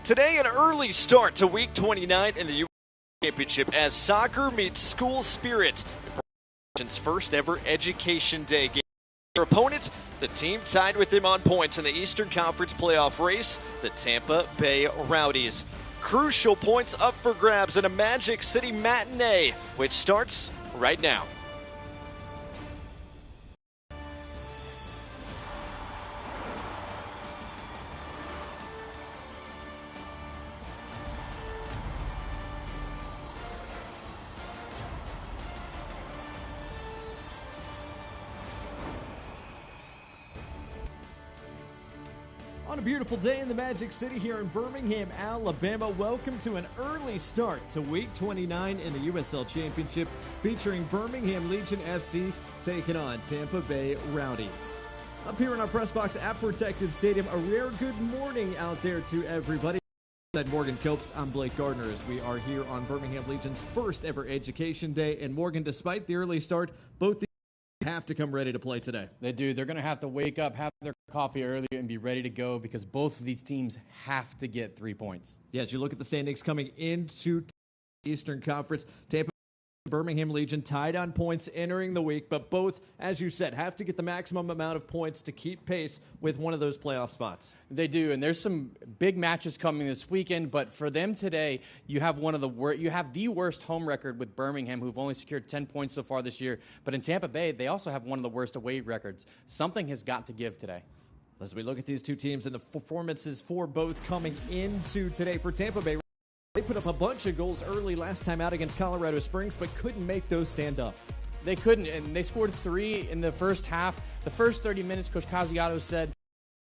Today, an early start to Week 29 in the USL Championship as soccer meets school spirit in Birmingham's first ever Education Day game. Their opponent, the team tied with them on points in the Eastern Conference playoff race, the Tampa Bay Rowdies. Crucial points up for grabs in a Magic City matinee, which starts right now. On a beautiful day in the Magic City here in Birmingham, Alabama, welcome to an early start to Week 29 in the USL Championship, featuring Birmingham Legion FC taking on Tampa Bay Rowdies. Up here in our press box at Protective Stadium, a rare good morning out there to everybody. I'm Morgan Copes. I'm Blake Gardner as we are here on Birmingham Legion's first ever Education Day. And Morgan, despite the early start, both have to come ready to play today. They do. They're going to have to wake up, have their coffee early, and be ready to go because both of these teams have to get 3 points. Yeah, as you look at the standings coming into the Eastern Conference, Tampa Birmingham Legion tied on points entering the week, but both, as you said, have to get the maximum amount of points to keep pace with one of those playoff spots. They do, and there's some big matches coming this weekend, but for them today, you have the worst home record with Birmingham, who've only secured 10 points so far this year, but in Tampa Bay, they also have one of the worst away records. Something has got to give today. As we look at these two teams and the performances for both coming into today, for Tampa Bay, they put up a bunch of goals early last time out against Colorado Springs, but couldn't make those stand up. They couldn't, and they scored 3 in the first half. The first 30 minutes, Coach Casiato said,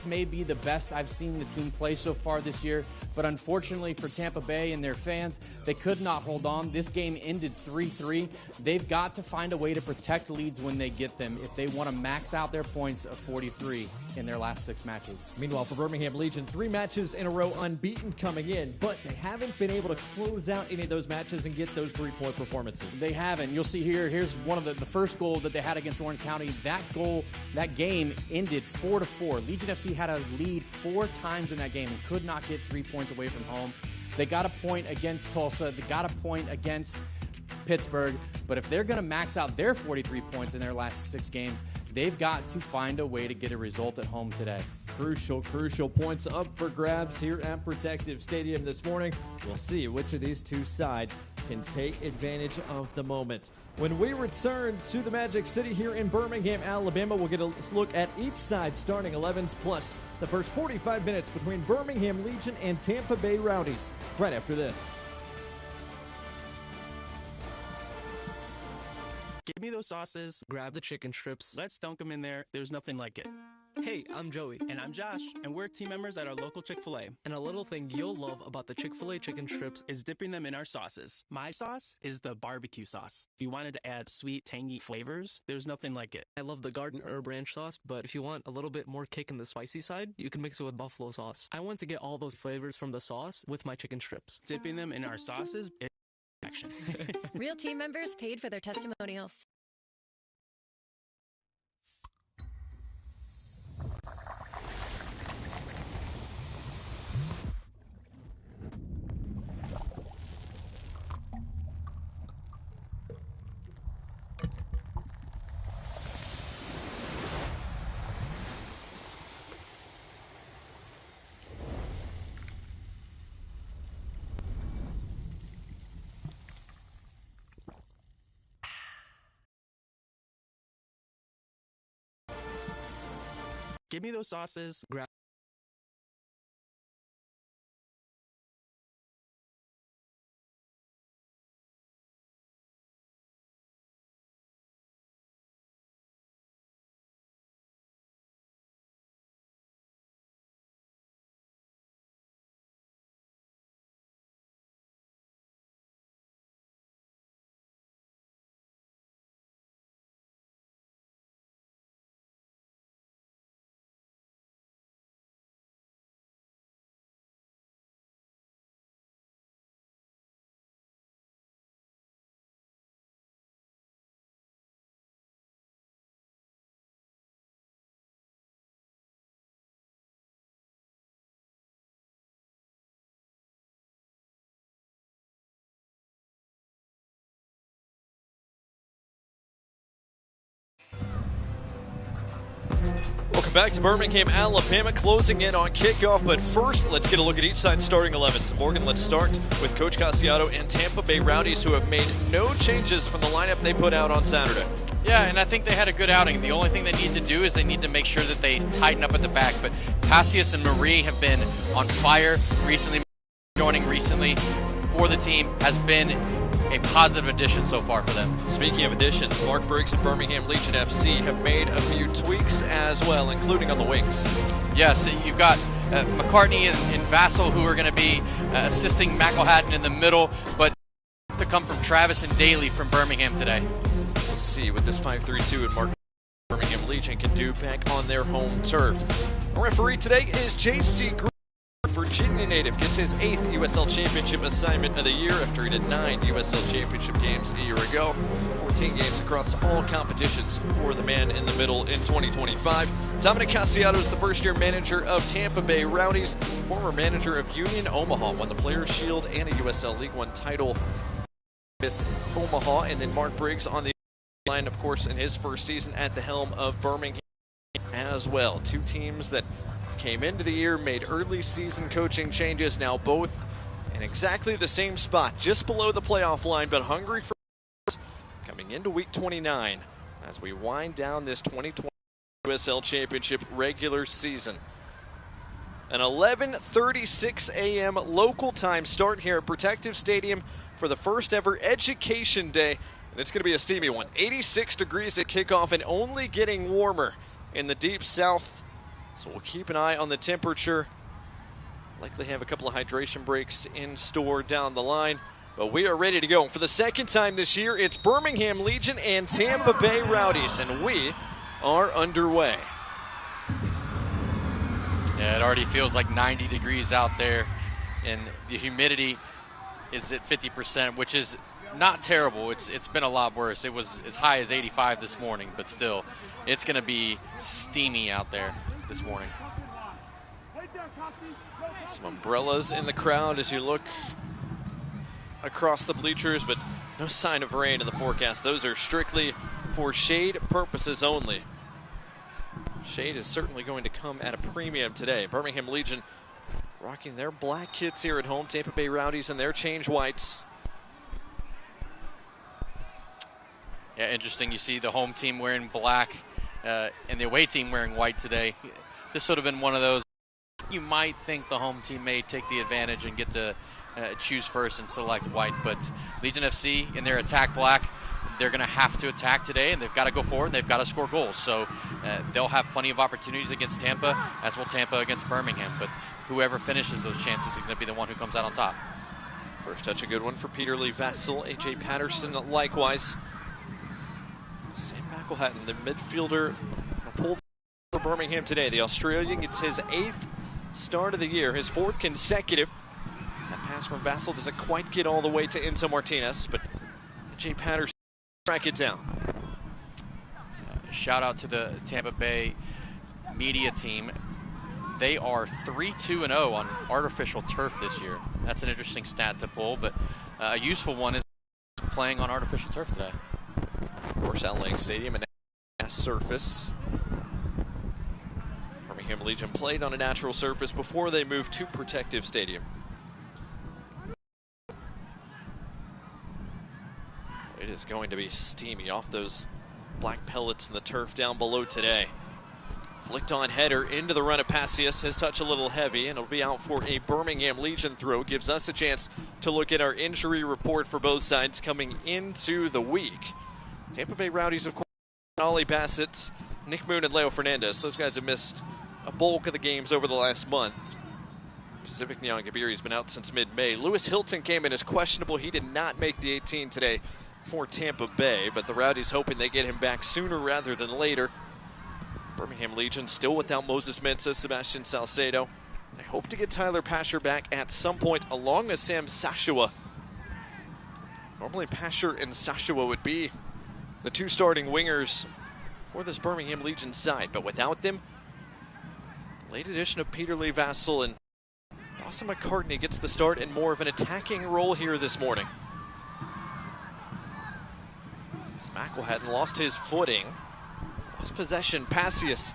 may be the best I've seen the team play so far this year, but unfortunately for Tampa Bay and their fans, they could not hold on. This game ended 3-3. They've got to find a way to protect leads when they get them if they want to max out their points of 43 in their last 6 matches. Meanwhile, for Birmingham Legion, 3 matches in a row unbeaten coming in, but they haven't been able to close out any of those matches and get those 3-point performances. They haven't. You'll see here's one of the first goal that they had against Warren County. That game ended 4-4. Legion FC had a lead 4 times in that game and could not get 3 points away from home. They got a point against Tulsa. They got a point against Pittsburgh. But if they're going to max out their 43 points in their last 6 games, they've got to find a way to get a result at home today. Crucial points up for grabs here at Protective Stadium this morning. We'll see which of these two sides can take advantage of the moment. When we return to the Magic City here in Birmingham, Alabama, we'll get a look at each side's starting 11s plus the first 45 minutes between Birmingham Legion and Tampa Bay Rowdies right after this. Give me those sauces, grab the chicken strips, let's dunk them in there, there's nothing like it. Hey, I'm Joey. And I'm Josh, and we're team members at our local Chick-fil-A. And a little thing you'll love about the Chick-fil-A chicken strips is dipping them in our sauces. My sauce is the barbecue sauce. If you wanted to add sweet, tangy flavors, there's nothing like it. I love the garden herb ranch sauce, but if you want a little bit more kick in the spicy side, you can mix it with buffalo sauce. I want to get all those flavors from the sauce with my chicken strips. Dipping them in our sauces is action. Real team members paid for their testimonials. Give me those sauces, grab Welcome back to Birmingham, Alabama, closing in on kickoff. But first, let's get a look at each side's starting 11s. Morgan, let's start with Coach Cassiato and Tampa Bay Rowdies, who have made no changes from the lineup they put out on Saturday. Yeah, and I think they had a good outing. The only thing they need to do is they need to make sure that they tighten up at the back. But Cassius and Marie have been on fire recently. Joining recently for the team has been a positive addition so far for them. Speaking of additions, Mark Briggs and Birmingham Legion FC have made a few tweaks as well, including on the wings. Yes, you've got McCartney and Vassell, who are going to be assisting McElhatton in the middle, but to come from Travis and Daly from Birmingham today. We'll see what this 5-3-2 and Mark Birmingham Legion can do back on their home turf. Our referee today is J.C. Green. Virginia native gets his 8th USL Championship assignment of the year after he did 9 USL Championship games a year ago. 14 games across all competitions for the man in the middle in 2025. Dominic Cassiato is the first-year manager of Tampa Bay Rowdies, former manager of Union Omaha, won the Players' Shield and a USL League One title with Omaha, and then Mark Briggs on the line, of course, in his first season at the helm of Birmingham as well. Two teams that came into the year, made early season coaching changes, now both in exactly the same spot, just below the playoff line, but hungry for coming into week 29 as we wind down this 2020 USL Championship regular season. An 11:36 a.m. local time start here at Protective Stadium for the first ever Education Day, and it's going to be a steamy one. 86 degrees at kickoff and only getting warmer in the deep south. So we'll keep an eye on the temperature. Likely have a couple of hydration breaks in store down the line. But we are ready to go. For the second time this year, it's Birmingham Legion and Tampa Bay Rowdies, and we are underway. Yeah, it already feels like 90 degrees out there, and the humidity is at 50%, which is not terrible. It's been a lot worse. It was as high as 85 this morning, but still, it's going to be steamy out there this morning. Some umbrellas in the crowd as you look across the bleachers, but no sign of rain in the forecast. Those are strictly for shade purposes only. Shade is certainly going to come at a premium today. Birmingham Legion rocking their black kits here at home. Tampa Bay Rowdies in their change whites. Yeah, interesting. You see the home team wearing black and the away team wearing white today. This would have been one of those. You might think the home team may take the advantage and get to choose first and select white, but Legion FC in their attack black, they're going to have to attack today, and they've got to go forward. They've got to score goals, so they'll have plenty of opportunities against Tampa, as will Tampa against Birmingham. But whoever finishes those chances is going to be the one who comes out on top. First touch, a good one for Peter Lee Vassell. A.J. Patterson likewise. Sam McElhatton, the midfielder, pulled for Birmingham today. The Australian gets his 8th start of the year, his 4th consecutive. That pass from Vassell doesn't quite get all the way to Enzo Martinez, but A.J. Patterson track it down. Shout out to the Tampa Bay media team. They are 3-2-0 on artificial turf this year. That's an interesting stat to pull, but a useful one is playing on artificial turf today. Of course, Al Lang Stadium, a grass surface. Birmingham Legion played on a natural surface before they moved to Protective Stadium. It is going to be steamy off those black pellets in the turf down below today. Flicked on header into the run of Passius. His touch a little heavy, and it'll be out for a Birmingham Legion throw. Gives us a chance to look at our injury report for both sides coming into the week. Tampa Bay Rowdies, of course, Ollie Bassett, Nick Moon, and Leo Fernandez. Those guys have missed a bulk of the games over the last month. Pacific Neon Gabiri's been out since mid-May. Lewis Hilton came in as questionable. He did not make the 18 today for Tampa Bay, but the Rowdies hoping they get him back sooner rather than later. Birmingham Legion still without Moses Mensah, Sebastian Salcedo. They hope to get Tyler Pasher back at some point, along with Sam Sashua. Normally Pasher and Sashua would be the two starting wingers for this Birmingham Legion side, but without them, the late addition of Peter Lee Vassell and Dawson McCartney gets the start in more of an attacking role here this morning. As McElhatton lost his footing, lost possession. Passius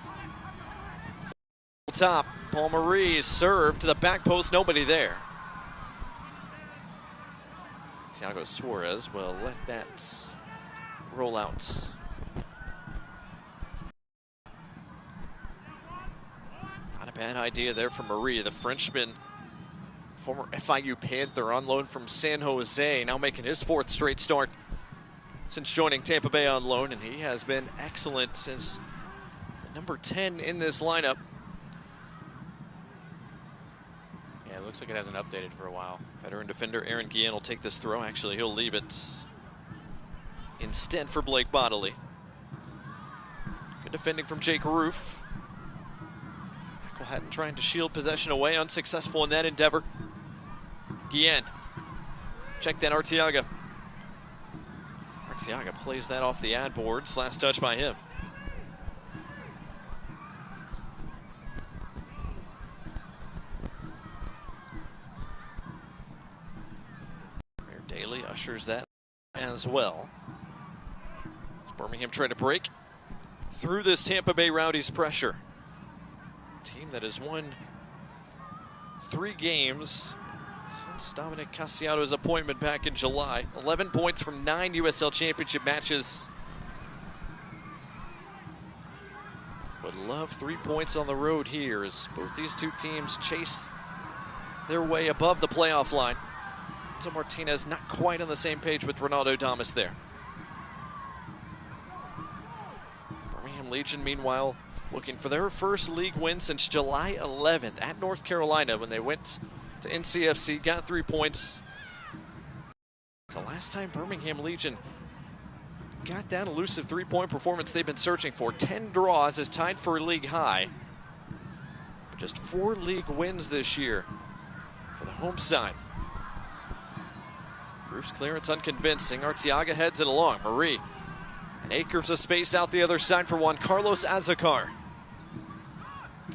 top. Paul Marie served to the back post, nobody there. Thiago Suarez will let that roll out. Not a bad idea there from Marie, the Frenchman, former FIU Panther on loan from San Jose, now making his 4th straight start since joining Tampa Bay on loan, and he has been excellent since the number 10 in this lineup. Yeah, it looks like it hasn't updated for a while. Veteran defender Aaron Guillen will take this throw. Actually, he'll leave it instead for Blake Bodley. Good defending from Jake Roof. McElhatton trying to shield possession away, unsuccessful in that endeavor. Guillen, check that Arteaga. Arteaga plays that off the ad boards. Last touch by him. Mayor Daly ushers that as well. As Birmingham trying to break through this Tampa Bay Rowdies pressure. A team that has won 3 games since Dominic Cassiato's appointment back in July. 11 points from 9 USL Championship matches. Would love 3 points on the road here as both these two teams chase their way above the playoff line. So Martinez not quite on the same page with Ronaldo Damas there. Birmingham Legion, meanwhile, looking for their first league win since July 11th at North Carolina when they went to NCFC, got 3 points. The last time Birmingham Legion got that elusive 3-point performance they've been searching for. 10 draws is tied for a league high. But just 4 league wins this year for the home side. Roof's clearance unconvincing. Arteaga heads it along. Marie. And acres of space out the other side for Juan Carlos Azacar.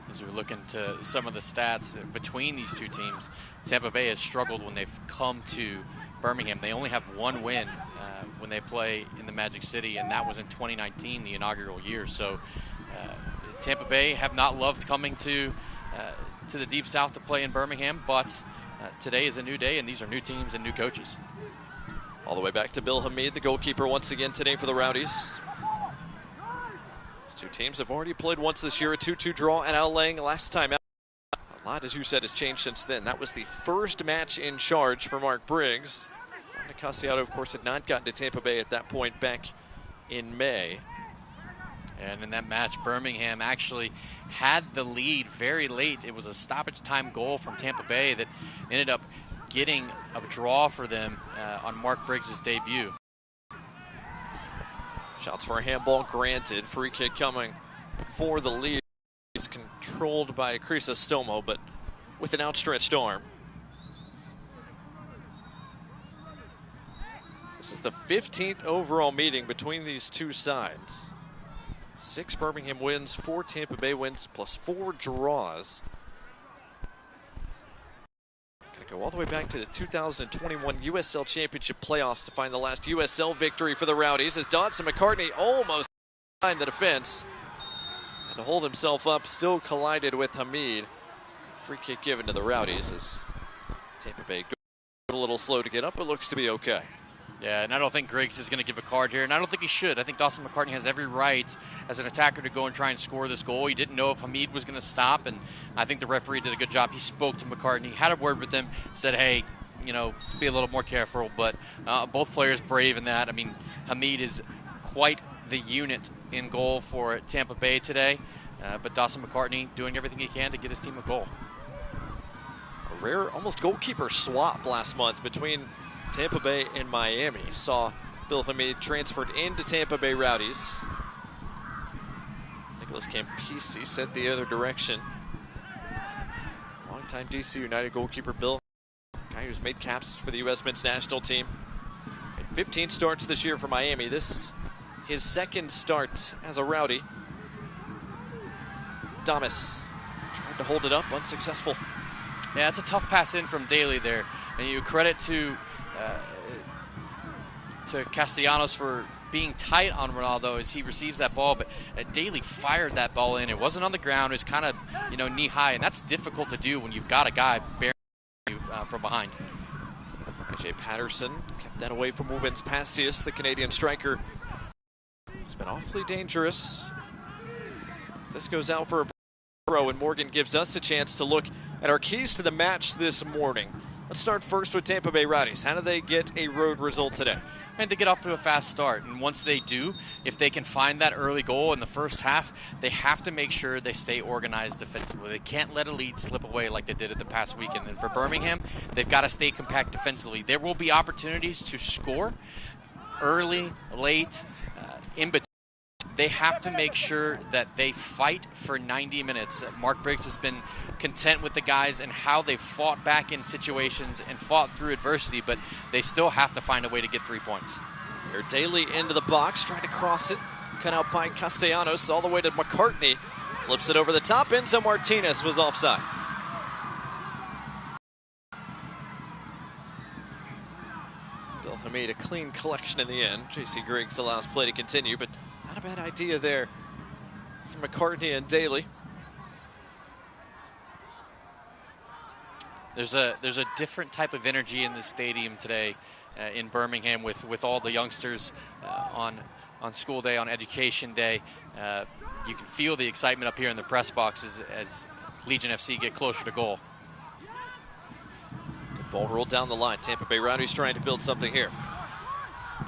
As we look into some of the stats between these two teams, Tampa Bay has struggled when they've come to Birmingham. They only have 1 win when they play in the Magic City, and that was in 2019, the inaugural year. So Tampa Bay have not loved coming to the Deep South to play in Birmingham, but today is a new day, and these are new teams and new coaches. All the way back to Bill Hamid, the goalkeeper once again today for the Rowdies. These two teams have already played once this year, a 2-2 draw at Al Lang last time out. A lot, as you said, has changed since then. That was the first match in charge for Mark Briggs. Dominic Cassiato, of course, had not gotten to Tampa Bay at that point back in May. And in that match, Birmingham actually had the lead very late. It was a stoppage time goal from Tampa Bay that ended up getting a draw for them on Mark Briggs' debut. Shots for a handball granted. Free kick coming for the lead. It's controlled by Crisostomo, but with an outstretched arm. This is the 15th overall meeting between these two sides. 6 Birmingham wins, 4 Tampa Bay wins, plus 4 draws. Gonna go all the way back to the 2021 USL Championship playoffs to find the last USL victory for the Rowdies as Dawson McCartney almost behind the defense. And to hold himself up, still collided with Hamid. Free kick given to the Rowdies as Tampa Bay goes a little slow to get up, but looks to be okay. Yeah, and I don't think Griggs is going to give a card here, and I don't think he should. I think Dawson McCartney has every right as an attacker to go and try and score this goal. He didn't know if Hamid was going to stop, and I think the referee did a good job. He spoke to McCartney, had a word with him, said, hey, you know, let's be a little more careful, but both players brave in that. I mean, Hamid is quite the unit in goal for Tampa Bay today, but Dawson McCartney doing everything he can to get his team a goal. A rare, almost goalkeeper swap last month between Tampa Bay and Miami. Saw Bill Hamid transferred into Tampa Bay Rowdies. Nicholas Campisi sent the other direction. Longtime DC United goalkeeper Bill, guy who's made caps for the U.S. men's national team. Made 15 starts this year for Miami. This his 2nd start as a Rowdy. Damas tried to hold it up, unsuccessful. Yeah, it's a tough pass in from Daly there, and you credit to Castellanos for being tight on Ronaldo as he receives that ball, but Daly fired that ball in. It wasn't on the ground. It was kind of, knee high, and that's difficult to do when you've got a guy bearing you from behind. AJ Patterson kept that away from Rubens Passius, the Canadian striker. He's been awfully dangerous. This goes out for a throw, and Morgan gives us a chance to look at our keys to the match this morning. Let's start first with Tampa Bay Rowdies. How do they get a road result today? And they get off to a fast start, and once they do, if they can find that early goal in the first half, they have to make sure they stay organized defensively. They can't let a lead slip away like they did at the past weekend. And for Birmingham, they've got to stay compact defensively. There will be opportunities to score early, late, in between. They have to make sure that they fight for 90 minutes. Mark Briggs has been content with the guys and how they've fought back in situations and fought through adversity, but they still have to find a way to get 3 points. Here, Daly into the box, trying to cross it. Cut out by Castellanos, all the way to McCartney. Flips it over the top. Enzo Martinez was offside. Bill Hamid, a clean collection in the end. J.C. Griggs allows play to continue, but not a bad idea there from McCartney and Daly. There's a different type of energy in the stadium today in Birmingham with all the youngsters on school day, on education day. You can feel the excitement up here in the press boxes as Legion FC get closer to goal. Good ball rolled down the line. Tampa Bay Rowdies trying to build something here.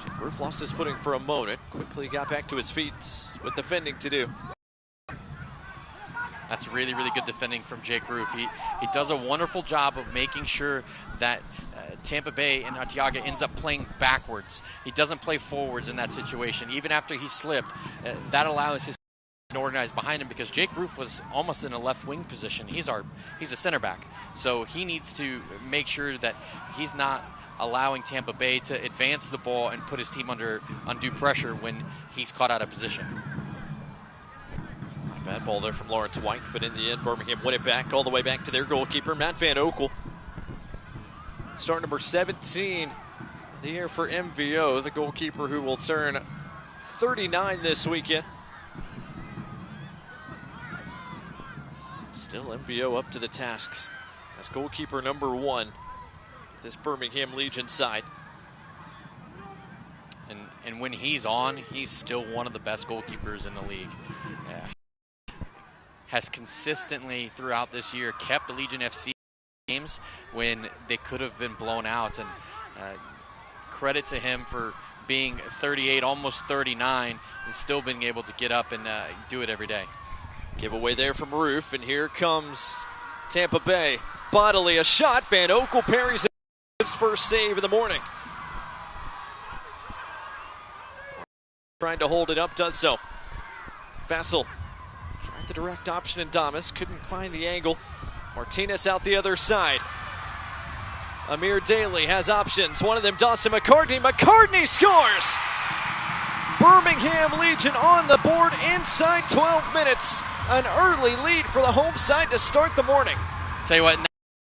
Jake Roof lost his footing for a moment. Quickly got back to his feet with defending to do. That's really, really good defending from Jake Roof. He does a wonderful job of making sure that Tampa Bay and Arteaga ends up playing backwards. He doesn't play forwards in that situation. Even after he slipped, that allows his to organize behind him, because Jake Roof was almost in a left wing position. He's a center back. So he needs to make sure that he's not allowing Tampa Bay to advance the ball and put his team under undue pressure when he's caught out of position. Bad ball there from Lawrence White, but in the end, Birmingham won it back all the way back to their goalkeeper, Matt Van Oekel. Start number 17 of the year for MVO, the goalkeeper who will turn 39 this weekend. Still MVO up to the task as goalkeeper number 1, this Birmingham Legion side. And when he's on, he's still one of the best goalkeepers in the league. Has consistently throughout this year kept the Legion FC games when they could have been blown out, and credit to him for being 38, almost 39, and still being able to get up and do it every day. Giveaway there from Roof, and here comes Tampa Bay. Bodily a shot. Van Oekel parries his first save of the morning. Trying to hold it up, does so. Vassell tried the direct option, and Damas couldn't find the angle. Martinez out the other side. Amir Daly has options. One of them, Dawson McCartney. McCartney scores! Birmingham Legion on the board inside 12 minutes. An early lead for the home side to start the morning. Tell you what,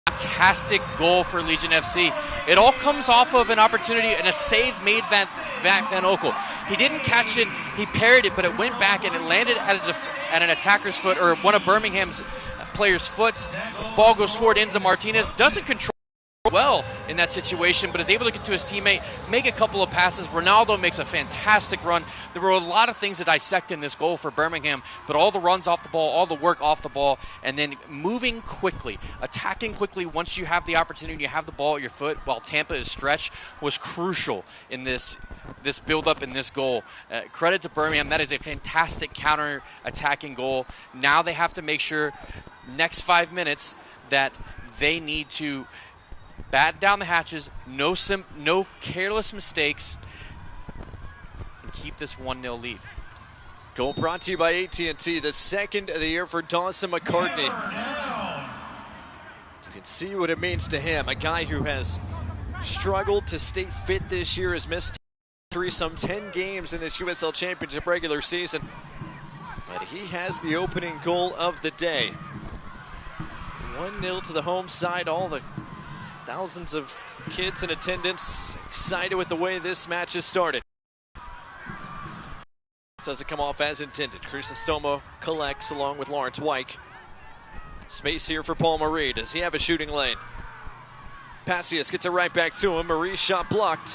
fantastic goal for Legion FC. It all comes off of an opportunity and a save made back Van Oekel. He didn't catch it, he parried it, but it went back and it landed at an attacker's foot, or one of Birmingham's players' foot. Ball goes forward, Enzo Martinez doesn't control well in that situation, but is able to get to his teammate, make a couple of passes. Ronaldo makes a fantastic run. There were a lot of things to dissect in this goal for Birmingham, but all the runs off the ball, all the work off the ball, and then moving quickly, attacking quickly once you have the opportunity, you have the ball at your foot while Tampa is stretched, was crucial in this build-up in this goal. Credit to Birmingham. That is a fantastic counter-attacking goal. Now they have to make sure next 5 minutes that they need to batten down the hatches, no careless mistakes, and keep this 1-0 lead. Goal brought to you by AT&T, the second of the year for Dawson McCartney. You can see what it means to him, a guy who has struggled to stay fit this year, has missed some 10 games in this USL Championship regular season, but he has the opening goal of the day. 1-0 to the home side. All the thousands of kids in attendance excited with the way this match has started. doesn't come off as intended. Crisostomo collects along with Lawrence Wyke. Space here for Paul Marie. Does he have a shooting lane? Passius gets it right back to him. Marie's shot blocked.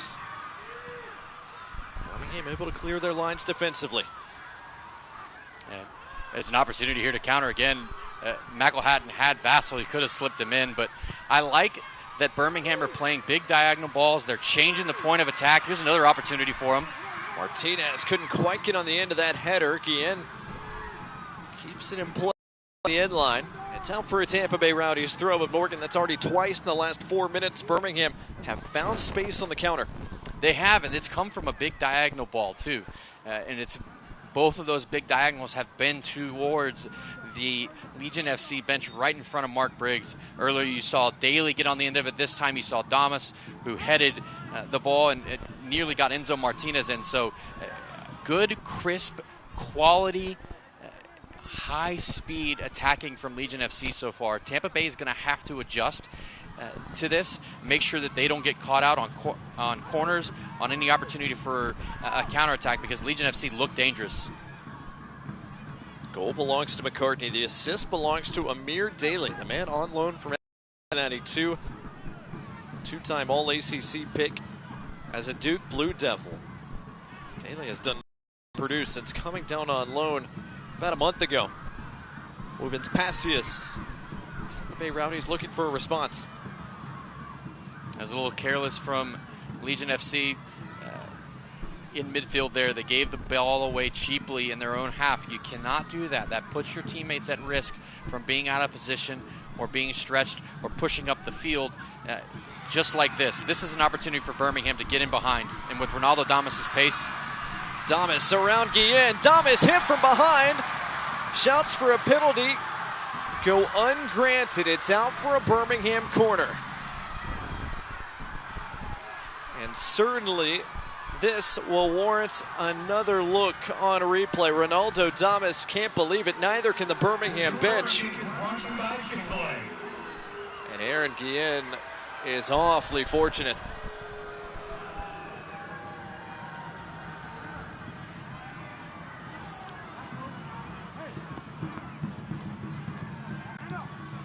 Birmingham able to clear their lines defensively. Yeah. It's an opportunity here to counter again. McElhatton had Vassell. He could have slipped him in, but I like that Birmingham are playing big diagonal balls. They're changing the point of attack. Here's another opportunity for them. Martinez couldn't quite get on the end of that header. Guillen keeps it in play on the end line. It's out for a Tampa Bay Rowdies throw, but Morgan, that's already twice in the last 4 minutes. Birmingham have found space on the counter. They have, and it's come from a big diagonal ball too. And it's both of those big diagonals have been towards the Legion FC bench right in front of Mark Briggs. Earlier you saw Daly get on the end of it. This time you saw Damas, who headed the ball and it nearly got Enzo Martinez in. So good, crisp, quality, high-speed attacking from Legion FC so far. Tampa Bay is going to have to adjust to this, make sure that they don't get caught out on corners, on any opportunity for a counterattack, because Legion FC look dangerous. Goal belongs to McCartney. The assist belongs to Amir Daly, the man on loan from 92. Two-time All-ACC pick as a Duke Blue Devil. Daly has done produce since coming down on loan about a month ago. Moving to Passius. Tampa Bay Rowdies looking for a response. That was a little careless from Legion FC in midfield there. They gave the ball away cheaply in their own half. You cannot do that. That puts your teammates at risk from being out of position or being stretched or pushing up the field just like this. This is an opportunity for Birmingham to get in behind. And with Ronaldo Damas' pace. Damas around Guillen. Damas hit from behind. Shouts for a penalty. Go ungranted. It's out for a Birmingham corner. And certainly this will warrant another look on a replay. Ronaldo Damas can't believe it. Neither can the Birmingham bench. And Aaron Guillen is awfully fortunate.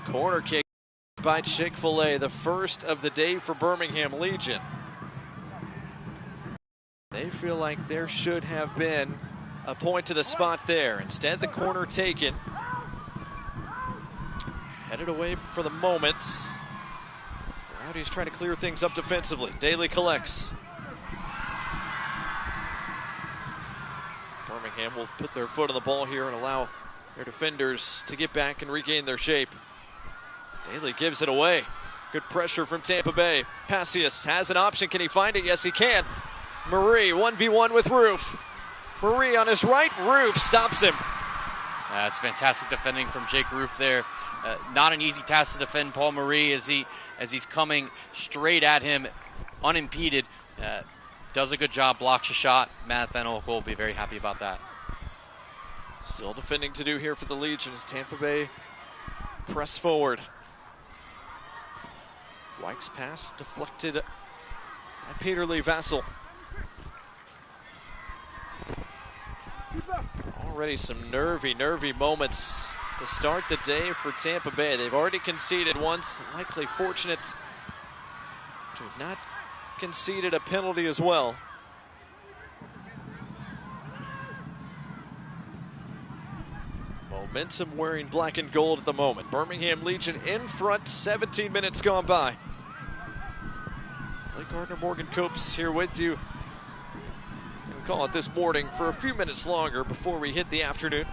Corner kick by Chick-fil-A, the first of the day for Birmingham Legion. They feel like there should have been a point to the spot there. Instead, the corner taken. Headed away for the moment. The Rowdies trying to clear things up defensively. Daly collects. Birmingham will put their foot on the ball here and allow their defenders to get back and regain their shape. Daly gives it away. Good pressure from Tampa Bay. Passius has an option. Can he find it? Yes, he can. Marie, 1v1 with Roof. Marie on his right. Roof stops him. That's fantastic defending from Jake Roof there. Not an easy task to defend Paul Marie as he's coming straight at him unimpeded. Does a good job, blocks a shot. Matt Van Oekel will be very happy about that. Still defending to do here for the Legion as Tampa Bay press forward. Wyke's pass deflected by Peter Lee Vassell. Already some nervy moments to start the day for Tampa Bay. They've already conceded once, likely fortunate to have not conceded a penalty as well. Momentum wearing black and gold at the moment. Birmingham Legion in front, 17 minutes gone by. Blake Gardner, Morgan Copes here with you. We'll call it this morning for a few minutes longer before we hit the afternoon.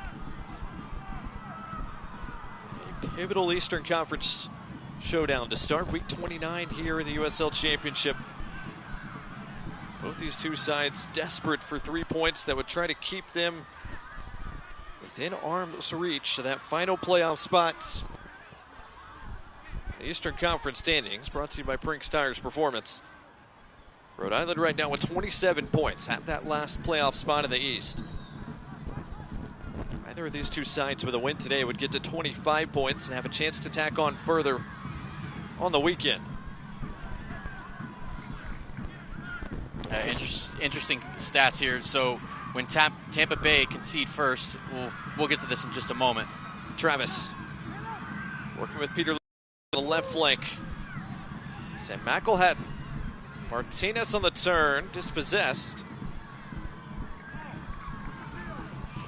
A pivotal Eastern Conference showdown to start week 29 here in the USL Championship. Both these two sides desperate for 3 points that would try to keep them within arm's reach to that final playoff spot. The Eastern Conference standings brought to you by Prinks Tires Performance. Rhode Island right now with 27 points, have that last playoff spot in the East. Either of these two sides with a win today would get to 25 points and have a chance to tack on further on the weekend. Interesting stats here. So when Tampa Bay concede first. We'll get to this in just a moment. Travis working with Peter on the left flank. Sam McElhatton. Martinez on the turn, dispossessed.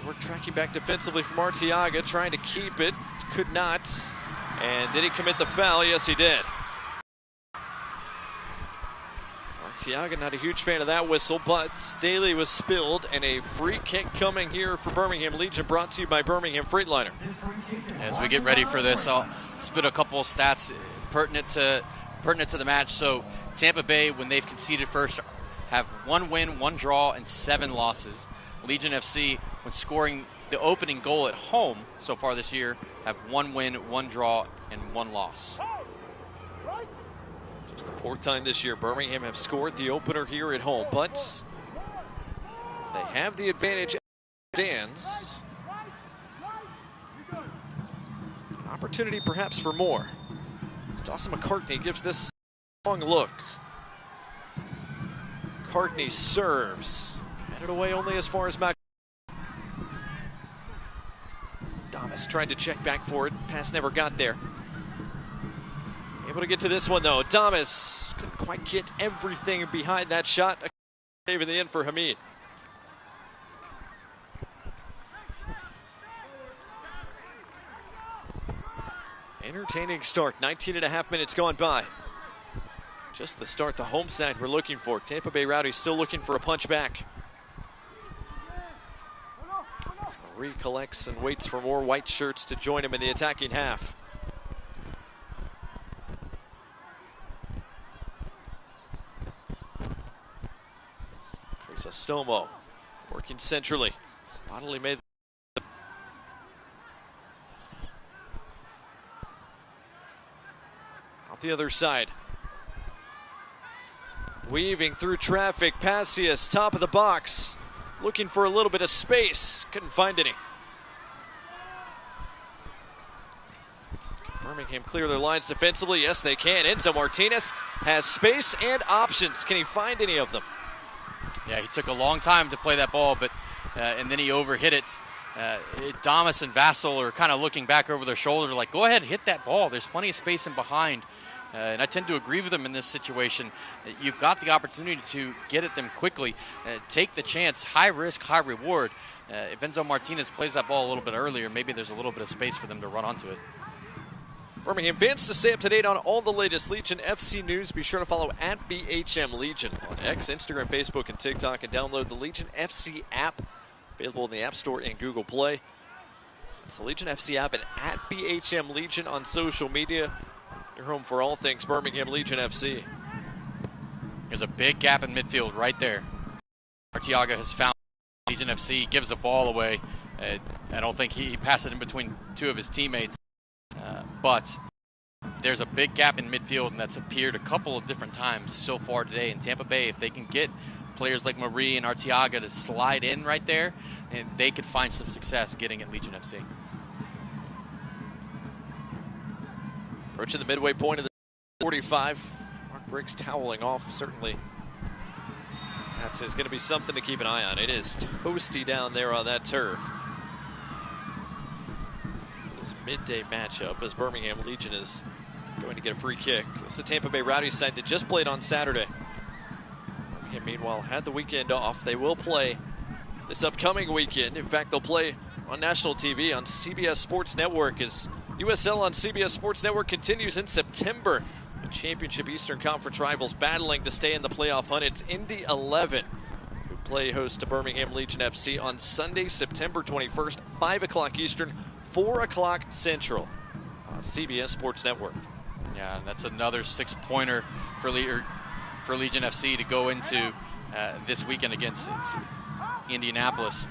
We're tracking back defensively from Arteaga, trying to keep it. Could not. And did he commit the foul? Yes, he did. Arteaga, not a huge fan of that whistle, but Daly was spilled, and a free kick coming here for Birmingham Legion, brought to you by Birmingham Freightliner. As we get ready for this, I'll spit a couple of stats pertinent to the match. So Tampa Bay, when they've conceded first, have 1 win, 1 draw, and 7 losses. Legion FC, when scoring the opening goal at home so far this year, have 1 win, 1 draw, and 1 loss. Just the 4th time this year Birmingham have scored the opener here at home, but they have the advantage. Stands. An opportunity perhaps for more. Dawson McCartney gives this long look. McCartney serves. Headed away only as far as Mac. Damas tried to check back for it. Pass never got there. Able to get to this one though. Damas couldn't quite get everything behind that shot. Save in the end for Hamid. Entertaining start. 19.5 minutes gone by. Just the start the home side we're looking for. Tampa Bay Rowdies still looking for a punch back. Marie collects and waits for more white shirts to join him in the attacking half. Crisostomo working centrally. Bodily made out the other side. Weaving through traffic, Passius, top of the box. Looking for a little bit of space. Couldn't find any. Can Birmingham clear their lines defensively? Yes, they can. Enzo Martinez has space and options. Can he find any of them? Yeah, he took a long time to play that ball, but and then he overhit it. Damas and Vassell are kind of looking back over their shoulder like, go ahead, hit that ball. There's plenty of space in behind. And I tend to agree with them in this situation. You've got the opportunity to get at them quickly. Take the chance. High risk, high reward. If Enzo Martinez plays that ball a little bit earlier, maybe there's a little bit of space for them to run onto it. Birmingham fans, to stay up to date on all the latest Legion FC news, be sure to follow at BHM Legion on X, Instagram, Facebook, and TikTok, and download the Legion FC app, available in the App Store and Google Play. It's the Legion FC app and at BHM Legion on social media. Your home for all things Birmingham Legion FC. There's a big gap in midfield right there. Arteaga has found Legion FC, gives the ball away. I don't think he passed it in between 2 of his teammates. But there's a big gap in midfield, and that's appeared a couple of different times so far today. In Tampa Bay, if they can get players like Marie and Arteaga to slide in right there, and they could find some success getting at Legion FC. Approaching the midway point of the 45. Mark Briggs toweling off, certainly. That is going to be something to keep an eye on. It is toasty down there on that turf. This midday matchup as Birmingham Legion is going to get a free kick. This is the Tampa Bay Rowdies side that just played on Saturday. Birmingham, meanwhile, had the weekend off. They will play this upcoming weekend. In fact, they'll play on national TV on CBS Sports Network as USL on CBS Sports Network continues in September. The championship Eastern Conference rivals battling to stay in the playoff hunt. It's Indy 11 who play host to Birmingham Legion FC on Sunday, September 21st, 5 o'clock Eastern, 4 o'clock Central on CBS Sports Network. Yeah, that's another 6-pointer for Legion FC to go into this weekend against Indianapolis.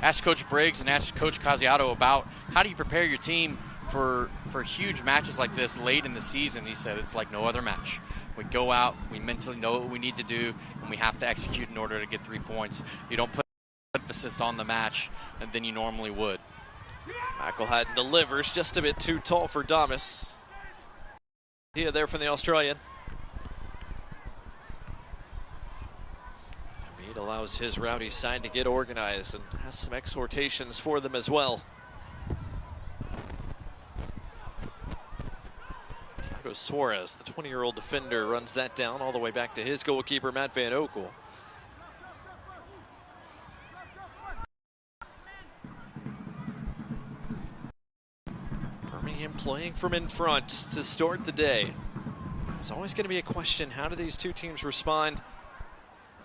Ask Coach Briggs and ask Coach Casiato about how do you prepare your team for huge matches like this late in the season. He said it's like no other match. We go out, we mentally know what we need to do, and we have to execute in order to get 3 points. You don't put emphasis on the match than you normally would. McElhatton delivers, just a bit too tall for Damas. Idea there from the Australian. Hamid allows his Rowdies side to get organized and has some exhortations for them as well. Thiago Suarez, the 20-year-old defender, runs that down all the way back to his goalkeeper, Matt Van Oekel. Birmingham playing from in front to start the day. There's always going to be a question, how do these two teams respond?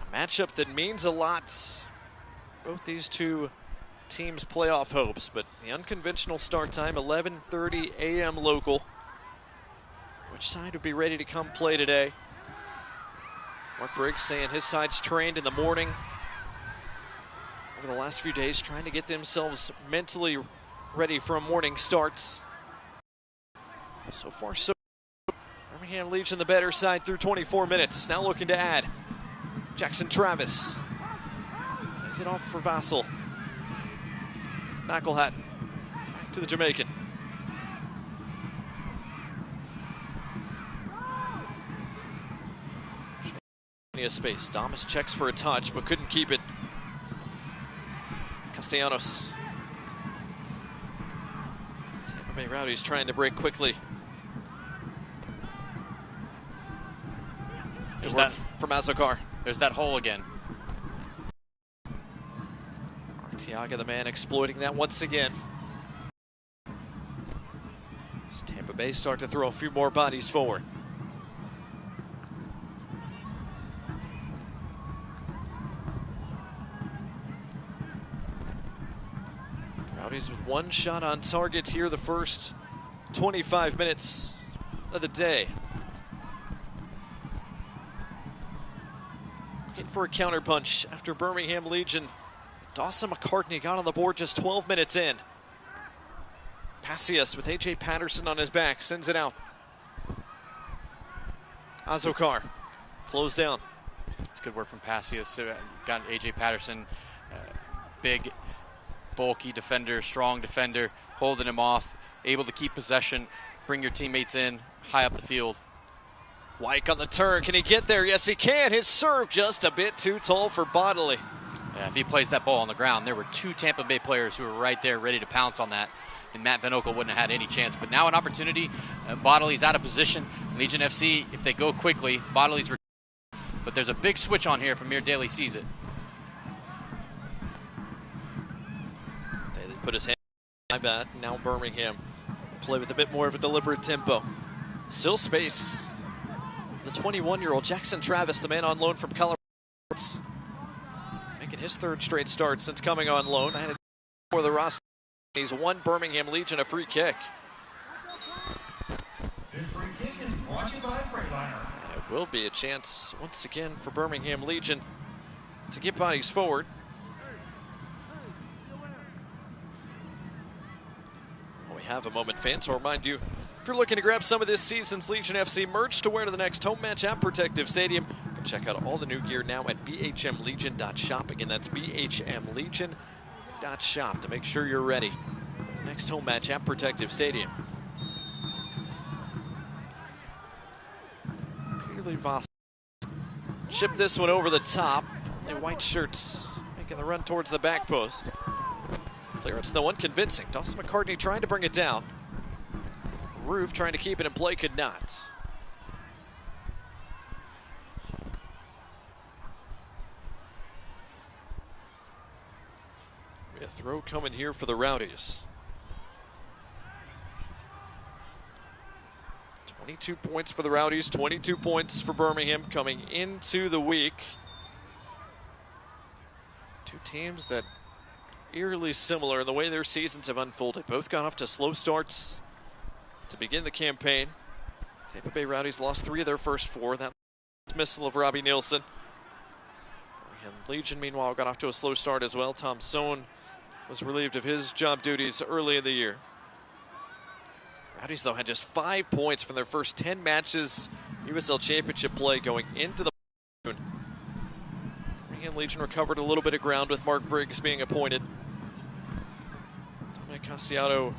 A matchup that means a lot. Both these two teams' playoff hopes, but the unconventional start time, 11:30 a.m. local. Which side would be ready to come play today? Mark Briggs saying his side's trained in the morning over the last few days, trying to get themselves mentally ready for a morning start. So far, so Birmingham Legion the better side through 24 minutes. Now looking to add. Jackson Travis. Plays it off for Vassell. McElhatton. Back to the Jamaican. Plenty of space. Damas checks for a touch, but couldn't keep it. Castellanos. Tampa Bay Rowdies trying to break quickly. There's that from Azokar. There's that hole again. Arteaga, the man, exploiting that once again. As Tampa Bay start to throw a few more bodies forward. Rowdies with one shot on target here the first 25 minutes of the day. Looking for a counterpunch after Birmingham Legion. Dawson McCartney got on the board just 12 minutes in. Passius with AJ Patterson on his back, sends it out. Azokar, closed down. It's good work from Passius. Got AJ Patterson, big, bulky defender, strong defender, holding him off, able to keep possession, bring your teammates in, high up the field. Wyke on the turn, can he get there? Yes, he can. His serve just a bit too tall for Bodley. Yeah, if he plays that ball on the ground, there were two Tampa Bay players who were right there ready to pounce on that, and Matt Van Oekel wouldn't have had any chance. But now an opportunity. Bodley's out of position. Legion FC, if they go quickly, Bodley's. But there's a big switch on here from Mir Daly sees it. Daly put his hand on my bat. Now Birmingham play with a bit more of a deliberate tempo. Still space. The 21-year-old Jackson Travis, the man on loan from Colorado, making his third straight start since coming on loan. I had it for the roster. He's won Birmingham Legion a free kick. This free kick is brought to you by Freightliner. And it will be a chance once again for Birmingham Legion to get bodies forward. Well, we have a moment, fans. I'll remind you, if you're looking to grab some of this season's Legion FC merch to wear to the next home match at Protective Stadium, you can check out all the new gear now at bhmlegion.shop. Again, that's bhmlegion.shop to make sure you're ready for the next home match at Protective Stadium. Peterly Voss chip this one over the top. Only white shirts making the run towards the back post. Clearance though unconvincing. Dawson McCartney trying to bring it down. Roof trying to keep it in play, could not. A throw coming here for the Rowdies. 22 points for the Rowdies, 22 points for Birmingham coming into the week. Two teams that eerily similar in the way their seasons have unfolded. Both got off to slow starts to begin the campaign. Tampa Bay Rowdies lost 3 of their first 4. That dismissal of Robbie Nielsen. And Legion, meanwhile, got off to a slow start as well. Tom Sohn was relieved of his job duties early in the year. Rowdies, though, had just 5 points from their first 10 matches USL Championship play going into the Birmingham Legion recovered a little bit of ground with Mark Briggs being appointed. Dominic Cassiano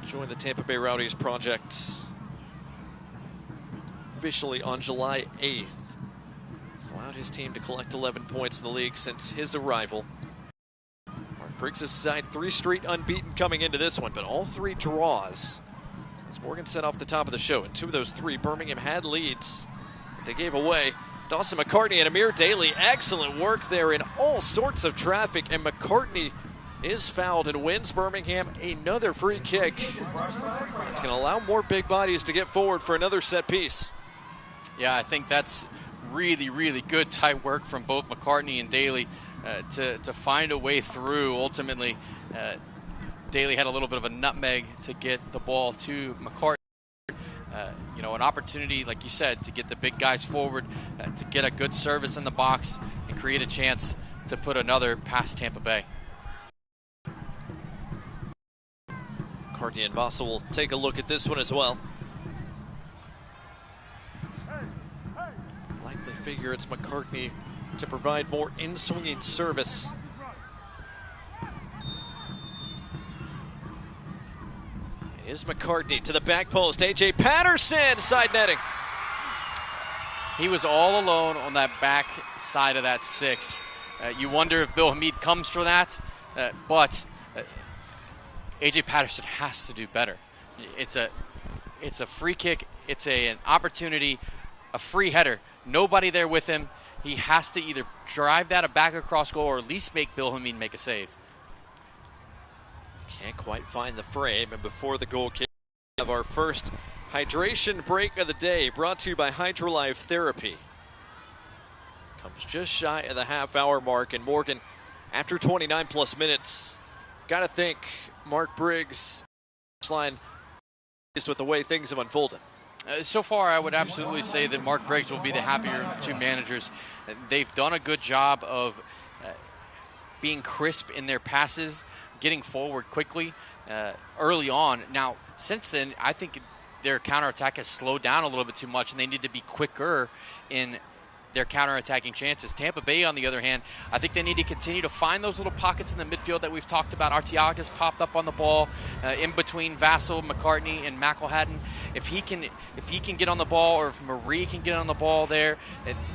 joined the Tampa Bay Rowdies project officially on July 8th. allowed his team to collect 11 points in the league since his arrival. Mark Briggs' side 3 straight unbeaten coming into this one, but all 3 draws. As Morgan said off the top of the show, in 2 of those 3, Birmingham had leads that they gave away. Dawson McCartney and Amir Daly, excellent work there in all sorts of traffic, and McCartney is fouled and wins Birmingham another free kick. It's going to allow more big bodies to get forward for another set piece. Yeah, I think that's really, really good tight work from both McCartney and Daly to find a way through. Ultimately, Daly had a little bit of a nutmeg to get the ball to McCartney. An opportunity, like you said, to get the big guys forward, to get a good service in the box and create a chance to put another past Tampa Bay. McCartney and Vossel will take a look at this one as well. Likely figure it's McCartney to provide more in-swinging service. It is McCartney to the back post. AJ Patterson, side netting. He was all alone on that back side of that 6. You wonder if Bill Hamid comes for that, but AJ Patterson has to do better. It's a free kick. It's an opportunity, a free header. Nobody there with him. He has to either drive that back across goal or at least make Bill Hamid make a save. Can't quite find the frame, and before the goal kick, we have our first hydration break of the day, brought to you by Hydrolife Therapy. Comes just shy of the half-hour mark, and Morgan, after 29 plus minutes, got to think Mark Briggs line is with the way things have unfolded. So far, I would absolutely say that Mark Briggs will be the happier of the 2 managers. They've done a good job of being crisp in their passes, getting forward quickly early on. Now, since then, I think their counterattack has slowed down a little bit too much, and they need to be quicker in their counterattacking chances. Tampa Bay, on the other hand, I think they need to continue to find those little pockets in the midfield that we've talked about. Arteaga's popped up on the ball in between Vassell, McCartney, and McElhatton. If he can get on the ball, or if Marie can get on the ball there,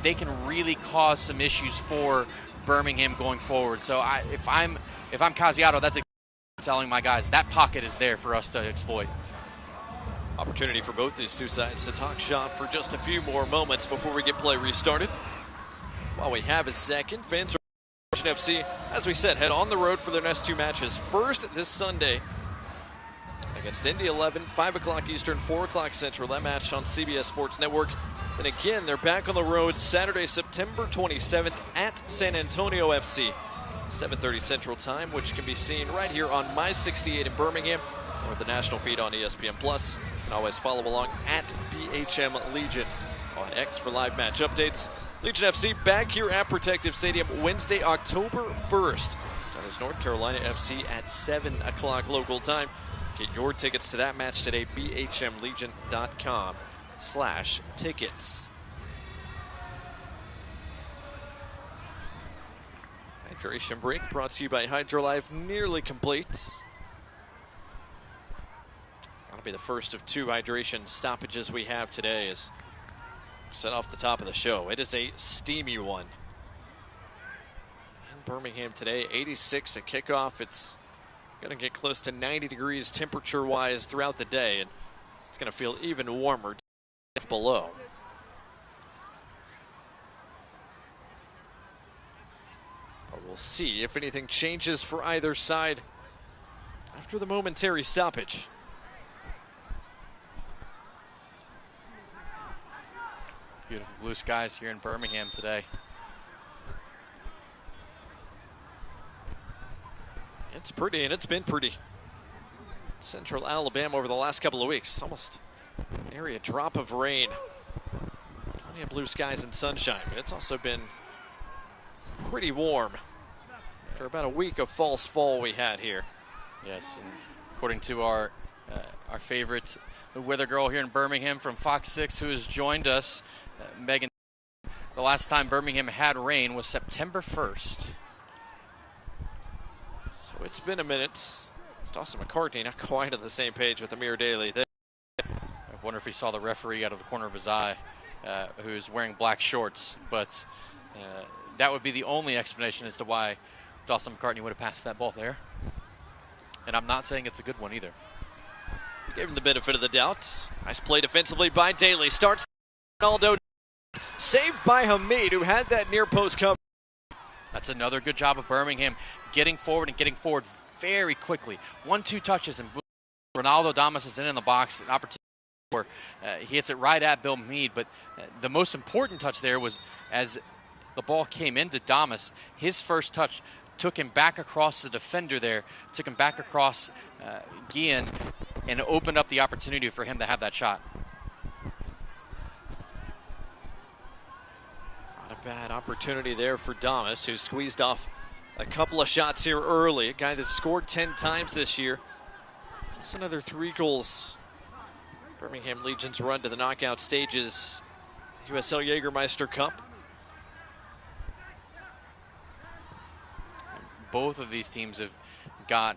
they can really cause some issues for Birmingham going forward. So if I'm Casiato, that's telling my guys that pocket is there for us to exploit. Opportunity for both these 2 sides to talk shop for just a few more moments before we get play restarted. While we have a second, fans are FC, as we said, head on the road for their next 2 matches. First this Sunday against Indy 11, 5 o'clock Eastern, 4 o'clock Central. That match on CBS Sports Network. Then again, they're back on the road Saturday, September 27th at San Antonio FC. 7:30 Central Time, which can be seen right here on My 68 in Birmingham, or the national feed on ESPN+. You can always follow along at BHM Legion on X for live match updates. Legion FC back here at Protective Stadium Wednesday, October 1st. As North Carolina FC at 7 o'clock local time. Get your tickets to that match today, bhmlegion.com/tickets. Hydration break brought to you by Hydrolife, nearly complete. That'll be the first of 2 hydration stoppages we have today, as set off the top of the show. It is a steamy one. In Birmingham today, 86 at kickoff. It's going to get close to 90 degrees temperature-wise throughout the day, and it's going to feel even warmer below. But we'll see if anything changes for either side after the momentary stoppage. Beautiful blue skies here in Birmingham today. It's pretty, and it's been pretty. Central Alabama over the last couple of weeks. Almost an area drop of rain. Plenty of blue skies and sunshine, but it's also been pretty warm after about a week of false fall we had here. Yes, and according to our favorite weather girl here in Birmingham from Fox 6, who has joined us, Megan, the last time Birmingham had rain was September 1st. So it's been a minute. It's Dawson McCartney not quite on the same page with Amir Daly. I wonder if he saw the referee out of the corner of his eye. who's wearing black shorts, but that would be the only explanation as to why Dawson McCartney would have passed that ball there. And I'm not saying it's a good one either. Gave him the benefit of the doubt. Nice play defensively by Daly. Starts Ronaldo. Saved by Hamid, who had that near post cover. That's another good job of Birmingham getting forward very quickly. 1-2 touches and Ronaldo Damas is in the box. An opportunity where he hits it right at Bill Mead. But the most important touch there was as the ball came into Damas, his first touch took him back across the defender there, took him back across Guillen, and opened up the opportunity for him to have that shot. Not a bad opportunity there for Damas, who squeezed off a couple of shots here early. A guy that scored 10 times this year. Plus another 3 goals. Birmingham Legion's run to the knockout stages. USL Jägermeister Cup. Both of these teams have got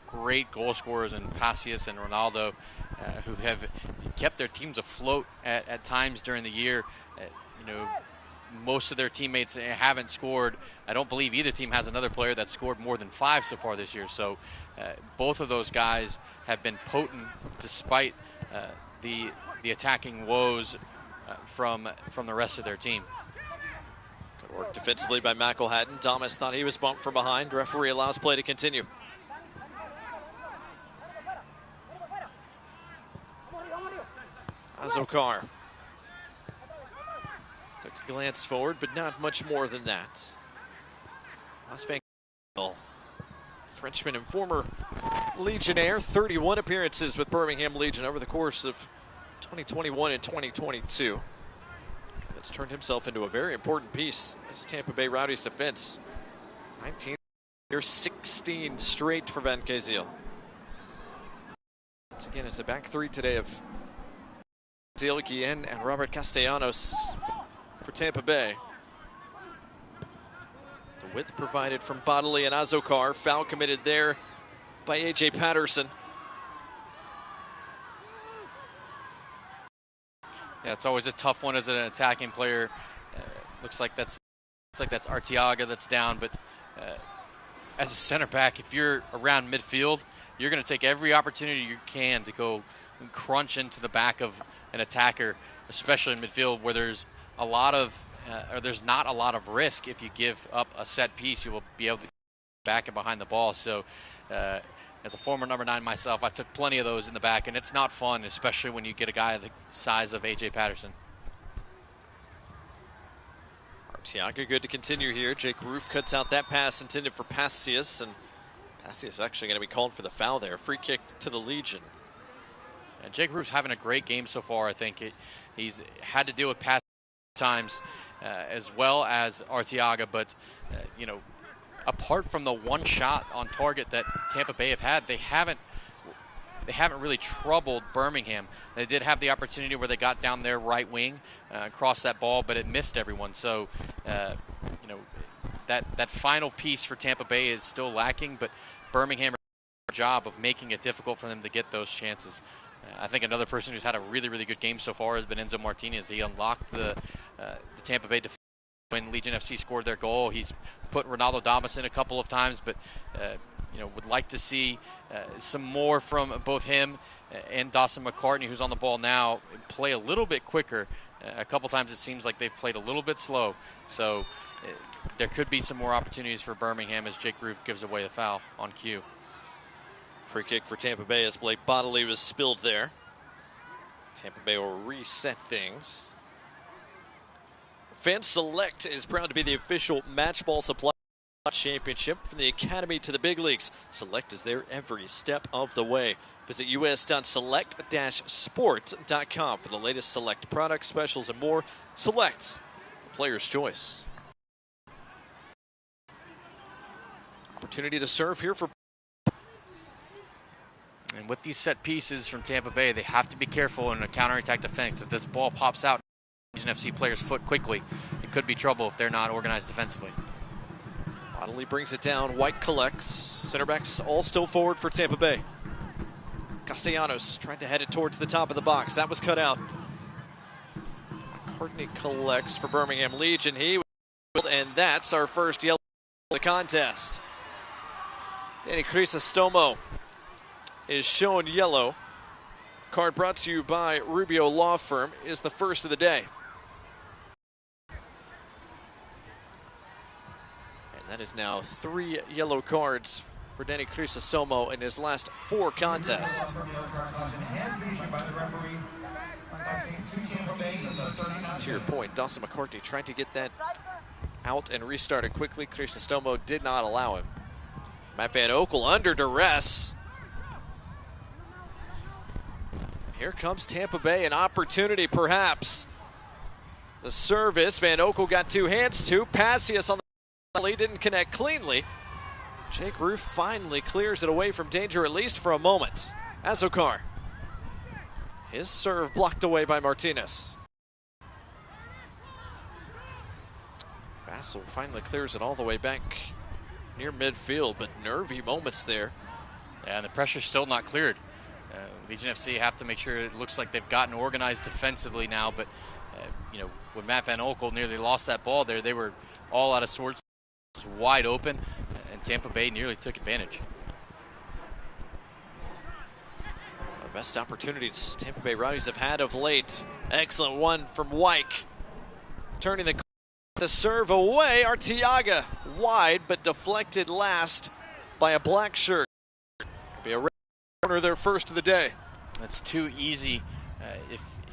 great goal scorers in Pacius and Ronaldo, who have kept their teams afloat at times during the year. Most of their teammates haven't scored. I don't believe either team has another player that's scored more than 5 so far this year. So both of those guys have been potent despite the attacking woes from the rest of their team. Good work defensively by McElhatton. Damas thought he was bumped from behind. Referee allows play to continue. Azokar took a glance forward, but not much more than that. Osvan, Frenchman and former Legionnaire, 31 appearances with Birmingham Legion over the course of 2021 and 2022. That's turned himself into a very important piece. This is Tampa Bay Rowdies defense. 19 years, 16 straight for Van Keziel. Once again, it's a back 3 today of Guillen and Robert Castellanos for Tampa Bay. The width provided from Bodley and Azokar. Foul committed there by A.J. Patterson. Yeah, it's always a tough one as an attacking player. Looks like that's Arteaga that's down, but as a center back, if you're around midfield, you're going to take every opportunity you can to go and crunch into the back of an attacker, especially in midfield where there's a lot of there's not a lot of risk. If you give up a set piece, you will be able to get back and behind the ball. So as a former number 9 myself, I took plenty of those in the back, and it's not fun, especially when you get a guy the size of A.J. Patterson. Arteaga good to continue here. Jake Roof cuts out that pass intended for Pacius, and Pacius actually going to be called for the foul there. Free kick to the Legion. And Jake Roof's having a great game so far. I think he's had to deal with pass times as well as Arteaga, but apart from the one shot on target that Tampa Bay have had, they haven't really troubled Birmingham. They did have the opportunity where they got down their right wing, crossed that ball, but it missed everyone. So, that final piece for Tampa Bay is still lacking, but Birmingham are doing a job of making it difficult for them to get those chances. I think another person who's had a really, really good game so far has been Enzo Martinez. He unlocked the Tampa Bay defense when Legion FC scored their goal. He's put Ronaldo Damas in a couple of times, but would like to see some more from both him and Dawson McCartney, who's on the ball now, play a little bit quicker. A couple times it seems like they've played a little bit slow, so there could be some more opportunities for Birmingham as Jake Roof gives away the foul on cue. Free kick for Tampa Bay as Blake Bodley was spilled there. Tampa Bay will reset things. Fan Select is proud to be the official match ball supply championship from the academy to the big leagues. Select is there every step of the way. Visit us.select-sport.com for the latest Select products, specials, and more. Select, player's choice. Opportunity to serve here for. And with these set pieces from Tampa Bay, they have to be careful in a counterattack defense. If this ball pops out, Legion FC player's foot quickly, it could be trouble if they're not organized defensively. Bodley brings it down. White collects. Center backs all still forward for Tampa Bay. Castellanos tried to head it towards the top of the box. That was cut out. Courtney collects for Birmingham Legion. And that's our first yellow of the contest. Danny Crisostomo is shown yellow. Card brought to you by Rubio Law Firm is the first of the day. And that is now 3 yellow cards for Danny Crisostomo in his last 4 contests. To your point, Dawson McCartney tried to get that out and restart it quickly. Crisostomo did not allow him. Matt Van Oekel under duress. Here comes Tampa Bay, an opportunity perhaps. The service, Van Oekel got 2 hands to. Passius on the alley, didn't connect cleanly. Jake Roof finally clears it away from danger, at least for a moment. Azokar. His serve blocked away by Martinez. Vassell finally clears it all the way back near midfield, but nervy moments there. Yeah, and the pressure's still not cleared. Legion FC have to make sure it looks like they've gotten organized defensively now, but you know, when Matt Van Oekel nearly lost that ball there, they were all out of sorts. It was wide open, and Tampa Bay nearly took advantage. The best opportunities Tampa Bay Rowdies have had of late. Excellent one from Wyke. Turning the serve away. Arteaga wide, but deflected last by a black shirt. Be a corner their first of the day. That's too easy.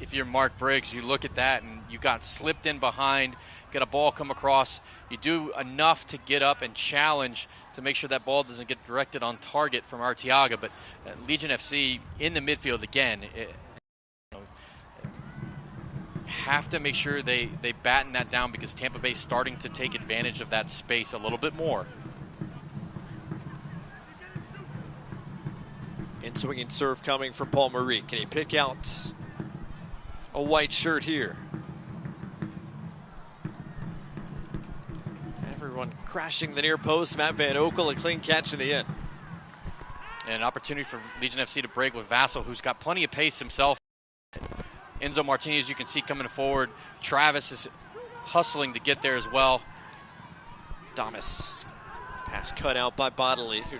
If you're Mark Briggs, you look at that and you got slipped in behind, get a ball come across. You do enough to get up and challenge to make sure that ball doesn't get directed on target from Arteaga. But Legion FC in the midfield again, have to make sure they batten that down, because Tampa Bay's starting to take advantage of that space a little bit more. In-swinging serve coming from Paul Marie. Can he pick out a white shirt here? Everyone crashing the near post. Matt Van Oekel, a clean catch in the end. And an opportunity for Legion FC to break with Vassell, who's got plenty of pace himself. Enzo Martinez, you can see coming forward. Travis is hustling to get there as well. Damas. Pass cut out by Bodley, who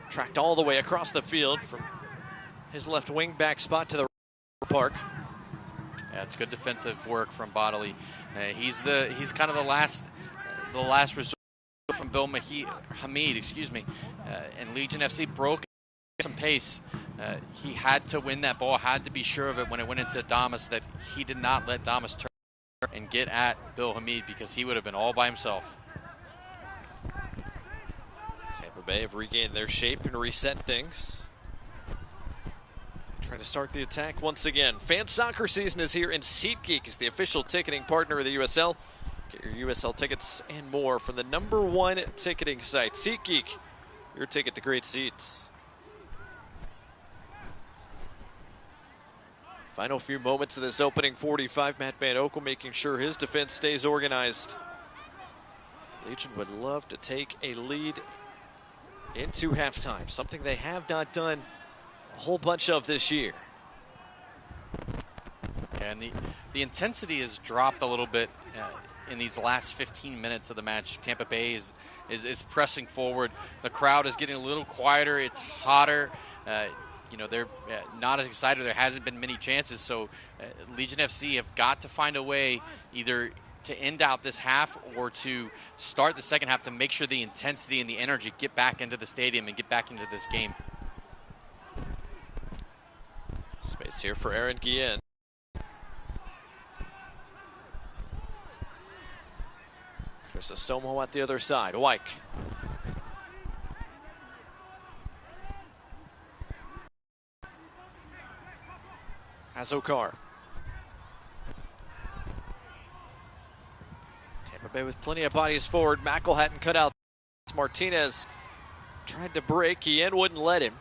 tracked all the way across the field from his left wing back spot to the park. Yeah, it's good defensive work from Bodley. He's kind of the last resort from Bill Hamid, excuse me. And Legion FC broke some pace. He had to win that ball, had to be sure of it when it went into Damas, that he did not let Damas turn and get at Bill Hamid, because he would have been all by himself. Tampa Bay have regained their shape and reset things. Trying to start the attack once again. Fan soccer season is here, and SeatGeek is the official ticketing partner of the USL. Get your USL tickets and more from the #1 ticketing site. SeatGeek, your ticket to great seats. Final few moments of this opening 45. Matt Van Oekel making sure his defense stays organized. Legion would love to take a lead into halftime, something they have not done a whole bunch of this year. And the intensity has dropped a little bit in these last 15 minutes of the match. Tampa Bay is pressing forward. The crowd is getting a little quieter. It's hotter. You know, they're not as excited. There hasn't been many chances. So Legion FC have got to find a way either to end out this half or to start the second half to make sure the intensity and the energy get back into the stadium and get back into this game. Space here for Aaron Guillen. Crisostomo at the other side. Wyke. Azokar. Tampa Bay with plenty of bodies forward. McElhatton cut out. Martinez tried to break. Guillen wouldn't let him.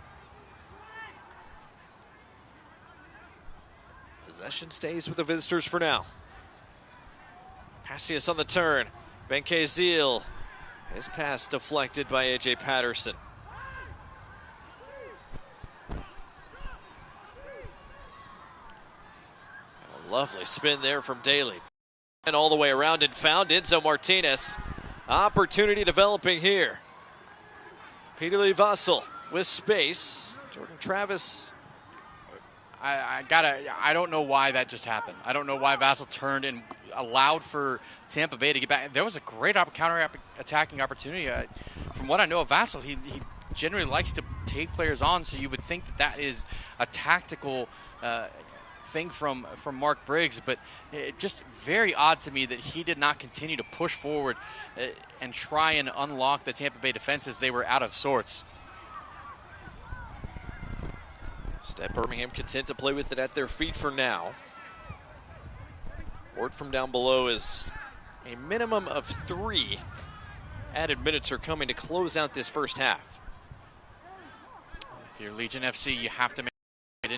Possession stays with the visitors for now. Passius on the turn. Benke Zeal. His pass deflected by A.J. Patterson. A lovely spin there from Daly. And all the way around and found Enzo Martinez. Opportunity developing here. Peter Lee Vassell with space. Jordan Travis. I don't know why that just happened. I don't know why Vassell turned and allowed for Tampa Bay to get back. There was a great counter-attacking opportunity. From what I know of Vassell, he generally likes to take players on, so you would think that that is a tactical thing from Mark Briggs, but it just very odd to me that he did not continue to push forward and try and unlock the Tampa Bay defenses. They were out of sorts. Instead, Birmingham content to play with it at their feet for now. Word from down below is a minimum of 3 added minutes are coming to close out this first half. If you're Legion FC, you have to get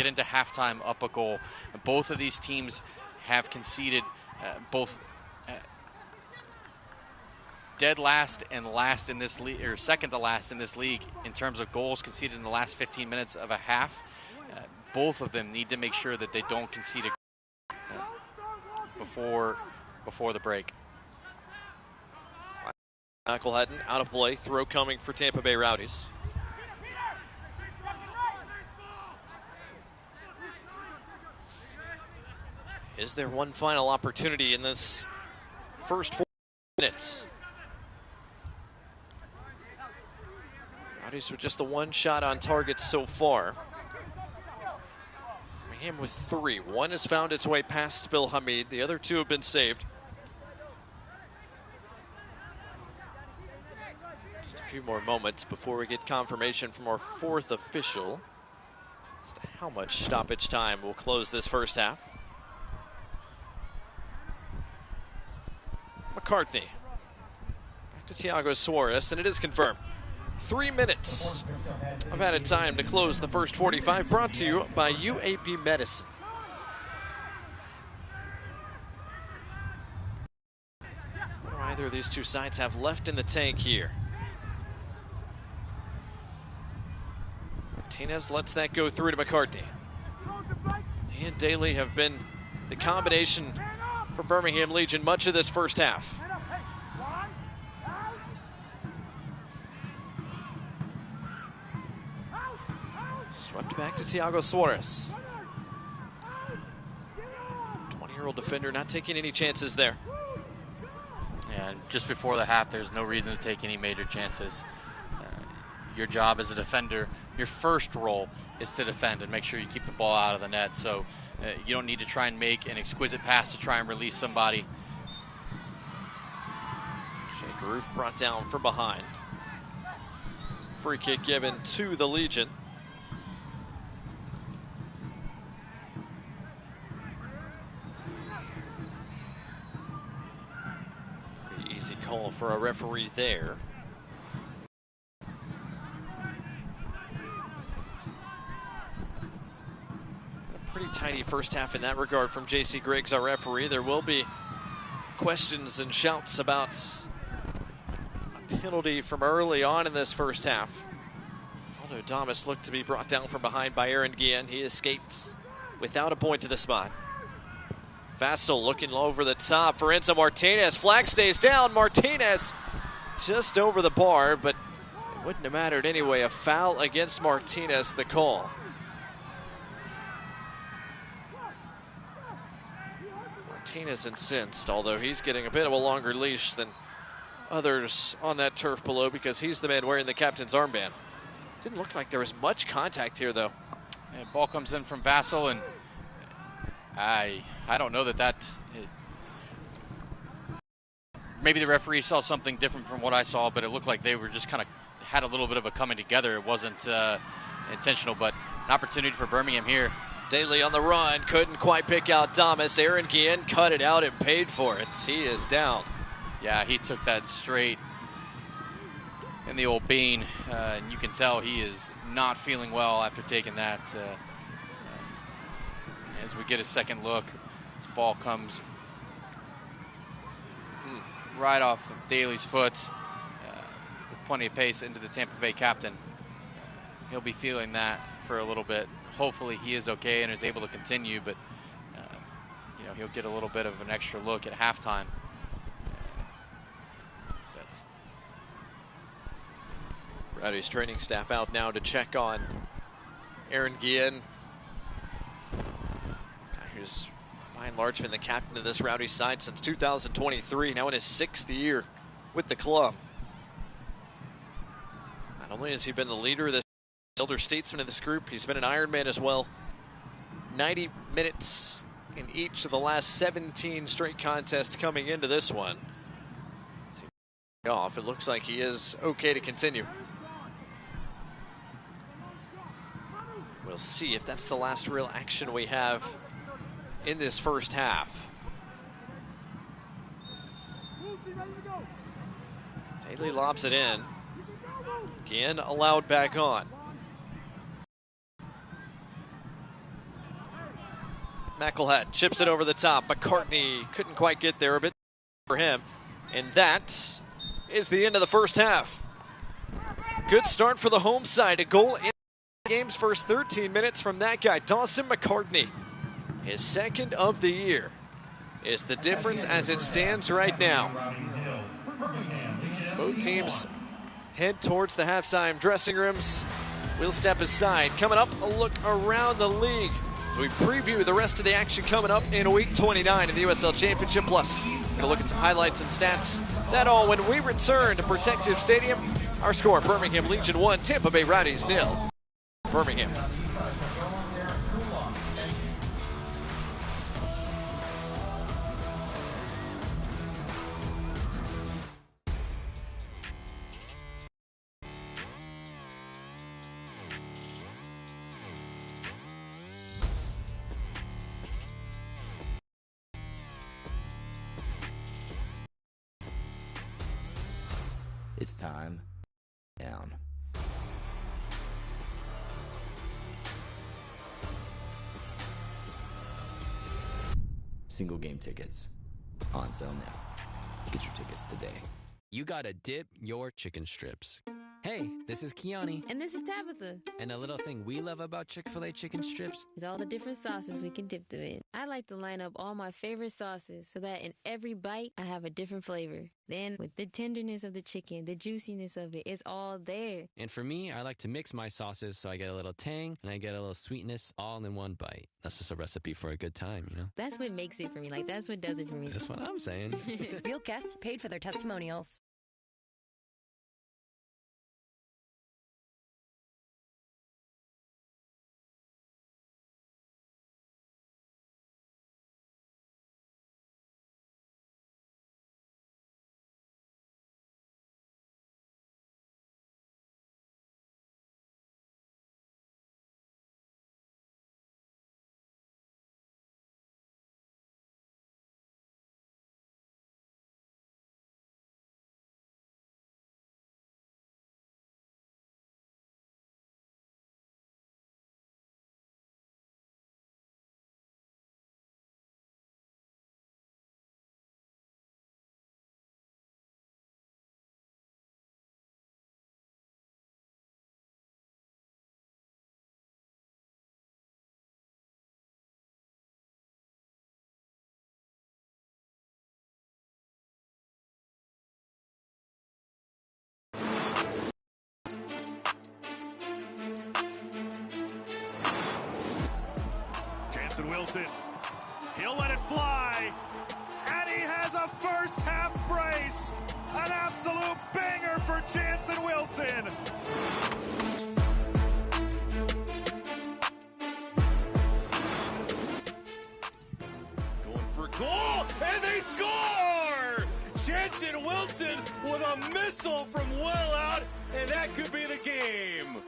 into halftime up a goal. Both of these teams have conceded both dead last and last in this league, or second to last in this league in terms of goals conceded in the last 15 minutes of a half. Both of them need to make sure that they don't concede a before the break. Michael Hutton out of play, throw coming for Tampa Bay Rowdies. Is there one final opportunity in this first 4 minutes? Rowdies with just the 1 shot on target so far. Birmingham with 3. 1 has found its way past Bill Hamid. The other 2 have been saved. Just a few more moments before we get confirmation from our 4th official as to how much stoppage time will close this first half. McCartney. Back to Thiago Suarez, and it is confirmed. 3 minutes of added time to close the first 45, brought to you by UAB Medicine. What do either of these 2 sides have left in the tank here? Martinez lets that go through to McCartney. He and Daly have been the combination for Birmingham Legion much of this first half. Swept back to Thiago Suarez. 20-year-old defender not taking any chances there. And just before the half, there's no reason to take any major chances. Your job as a defender, your first role is to defend and make sure you keep the ball out of the net. So you don't need to try and make an exquisite pass to try and release somebody. Jake Roof brought down from behind. Free kick given to the Legion. Pretty easy call for a referee there. Pretty tidy first half in that regard from J.C. Griggs, our referee. There will be questions and shouts about a penalty from early on in this first half. Although Damas looked to be brought down from behind by Aaron Guillen, he escaped without a point to the spot. Vassell looking over the top for Enzo Martinez. Flag stays down. Martinez just over the bar, but it wouldn't have mattered anyway. A foul against Martinez, the call. Martinez incensed, although he's getting a bit of a longer leash than others on that turf below because he's the man wearing the captain's armband. Didn't look like there was much contact here, though. And ball comes in from Vassell, and I don't know that maybe the referee saw something different from what I saw, but it looked like they were just kind of had a little bit of a coming together. It wasn't intentional, but an opportunity for Birmingham here. Daly on the run, couldn't quite pick out Damas. Aaron Guillen cut it out and paid for it. He is down. Yeah, he took that straight in the old bean, and you can tell he is not feeling well after taking that. As we get a second look, this ball comes right off of Daly's foot with plenty of pace into the Tampa Bay captain. He'll be feeling that for a little bit. Hopefully he is okay and is able to continue, but he'll get a little bit of an extra look at halftime. Rowdies training staff out now to check on Aaron Guillen, who's by and large been the captain of this Rowdies side since 2023, now in his 6th year with the club. Not only has he been the leader of this elder statesman of this group, he's been an Ironman as well. 90 minutes in each of the last 17 straight contests coming into this one. Off, it looks like he is okay to continue. We'll see if that's the last real action we have in this first half. Daly lobs it in. Again, allowed back on. McElhat chips it over the top. McCartney couldn't quite get there, a bit for him. And that is the end of the first half. Good start for the home side. A goal in the game's first 13 minutes from that guy, Dawson McCartney. His 2nd of the year is the difference as it stands right now. Both teams head towards the halftime dressing rooms. We'll step aside. Coming up, a look around the league as we preview the rest of the action coming up in week 29 in the USL Championship. Plus, gonna look at some highlights and stats. That all when we return to Protective Stadium. Our score: Birmingham Legion 1, Tampa Bay Rowdies 0. Birmingham. It's time down. Single game tickets on sale now. Get your tickets today. You gotta dip your chicken strips. Hey, this is Kiani. And this is Tabitha. And a little thing we love about Chick-fil-A chicken strips is all the different sauces we can dip them in. I like to line up all my favorite sauces so that in every bite, I have a different flavor. Then, with the tenderness of the chicken, the juiciness of it, it's all there. And for me, I like to mix my sauces so I get a little tang and I get a little sweetness all in one bite. That's just a recipe for a good time, you know? That's what makes it for me. Like, that's what does it for me. That's what I'm saying. Real guests paid for their testimonials. Wilson, he'll let it fly, and he has a first half brace. An absolute banger for Jansen Wilson. Going for goal, and they score! Jansen Wilson with a missile from well out, and that could be the game.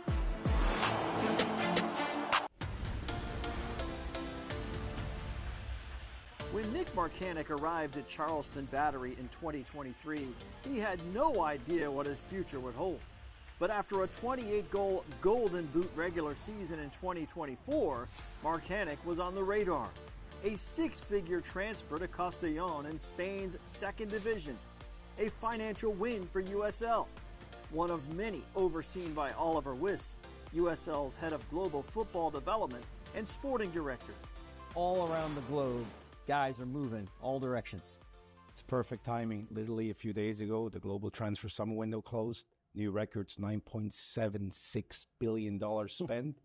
When Nick Marcanic arrived at Charleston Battery in 2023, he had no idea what his future would hold. But after a 28-goal Golden Boot regular season in 2024, Marcanic was on the radar. A 6-figure transfer to Castellón in Spain's 2nd division. A financial win for USL. One of many overseen by Oliver Wiss, USL's head of global football development and sporting director. All around the globe, Guys are moving all directions. It's perfect timing. Literally a few days ago, the global transfer summer window closed. New records, $9.76 billion spent.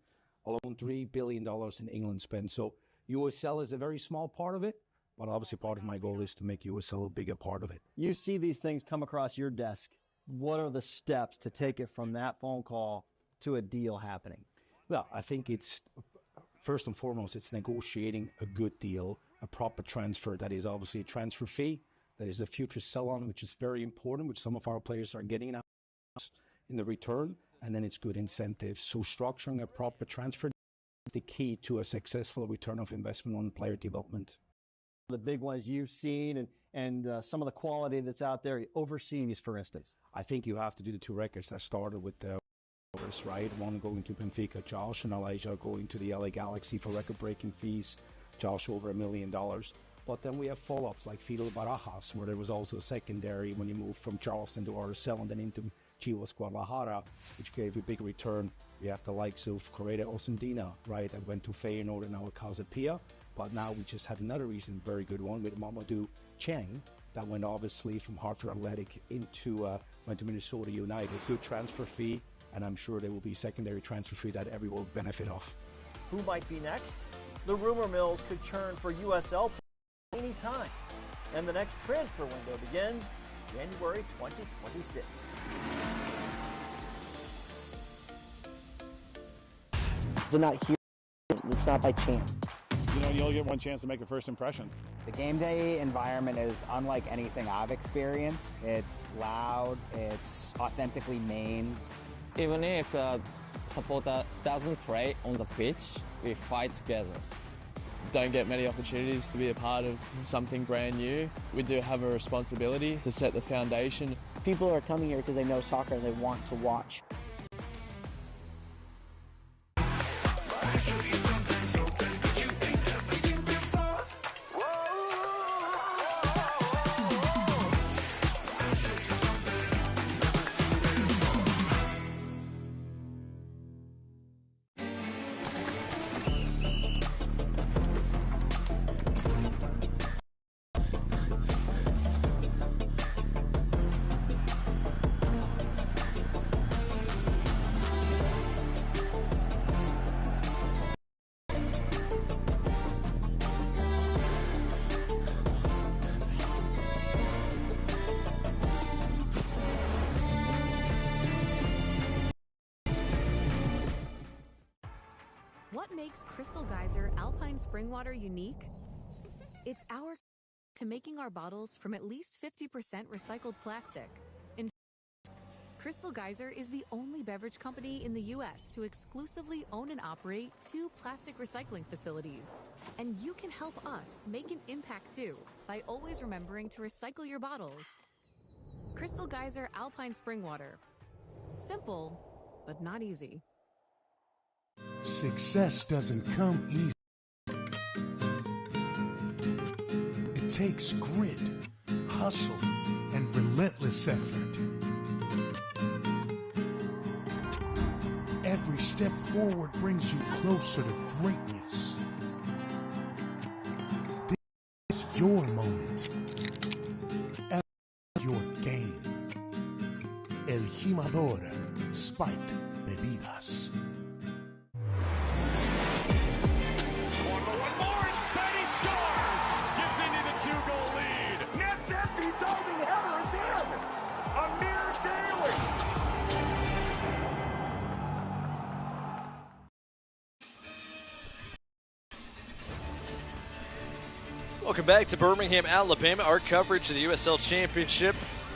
Alone $3 billion in England spent. So USL is a very small part of it, but obviously part of my goal is to make USL a bigger part of it. You see these things come across your desk. What are the steps to take it from that phone call to a deal happening? Well, I think it's, first and foremost, it's negotiating a good deal, a proper transfer. That is obviously a transfer fee. That is a future sell-on, which is very important, which some of our players are getting now in the return. And then it's good incentives. So structuring a proper transfer is the key to a successful return of investment on player development. The big ones you've seen and some of the quality that's out there overseas, for instance. I think you have to do the two records that started with the right? One going to Benfica, Josh, and Elijah going to the LA Galaxy for record-breaking fees. Josh over $1 million. But then we have follow-ups like Fidel Barajas, where there was also a secondary when you moved from Charleston to RSL and then into Chivas Guadalajara, which gave you a big return. We have the likes of Correa Osandina, right, that went to Feyenoord and now at Casapia. But now we just had another recent very good one with Mamadou Cheng that went obviously from Hartford Athletic into went to Minnesota United. Good transfer fee, and I'm sure there will be secondary transfer fee that everyone will benefit off. Who might be next? The rumor mills could churn for USL any time, and the next transfer window begins January 2026. They're not here. It's not by chance. You know, you only get one chance to make a first impression. The game day environment is unlike anything I've experienced. It's loud, it's authentically Maine. Even if the supporter doesn't play on the pitch, we fight together. Don't get many opportunities to be a part of something brand new. We do have a responsibility to set the foundation. People are coming here because they know soccer and they want to watch. What makes Crystal Geyser Alpine Spring Water unique? It's our to making our bottles from at least 50% recycled plastic. In Crystal Geyser is the only beverage company in the U.S. to exclusively own and operate 2 plastic recycling facilities. And you can help us make an impact too by always remembering to recycle your bottles. Crystal Geyser Alpine Spring Water. Simple, but not easy. Success doesn't come easy. It takes grit, hustle, and relentless effort. Every step forward brings you closer to greatness. This is your moment. Your game. El Jimador Spiked Bebidas. Welcome back to Birmingham, Alabama. Our coverage of the USL Championship.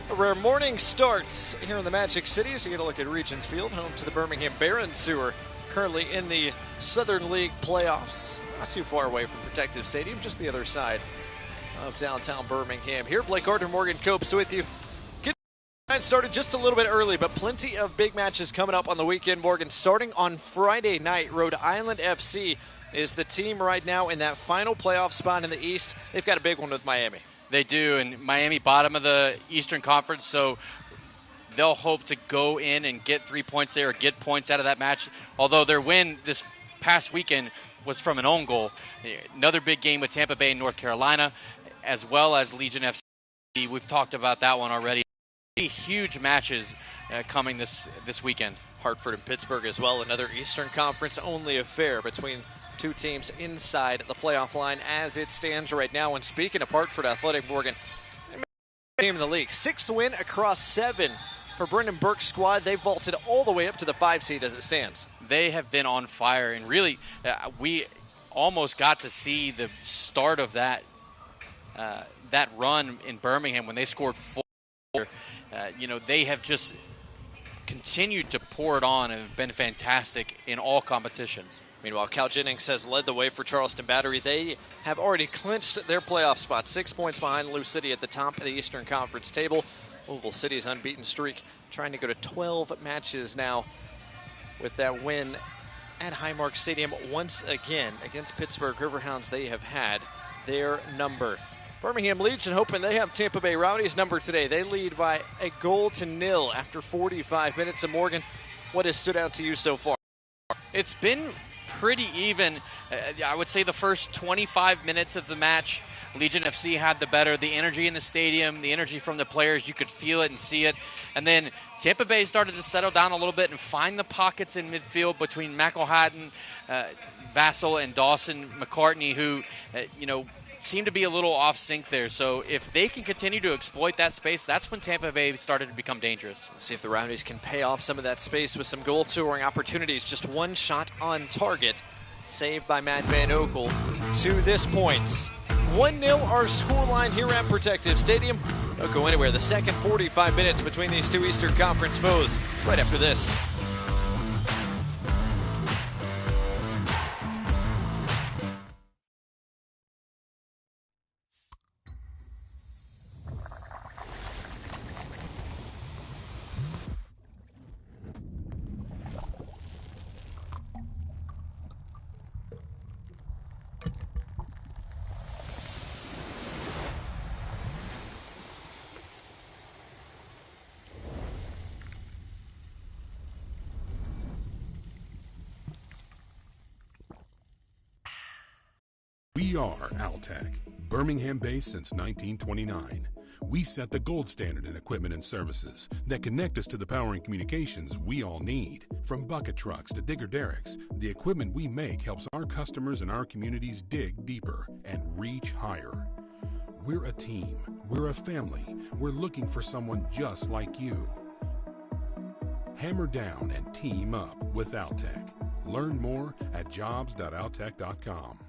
A rare morning starts here in the Magic City as you get a look at Regents Field, home to the Birmingham Barons, who are currently in the Southern League playoffs. Not too far away from Protective Stadium, just the other side of downtown Birmingham. Here, Blake Gardner, Morgan Copes with you. Get started just a little bit early, but plenty of big matches coming up on the weekend, Morgan. Starting on Friday night, Rhode Island FC is the team right now in that final playoff spot in the East. They've got a big one with Miami. They do, and Miami bottom of the Eastern Conference, so they'll hope to go in and get 3 points there or get points out of that match. Although their win this past weekend was from an own goal. Another big game with Tampa Bay and North Carolina, as well as Legion FC. We've talked about that one already. Huge matches coming this weekend. Hartford and Pittsburgh as well, another Eastern Conference only affair between two teams inside the playoff line as it stands right now. And speaking of Hartford Athletic, Morgan, team in the league, 6th win across 7 for Brendan Burke's squad. They vaulted all the way up to the 5 seed as it stands. They have been on fire, and really we almost got to see the start of that run in Birmingham when they scored 4. They have just continued to pour it on and have been fantastic in all competitions. Meanwhile, Cal Jennings has led the way for Charleston Battery. They have already clinched their playoff spot, 6 points behind Lou City at the top of the Eastern Conference table. Oval City's unbeaten streak trying to go to 12 matches now with that win at Highmark Stadium once again against Pittsburgh Riverhounds. They have had their number. Birmingham Legion hoping they have Tampa Bay Rowdies number today. They lead by a 0-0 after 45 minutes. And Morgan, what has stood out to you so far? It's been pretty even. I would say the first 25 minutes of the match, Legion FC had the better. The energy in the stadium, the energy from the players, you could feel it and see it. And then Tampa Bay started to settle down a little bit and find the pockets in midfield between McElhatton, Vassell, and Dawson McCartney, who, seem to be a little off sync there. So if they can continue to exploit that space, that's when Tampa Bay started to become dangerous. Let's see if the Rowdies can pay off some of that space with some goal scoring opportunities. Just one shot on target, saved by Matt Van Oekel to this point. 1-0 our scoreline here at Protective Stadium. Don't go anywhere. The second 45 minutes between these two Eastern Conference foes right after this. We are Altec, Birmingham-based since 1929. We set the gold standard in equipment and services that connect us to the power and communications we all need. From bucket trucks to digger derricks, the equipment we make helps our customers and our communities dig deeper and reach higher. We're a team. We're a family. We're looking for someone just like you. Hammer down and team up with Altec. Learn more at jobs.altec.com.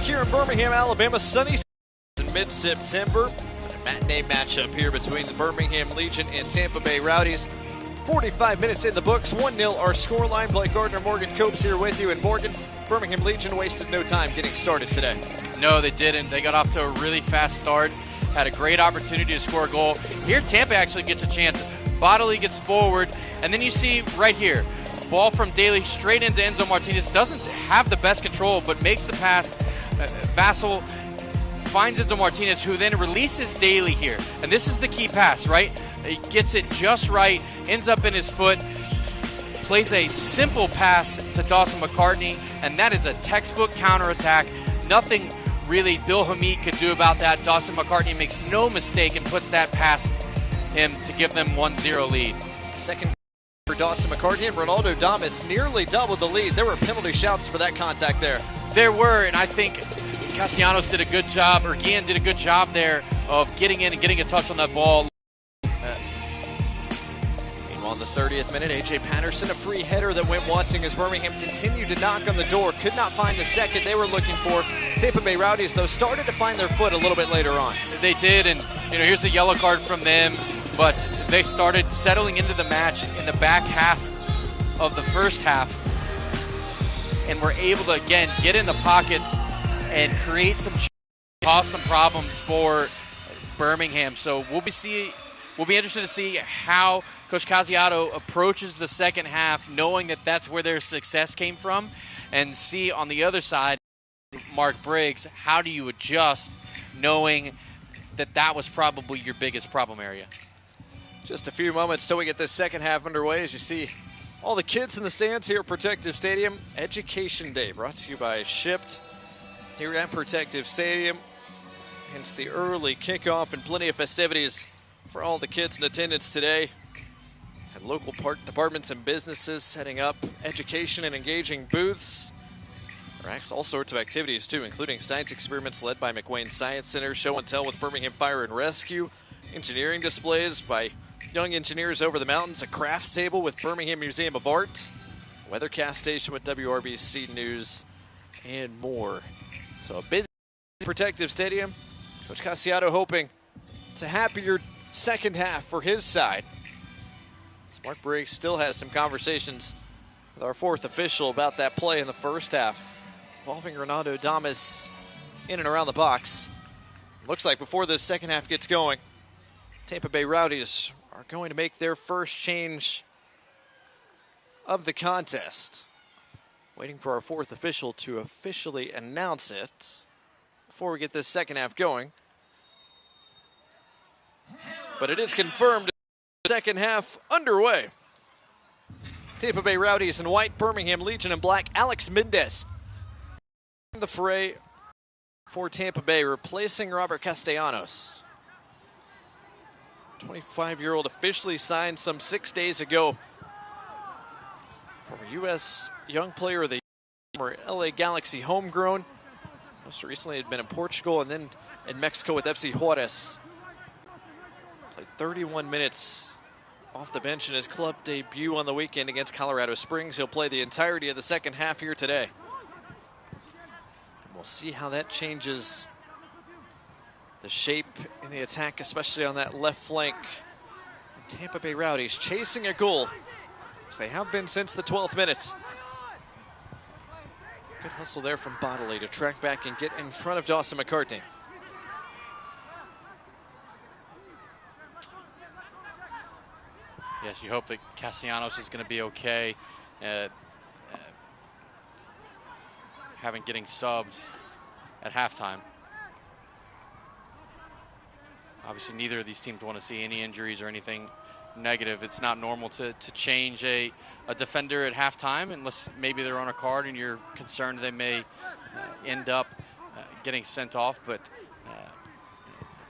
Here in Birmingham, Alabama, sunny in mid-September. A matinee matchup here between the Birmingham Legion and Tampa Bay Rowdies. 45 minutes in the books, 1-0 our scoreline. Blake Gardner, Morgan Copes here with you. And Morgan, Birmingham Legion wasted no time getting started today. No, they didn't. They got off to a really fast start, had a great opportunity to score a goal. Here, Tampa actually gets a chance. Bodily gets forward, and then you see right here, ball from Daly straight into Enzo Martinez. Doesn't have the best control, but makes the pass. Vassell finds Enzo Martinez, who then releases Daly here. And this is the key pass, right? He gets it just right, ends up in his foot, plays a simple pass to Dawson McCartney, and that is a textbook counterattack. Nothing really Bill Hamid could do about that. Dawson McCartney makes no mistake and puts that past him to give them 1-0 lead. Second for Dawson McCartney, and Ronaldo Damas nearly doubled the lead. There were penalty shouts for that contact there. There were, and I think Castellanos did a good job, or Guillen did a good job there of getting in and getting a touch on that ball. Meanwhile, in the 30th minute, A.J. Patterson, a free header that went wanting as Birmingham continued to knock on the door. Could not find the second they were looking for. Tampa Bay Rowdies, though, started to find their foot a little bit later on. They did, and here's a yellow card from them, but they started settling into the match in the back half of the first half and were able to, again, get in the pockets and create cause some problems for Birmingham. So we'll be interested to see how Coach Casiato approaches the second half, knowing that that's where their success came from, and see on the other side, Mark Briggs, how do you adjust knowing that that was probably your biggest problem area? Just a few moments till we get this second half underway as you see all the kids in the stands here at Protective Stadium. Education Day brought to you by Shipped here at Protective Stadium. Hence the early kickoff and plenty of festivities for all the kids in attendance today. And local park departments and businesses setting up education and engaging booths. All sorts of activities too, including science experiments led by McWane Science Center, show and tell with Birmingham Fire and Rescue, engineering displays by young engineers over the mountains, a crafts table with Birmingham Museum of Art, weathercast station with WRBC News, and more. So a busy Protective Stadium. Coach Casiato hoping it's a happier second half for his side. Mark Briggs still has some conversations with our fourth official about that play in the first half involving Ronaldo Damas in and around the box. Looks like before this second half gets going, Tampa Bay Rowdies are going to make their first change of the contest. Waiting for our fourth official to officially announce it before we get this second half going. But it is confirmed, second half underway. Tampa Bay Rowdies in white, Birmingham Legion in black. Alex Mendez in the fray for Tampa Bay, replacing Robert Castellanos. 25-year-old officially signed some 6 days ago. Former U.S. Young Player of the Year, former LA Galaxy homegrown. Most recently had been in Portugal and then in Mexico with FC Juarez. Played 31 minutes off the bench in his club debut on the weekend against Colorado Springs. He'll play the entirety of the second half here today. And we'll see how that changes the shape in the attack, especially on that left flank. Tampa Bay Rowdies chasing a goal, as they have been since the 12th minute. Good hustle there from Bodley to track back and get in front of Dawson McCartney. Yes, you hope that Castellanos is going to be okay. Getting subbed at halftime. Obviously, neither of these teams want to see any injuries or anything negative. It's not normal to change a defender at halftime unless maybe they're on a card and you're concerned they may end up getting sent off. But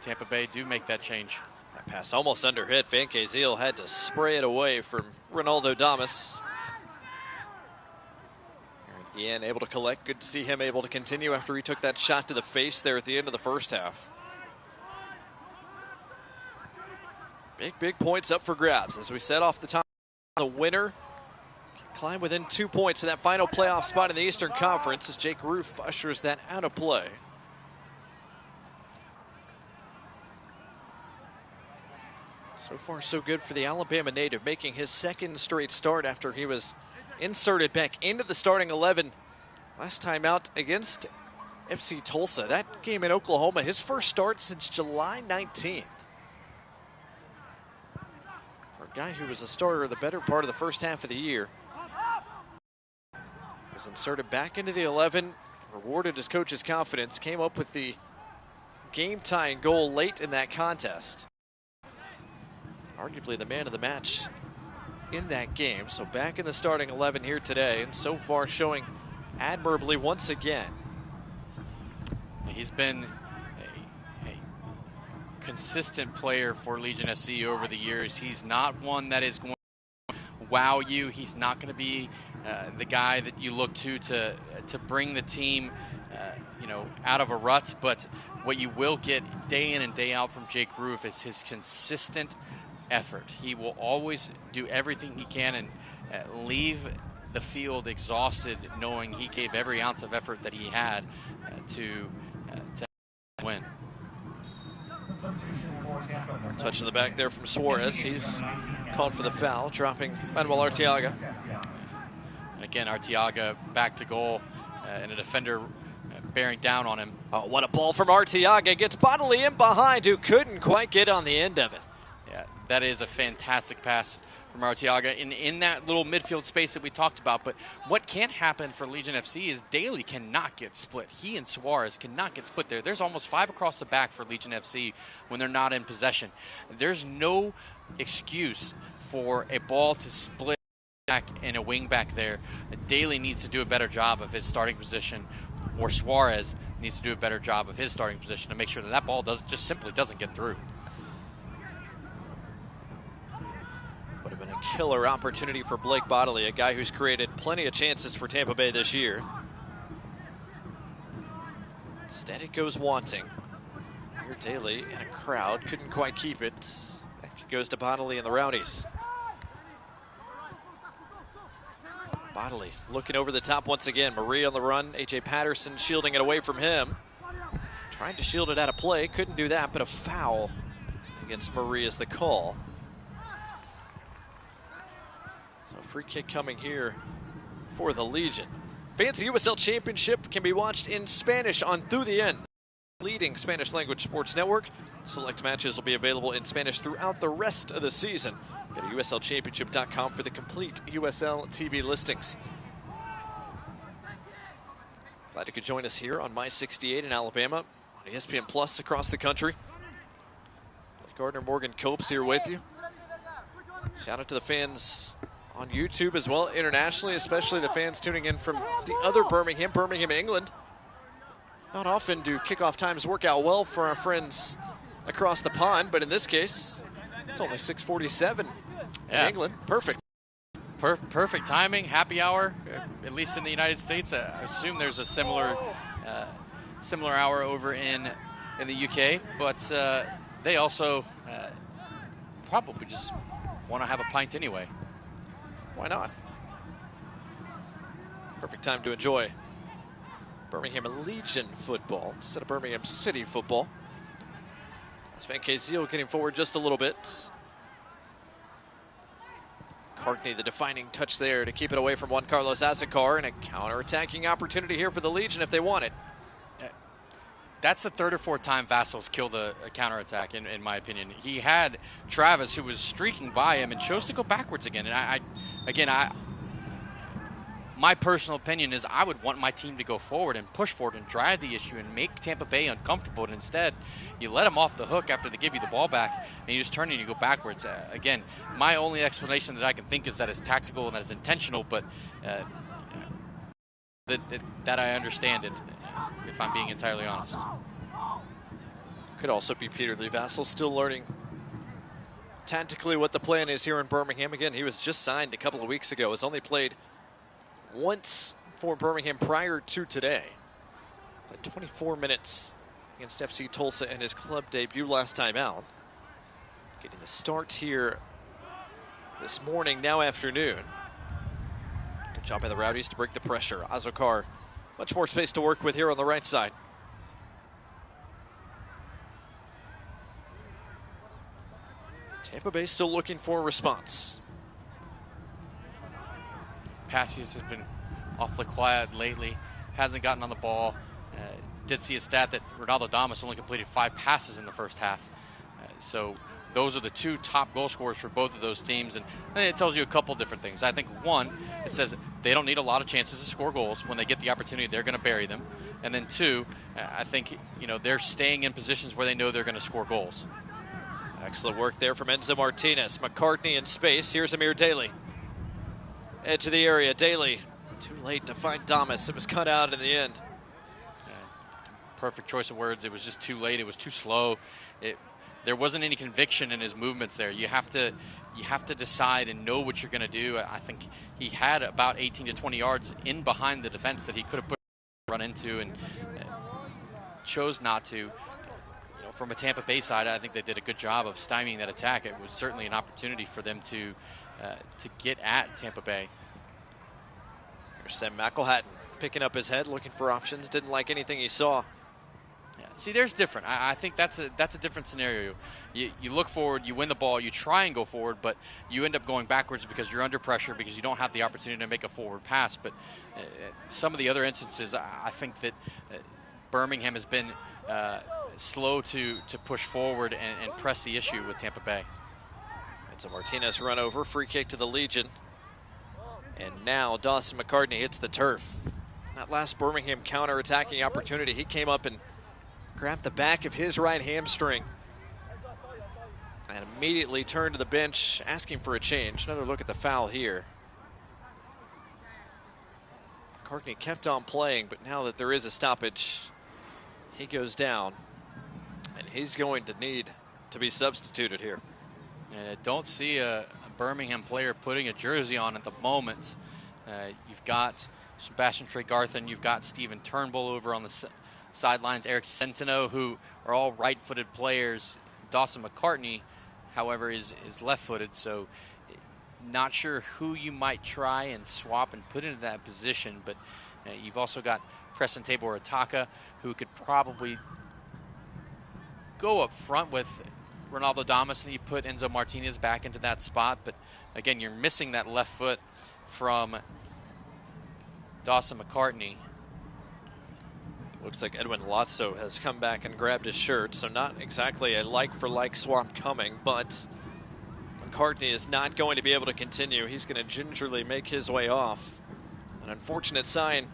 Tampa Bay do make that change. That pass almost under hit. Van Kazeel had to spray it away from Ronaldo Damas. Again, able to collect. Good to see him able to continue after he took that shot to the face there at the end of the first half. Big points up for grabs. As we said off the top, the winner can climb within 2 points in that final playoff spot in the Eastern Conference as Jake Roof ushers that out of play. So far, so good for the Alabama native, making his second straight start after he was inserted back into the starting 11 last time out against FC Tulsa. That game in Oklahoma, his first start since July 19th. For a guy who was a starter the better part of the first half of the year. Was inserted back into the 11, rewarded his coach's confidence, came up with the game-tying goal late in that contest. Arguably the man of the match in that game. So back in the starting 11 here today, and so far showing admirably once again. He's been a consistent player for Legion SC over the years. He's not one that is going to wow you. He's not going to be the guy that you look to bring the team, out of a rut. But what you will get day in and day out from Jake Roof is his consistent effort. He will always do everything he can and leave the field exhausted, knowing he gave every ounce of effort that he had to win. Touch in the back there from Suarez. He's called for the foul, dropping Manuel Arteaga. And again, Arteaga back to goal, and a defender bearing down on him. Oh, what a ball from Arteaga. Gets Bodley in behind, who couldn't quite get on the end of it. Yeah, that is a fantastic pass from Arteaga in that little midfield space that we talked about. But what can't happen for Legion FC is Daly cannot get split. He and Suarez cannot get split there. There's almost 5 across the back for Legion FC when they're not in possession. There's no excuse for a ball to split back and a wing back there. Daly needs to do a better job of his starting position, or Suarez needs to do a better job of his starting position to make sure that ball just simply doesn't get through. Would have been a killer opportunity for Blake Bodley, a guy who's created plenty of chances for Tampa Bay this year. Instead, it goes wanting. Here, Daly in a crowd, couldn't quite keep it. Back it goes to Bodley and the Rowdies. Bodley looking over the top once again. Marie on the run. AJ Patterson shielding it away from him. Trying to shield it out of play. Couldn't do that, but a foul against Marie is the call. So free kick coming here for the Legion. Fancy USL Championship can be watched in Spanish on Through the End, leading Spanish language sports network. Select matches will be available in Spanish throughout the rest of the season. Go to USLChampionship.com for the complete USL TV listings. Glad you could join us here on My 68 in Alabama, on ESPN Plus across the country. Blake Gardner, Morgan Copes here with you. Shout out to the fans on YouTube as well, internationally, especially the fans tuning in from the other Birmingham, England. Not often do kickoff times work out well for our friends across the pond, but in this case, it's only 6:47 in England. Perfect. Perfect timing, happy hour, at least in the United States. I assume there's a similar hour over in the UK, but they also probably just want to have a pint anyway. Why not? Perfect time to enjoy Birmingham Legion football instead of Birmingham City football. Van Kazeel getting forward just a little bit. Cartney, the defining touch there to keep it away from Juan Carlos Azacar, and a counter-attacking opportunity here for the Legion if they want it. That's the 3rd or 4th time Vassal's killed a counterattack, in my opinion. He had Travis, who was streaking by him, and chose to go backwards again. And my personal opinion is I would want my team to go forward and push forward and drive the issue and make Tampa Bay uncomfortable. And instead, you let them off the hook after they give you the ball back, and you just turn and you go backwards. Again, my only explanation that I can think is that it's tactical and that it's intentional, but that I understand it, if I'm being entirely honest. Could also be Peter Lee Vassal still learning tactically what the plan is here in Birmingham. Again, he was just signed a couple of weeks ago, has only played once for Birmingham prior to today. Played 24 minutes against FC Tulsa in his club debut last time out. Getting the start here this morning, now afternoon. Good job by the Rowdies to break the pressure. Azacar, much more space to work with here on the right side. Tampa Bay still looking for a response. Passius has been awfully quiet lately, hasn't gotten on the ball. Did see a stat that Ronaldo Damas only completed 5 passes in the first half. So those are the 2 top goal scorers for both of those teams, and it tells you a couple different things. I think, one, it says they don't need a lot of chances to score goals. When they get the opportunity, they're going to bury them. And then 2, I think they're staying in positions where they know they're going to score goals. Excellent work there from Enzo Martinez. McCartney in space. Here's Amir Daly. Edge of the area, Daly. Too late to find Damas. It was cut out in the end. Perfect choice of words. It was just too late. It was too slow. there wasn't any conviction in his movements there. You have to decide and know what you're going to do. I think he had about 18 to 20 yards in behind the defense that he could have run into and chose not to. From a Tampa Bay side, I think they did a good job of stymieing that attack. It was certainly an opportunity for them to get at Tampa Bay. Here's Sam McElhatton picking up his head, looking for options. Didn't like anything he saw. Yeah, see, there's different. I think that's a different scenario. You look forward, you win the ball, you try and go forward, but you end up going backwards because you're under pressure, because you don't have the opportunity to make a forward pass. But some of the other instances, I think that Birmingham has been slow to push forward and press the issue with Tampa Bay. It's a Martinez run over, free kick to the Legion. And now Dawson McCartney hits the turf. That last Birmingham counter-attacking opportunity, he came up and grabbed the back of his right hamstring and immediately turned to the bench asking for a change. Another look at the foul here. McCartney kept on playing, but now that there is a stoppage, he goes down, and he's going to need to be substituted here. And I don't see a Birmingham player putting a jersey on at the moment. You've got Sebastian Tregarthen, you've got Stephen Turnbull over on the sidelines, Eric Centeno, who are all right-footed players. Dawson McCartney, however, is left-footed, so not sure who you might try and swap and put into that position, but you've also got Preston Tabor Ataka, who could probably go up front with Ronaldo Damas, and you put Enzo Martinez back into that spot. But again, you're missing that left foot from Dawson McCartney. Looks like Edwin Lotso has come back and grabbed his shirt, so not exactly a like-for-like swap coming, but McCartney is not going to be able to continue. He's going to gingerly make his way off. An unfortunate sign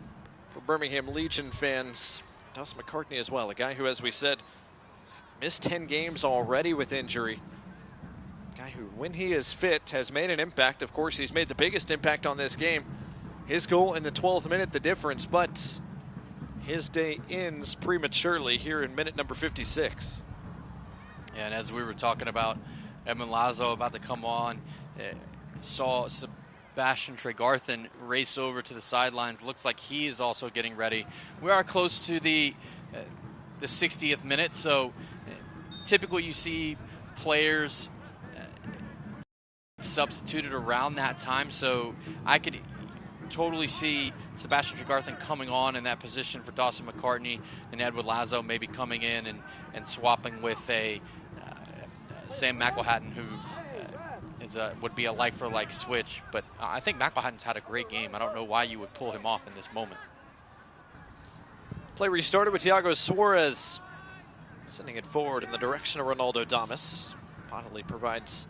for Birmingham Legion fans. Dawson McCartney as well, a guy who, as we said, missed 10 games already with injury. A guy who, when he is fit, has made an impact. Of course, he's made the biggest impact on this game. His goal in the 12th minute, the difference, but his day ends prematurely here in minute number 56. Yeah, and as we were talking about Edmund Lazo about to come on, saw Sebastian Tregarthen race over to the sidelines. Looks like he is also getting ready. We are close to the 60th minute, so typically you see players substituted around that time, so I could totally see Sebastian Tregarthen coming on in that position for Dawson McCartney, and Edward Lazo maybe coming in and swapping with a Sam McElhatton, who would be a like-for-like switch. But I think McElhatton's had a great game. I don't know why you would pull him off in this moment. Play restarted with Thiago Suarez sending it forward in the direction of Ronaldo Damas. Bodily provides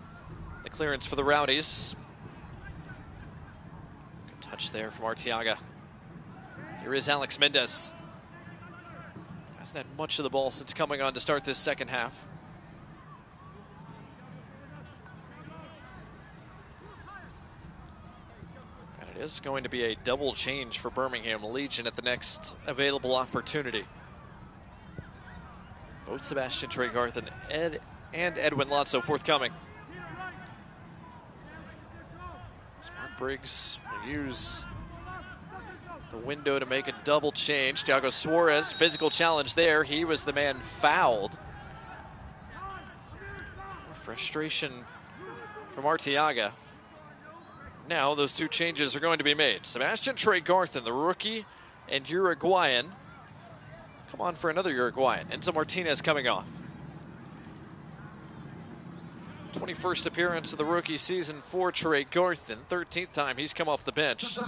the clearance for the Rowdies. Good touch there from Arteaga. Here is Alex Mendez. Hasn't had much of the ball since coming on to start this second half. And it is going to be a double change for Birmingham Legion at the next available opportunity. Both Sebastian Tregarthen and Edwin Lotso forthcoming. Smart Briggs will use the window to make a double change. Thiago Suarez, physical challenge there. He was the man fouled. Frustration from Arteaga. Now those two changes are going to be made. Sebastian Tregarthen, the rookie and Uruguayan, come on for another Uruguayan. Enzo Martinez coming off. 21st appearance of the rookie season for Tregarthen. 13th time he's come off the bench. Of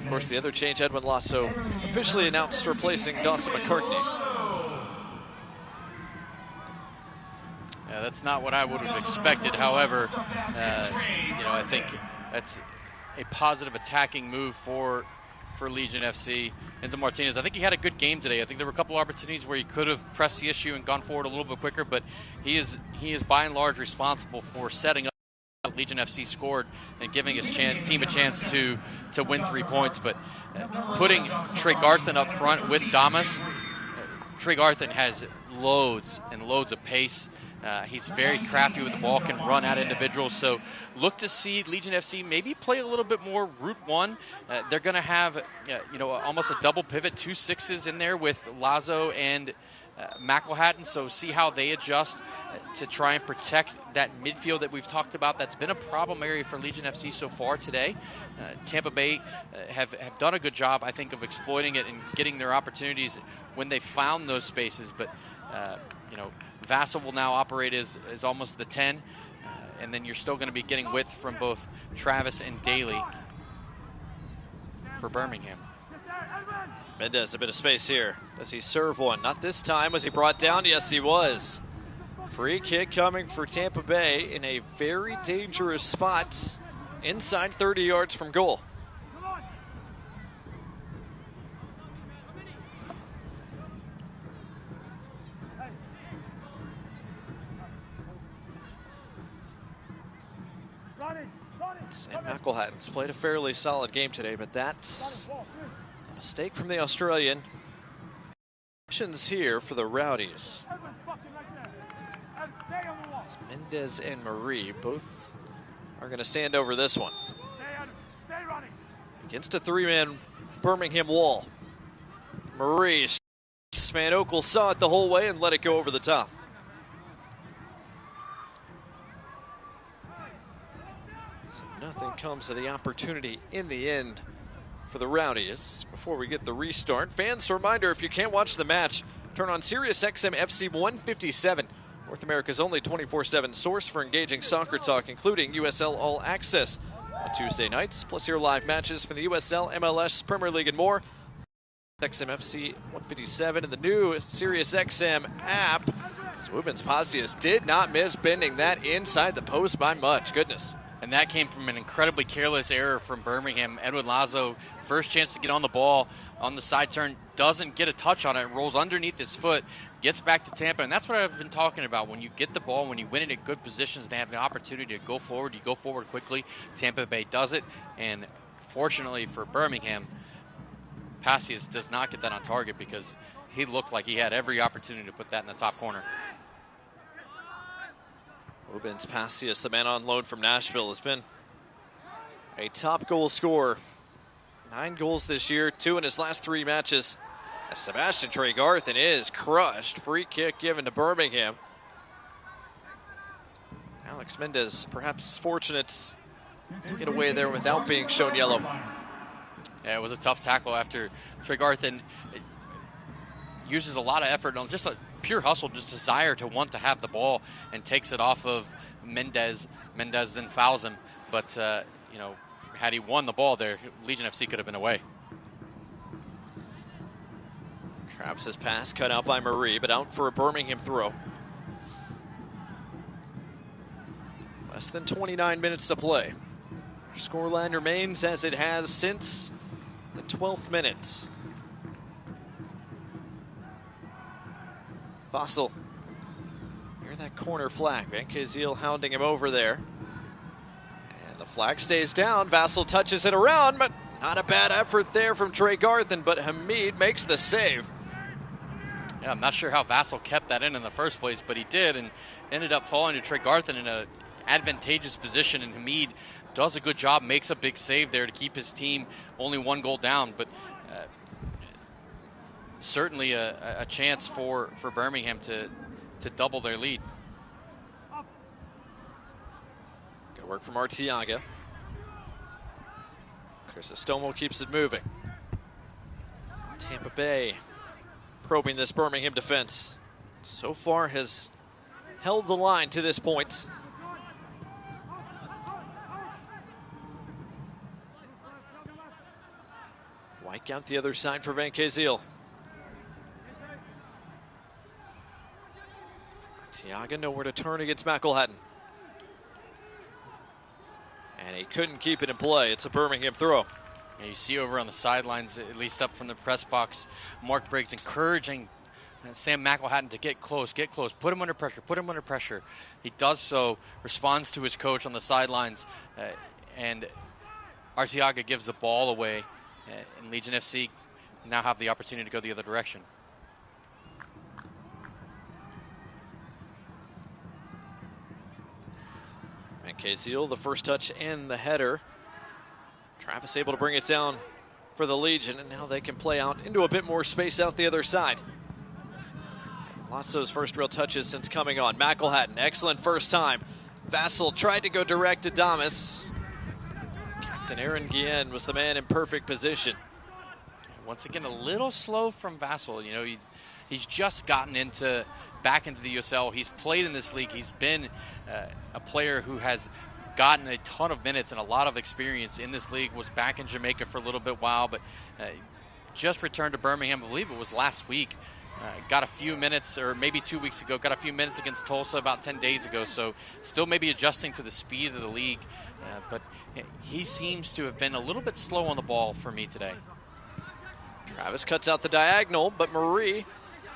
course, the other change, Edwin Lasso, officially announced replacing Dawson McCartney. Yeah, that's not what I would have expected. However, I think that's a positive attacking move for Legion FC. Enzo Martinez, I think he had a good game today. I think there were a couple opportunities where he could have pressed the issue and gone forward a little bit quicker, but he is by and large responsible for setting up. Legion FC scored and giving his team a chance to win 3 points. But putting Tregarthen up front with Damas, Tregarthen has loads and loads of pace. He's very crafty with the ball, can run at individuals. So look to see Legion FC maybe play a little bit more route one. They're going to have, almost a double pivot, 2 6s in there with Lazo and McElhatton. So see how they adjust to try and protect that midfield that we've talked about. That's been a problem area for Legion FC so far today. Tampa Bay have done a good job, I think, of exploiting it and getting their opportunities when they found those spaces. But, Vassal will now operate as almost the 10, and then you're still going to be getting width from both Travis and Daly for Birmingham. Mendez a bit of space here. Does he serve one? Not this time. Was he brought down? Yes, he was. Free kick coming for Tampa Bay in a very dangerous spot inside 30 yards from goal. And McElhatton's played a fairly solid game today, but that's a mistake from the Australian. Options here for the Rowdies. Mendez and Marie both are going to stand over this one. Against a 3-man Birmingham wall. Marie, Van Okel saw it the whole way and let it go over the top. Nothing comes of the opportunity in the end for the Rowdies. Before we get the restart, fans, a reminder, if you can't watch the match, turn on SiriusXM FC 157, North America's only 24/7 source for engaging soccer talk, including USL All Access on Tuesday nights, plus your live matches from the USL, MLS, Premier League, and more. XM FC 157 and the new SiriusXM app. As Rubens Pazias did not miss bending that inside the post by much. Goodness. And that came from an incredibly careless error from Birmingham. Edwin Lazo, first chance to get on the ball on the side turn, doesn't get a touch on it, rolls underneath his foot, gets back to Tampa. And that's what I've been talking about. When you get the ball, when you win it at good positions, they have the opportunity to go forward. You go forward quickly. Tampa Bay does it. And fortunately for Birmingham, Pazias does not get that on target because he looked like he had every opportunity to put that in the top corner. Rubens Pazias, the man on loan from Nashville, has been a top goal scorer. 9 goals this year, 2 in his last 3 matches. As Sebastian Tregarthen is crushed. Free kick given to Birmingham. Alex Mendez perhaps fortunate to get away there without being shown yellow. Yeah, it was a tough tackle after Tregarthen uses a lot of effort on just a pure hustle, just desire to want to have the ball, and takes it off of Mendez. Mendez then fouls him. But, had he won the ball there, Legion FC could have been away. Travis's pass cut out by Marie, but out for a Birmingham throw. Less than 29 minutes to play. Scoreline remains as it has since the 12th minute. Vassal near that corner flag. Van Kazeel hounding him over there. And the flag stays down. Vassal touches it around, but not a bad effort there from Tregarthen, but Hamid makes the save. Yeah, I'm not sure how Vassal kept that in the first place, but he did, and ended up falling to Tregarthen in an advantageous position, and Hamid does a good job, makes a big save there to keep his team only 1 goal down, but certainly a chance for Birmingham to double their lead. Good work from Arteaga. Crisostomo keeps it moving. Tampa Bay probing this Birmingham defense. So far has held the line to this point. White out the other side for Van Kazeel. Tiaga nowhere to turn against McElhatton. And he couldn't keep it in play. It's a Birmingham throw. Yeah, you see over on the sidelines, at least up from the press box, Mark Briggs encouraging Sam McElhatton to get close, put him under pressure. He does so, responds to his coach on the sidelines, and Arteaga gives the ball away, and Legion FC now have the opportunity to go the other direction. Casey, the first touch and the header. Travis able to bring it down for the Legion, and now they can play out into a bit more space out the other side. Lots of those first real touches since coming on. McElhatton, excellent first time. Vassell tried to go direct to Damas. Captain Aaron Guillen was the man in perfect position. Once again, a little slow from Vassell. You know, he's just gotten back into the USL. He's played in this league. He's been a player who has gotten a ton of minutes and a lot of experience in this league. Was back in Jamaica for a little bit while, but just returned to Birmingham. I believe it was last week. Got a few minutes, or maybe 2 weeks ago, got a few minutes against Tulsa about 10 days ago, so still maybe adjusting to the speed of the league, but he seems to have been a little bit slow on the ball for me today. Travis cuts out the diagonal, but Marie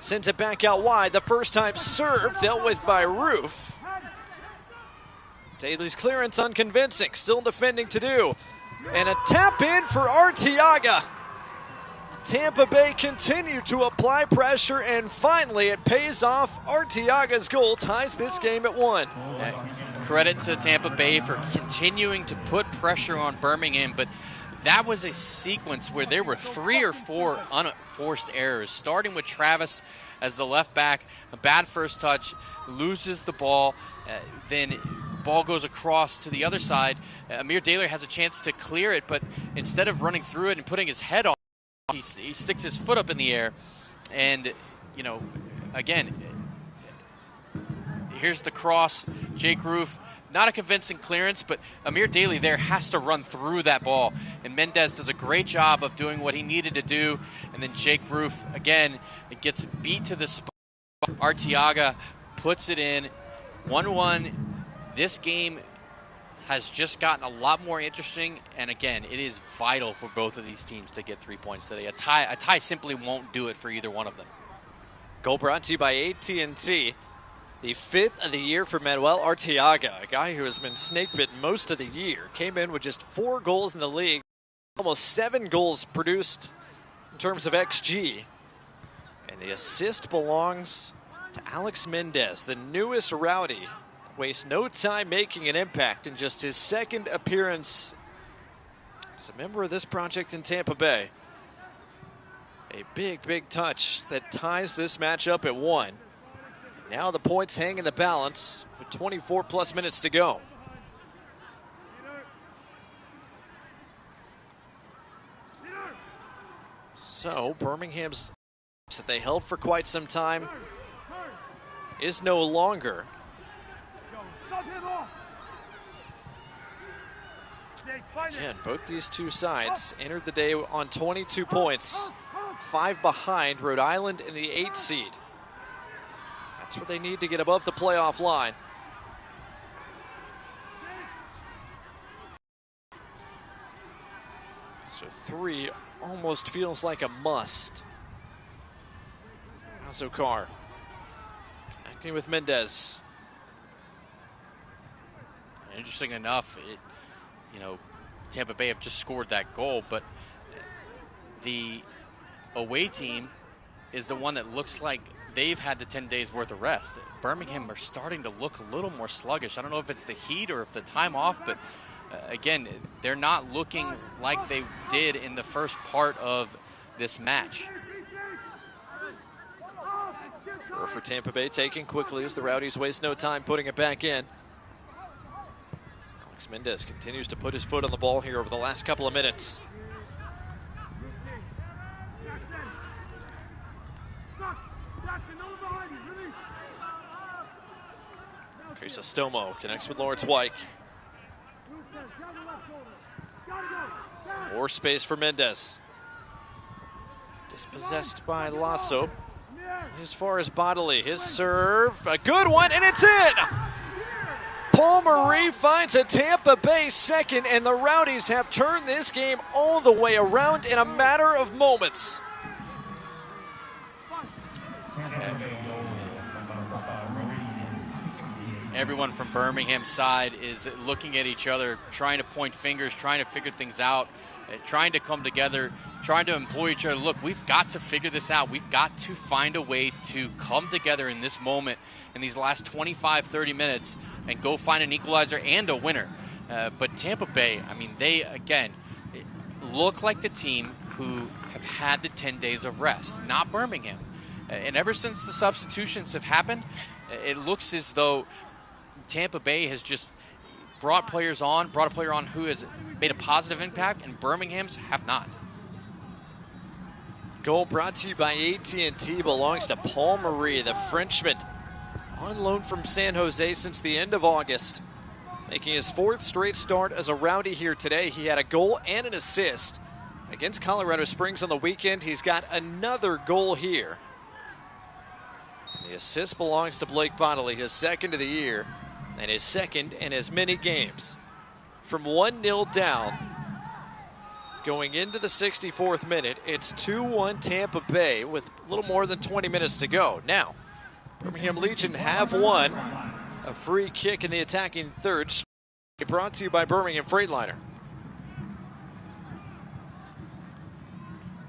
sends it back out wide. The first time serve dealt with by Roof. Daly's clearance unconvincing, still defending to do. And a tap in for Arteaga. Tampa Bay continued to apply pressure, and finally it pays off. Arteaga's goal ties this game at 1. Credit to Tampa Bay for continuing to put pressure on Birmingham, but that was a sequence where there were 3 or 4 unforced errors, starting with Travis as the left back. A bad first touch, loses the ball, then ball goes across to the other side. Amir Daly has a chance to clear it, but instead of running through it and putting his head on, he sticks his foot up in the air. And, you know, again, here's the cross. Jake Roof, not a convincing clearance, but Amir Daly there has to run through that ball. And Mendez does a great job of doing what he needed to do. And then Jake Roof, again, it gets beat to the spot. Arteaga puts it in. 1-1. This game has just gotten a lot more interesting. And again, it is vital for both of these teams to get 3 points today. A tie simply won't do it for either one of them. Goal brought to you by AT&T. The 5th of the year for Manuel Arteaga, a guy who has been snake-bitten most of the year. Came in with just 4 goals in the league, almost 7 goals produced in terms of XG. And the assist belongs to Alex Mendez, the newest Rowdy. Wastes no time making an impact in just his 2nd appearance as a member of this project in Tampa Bay. A big, big touch that ties this match up at 1. Now the points hang in the balance with 24 plus minutes to go. So Birmingham's that they held for quite some time is no longer. Again, both these two sides entered the day on 22 points, 5 behind Rhode Island in the 8th seed. That's what they need to get above the playoff line. So 3 almost feels like a must. Azokar connecting with Mendez. Interesting enough, Tampa Bay have just scored that goal, but the away team is the one that looks like they've had the 10 days worth of rest. Birmingham are starting to look a little more sluggish. I don't know if it's the heat or if the time off, but again, they're not looking like they did in the first part of this match. For Tampa Bay, taking quickly as the Rowdies waste no time putting it back in. Alex Mendez continues to put his foot on the ball here over the last couple of minutes. Crisostomo connects with Lawrence White. More space for Mendez. Dispossessed by Lasso. As far as Bodley, his serve, a good one, and it's in! Paul Marie finds a Tampa Bay 2nd, and the Rowdies have turned this game all the way around in a matter of moments. Everyone from Birmingham's side is looking at each other, trying to point fingers, trying to figure things out, trying to come together, trying to employ each other. Look, we've got to figure this out. We've got to find a way to come together in this moment, in these last 25, 30 minutes, and go find an equalizer and a winner. But Tampa Bay, I mean, they, again, look like the team who have had the 10 days of rest, not Birmingham. And ever since the substitutions have happened, it looks as though Tampa Bay has just brought a player on who has made a positive impact, and Birmingham's have not. Goal brought to you by AT&T belongs to Paul Marie, the Frenchman, on loan from San Jose since the end of August. Making his 4th straight start as a Rowdy here today. He had a goal and an assist against Colorado Springs on the weekend. He's got another goal here. And the assist belongs to Blake Bodley, his 2nd of the year, and his 2nd in as many games. From 1-0 down, going into the 64th minute, it's 2-1 Tampa Bay with a little more than 20 minutes to go. Now, Birmingham Legion have won. A free kick in the attacking third, brought to you by Birmingham Freightliner.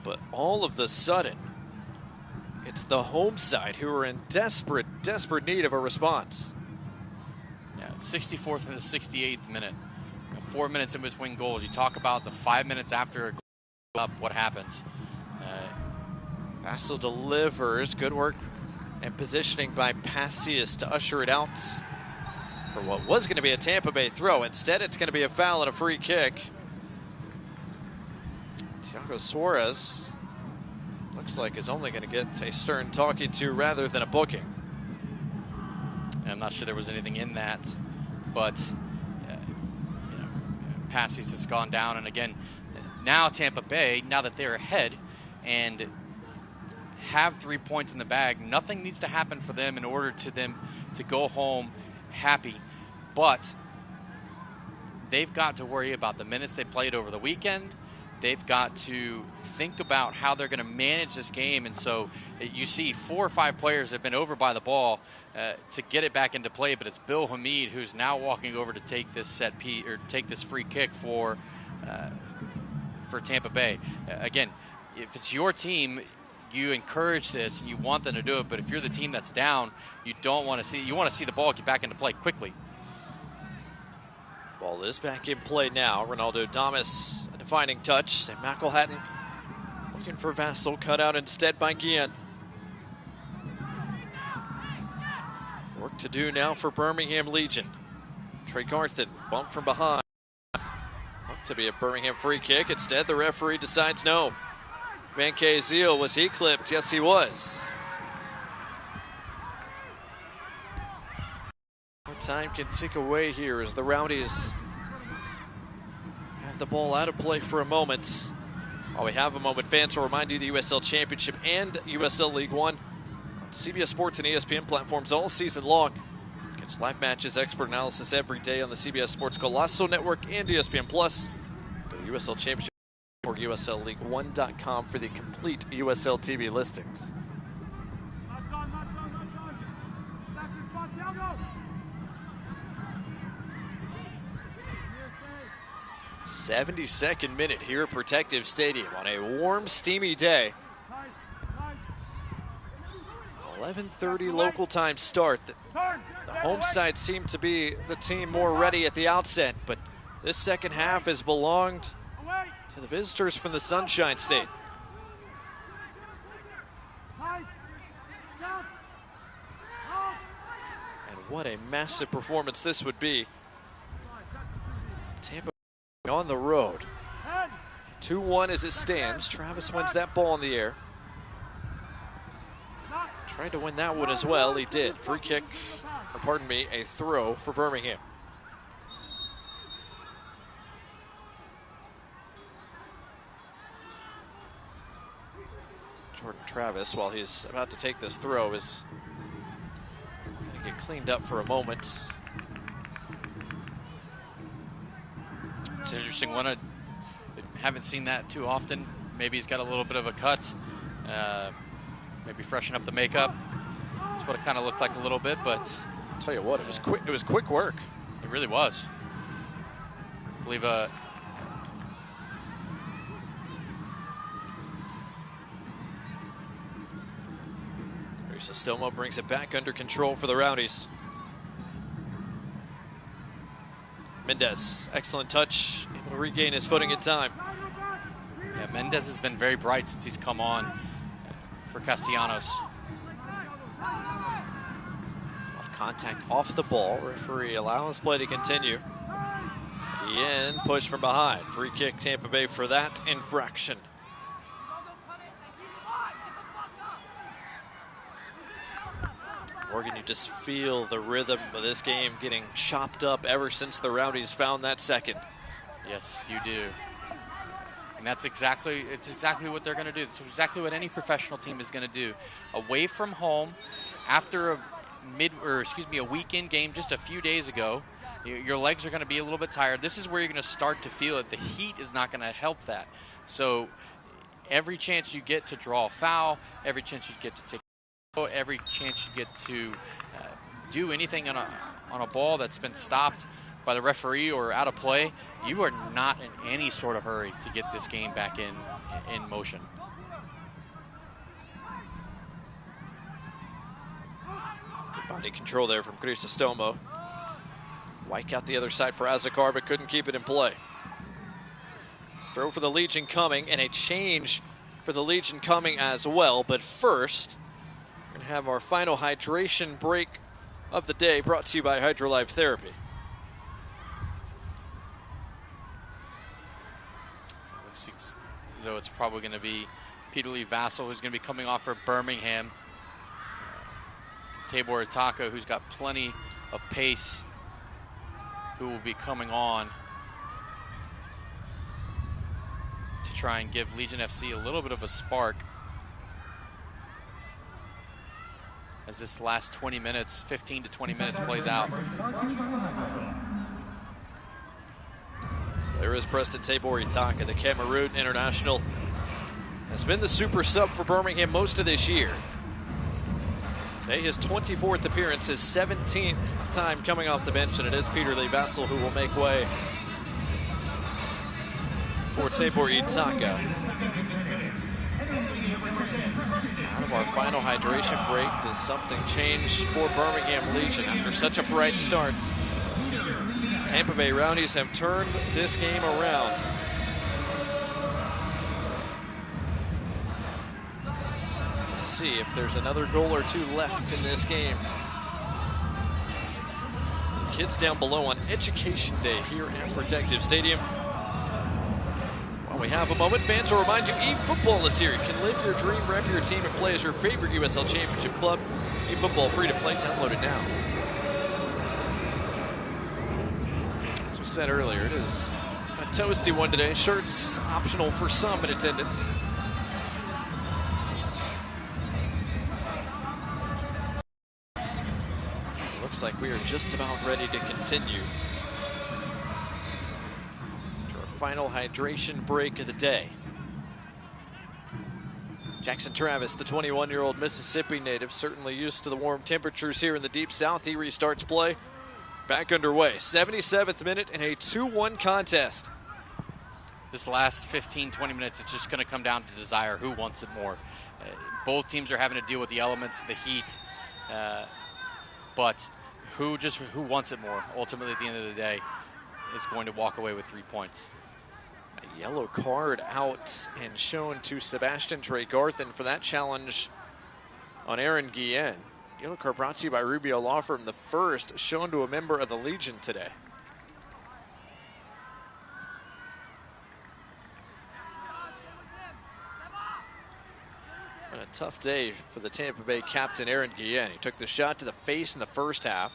But all of the sudden, it's the home side who are in desperate need of a response. Yeah, 64th and the 68th minute. 4 minutes in between goals. You talk about the 5 minutes after a goal up, what happens? Vassal delivers. Good work and positioning by Passius to usher it out for what was going to be a Tampa Bay throw. Instead, it's going to be a foul and a free kick. Thiago Suarez looks like is only going to get a stern talking to rather than a booking. I'm not sure there was anything in that, but Passius has gone down, and again, now Tampa Bay, now that they're ahead and have 3 points in the bag, nothing needs to happen for them in order to them to go home happy. But they've got to worry about the minutes they played over the weekend. They've got to think about how they're going to manage this game. And so you see 4 or 5 players have been over by the ball to get it back into play, but it's Bill Hamid who's now walking over to take this set piece or take this free kick for Tampa Bay. Again, if it's your team, you encourage this and you want them to do it, but if you're the team that's down, you want to see the ball get back into play quickly. Ball is back in play now. Ronaldo Damas, a defining touch. And McElhatton looking for Vassal, cut out instead by Guillen. Work to do now for Birmingham Legion. Trey Garthen, bump from behind. Looked to be a Birmingham free kick. Instead, the referee decides no. Van Kaziel, was he clipped? Yes, he was. More time can tick away here as the Rowdies have the ball out of play for a moment. While we have a moment, fans, will remind you the USL Championship and USL League One on CBS Sports and ESPN platforms all season long. Catch live matches, expert analysis every day on the CBS Sports Golazo Network and ESPN Plus. Go to USL Championship or USLLeague1.com for the complete USL TV listings. 72nd minute here at Protective Stadium on a warm, steamy day. 11:30 local time start. The home side seemed to be the team more ready at the outset, but this second half has belonged to the visitors from the Sunshine State. And what a massive performance this would be. Tampa on the road. 2-1 as it stands. Travis wins that ball in the air. Tried to win that one as well. He did. Free kick, or pardon me, a throw for Birmingham. Jordan Travis, while he's about to take this throw, is going to get cleaned up for a moment. It's an interesting one. I haven't seen that too often. Maybe he's got a little bit of a cut. Maybe freshen up the makeup. That's what it kind of looked like a little bit, but I'll tell you what, it was quick. It was quick work. It really was. I believe Stomo brings it back under control for the Rowdies. Mendez, excellent touch, able to regain his footing in time. Yeah, Mendez has been very bright since he's come on for Castellanos. A lot of contact off the ball. Referee allows play to continue. Ian push from behind. Free kick Tampa Bay for that infraction. Morgan, you just feel the rhythm of this game getting chopped up ever since the Rowdies found that second. Yes, you do. And it's exactly what they're going to do. It's exactly what any professional team is going to do. Away from home, after a weekend game just a few days ago, your legs are going to be a little bit tired. This is where you're going to start to feel it. The heat is not going to help that. So every chance you get to draw a foul, every chance you get to take every chance you get to do anything on a ball that's been stopped by the referee or out of play, you are not in any sort of hurry to get this game back in motion. Good body control there from Crisostomo. White got the other side for Azakar, but couldn't keep it in play. Throw for the Legion coming, and a change for the Legion coming as well. But first, we're going to have our final hydration break of the day, brought to you by HydroLife Therapy. Looks though it's probably going to be Peter Lee Vassell, who's going to be coming off for Birmingham. Tabor Itaka, who's got plenty of pace, who will be coming on to try and give Legion FC a little bit of a spark as this last 20 minutes, 15 to 20 minutes plays out. So there is Preston Tabor Itaka, the Cameroon international. Has been the super sub for Birmingham most of this year. Today his 24th appearance, his 17th time coming off the bench, and it is Peter Lee Vassell who will make way for Tabor Itaka. Out of our final hydration break, does something change for Birmingham Legion after such a bright start? Tampa Bay Rowdies have turned this game around. Let's see if there's another goal or two left in this game. For the kids down below on Education Day here at Protective Stadium. While we have a moment, fans will remind you eFootball is here. You can live your dream, rep your team, and play as your favorite USL Championship club. eFootball free to play. Download it now. As we said earlier, it is a toasty one today. Shirts optional for some in attendance. Looks like we are just about ready to continue. Final hydration break of the day. Jackson Travis, the 21-year-old Mississippi native, certainly used to the warm temperatures here in the Deep South. He restarts play. Back underway. 77th minute in a 2-1 contest. This last 15, 20 minutes, it's just going to come down to desire. Who wants it more? Both teams are having to deal with the elements, the heat, but who wants it more? Ultimately, at the end of the day, is going to walk away with 3 points. A yellow card out and shown to Sebastian Tregarthen for that challenge on Aaron Guillen. Yellow card brought to you by Rubio Law Firm, the first shown to a member of the Legion today. What a tough day for the Tampa Bay captain, Aaron Guillen. He took the shot to the face in the first half.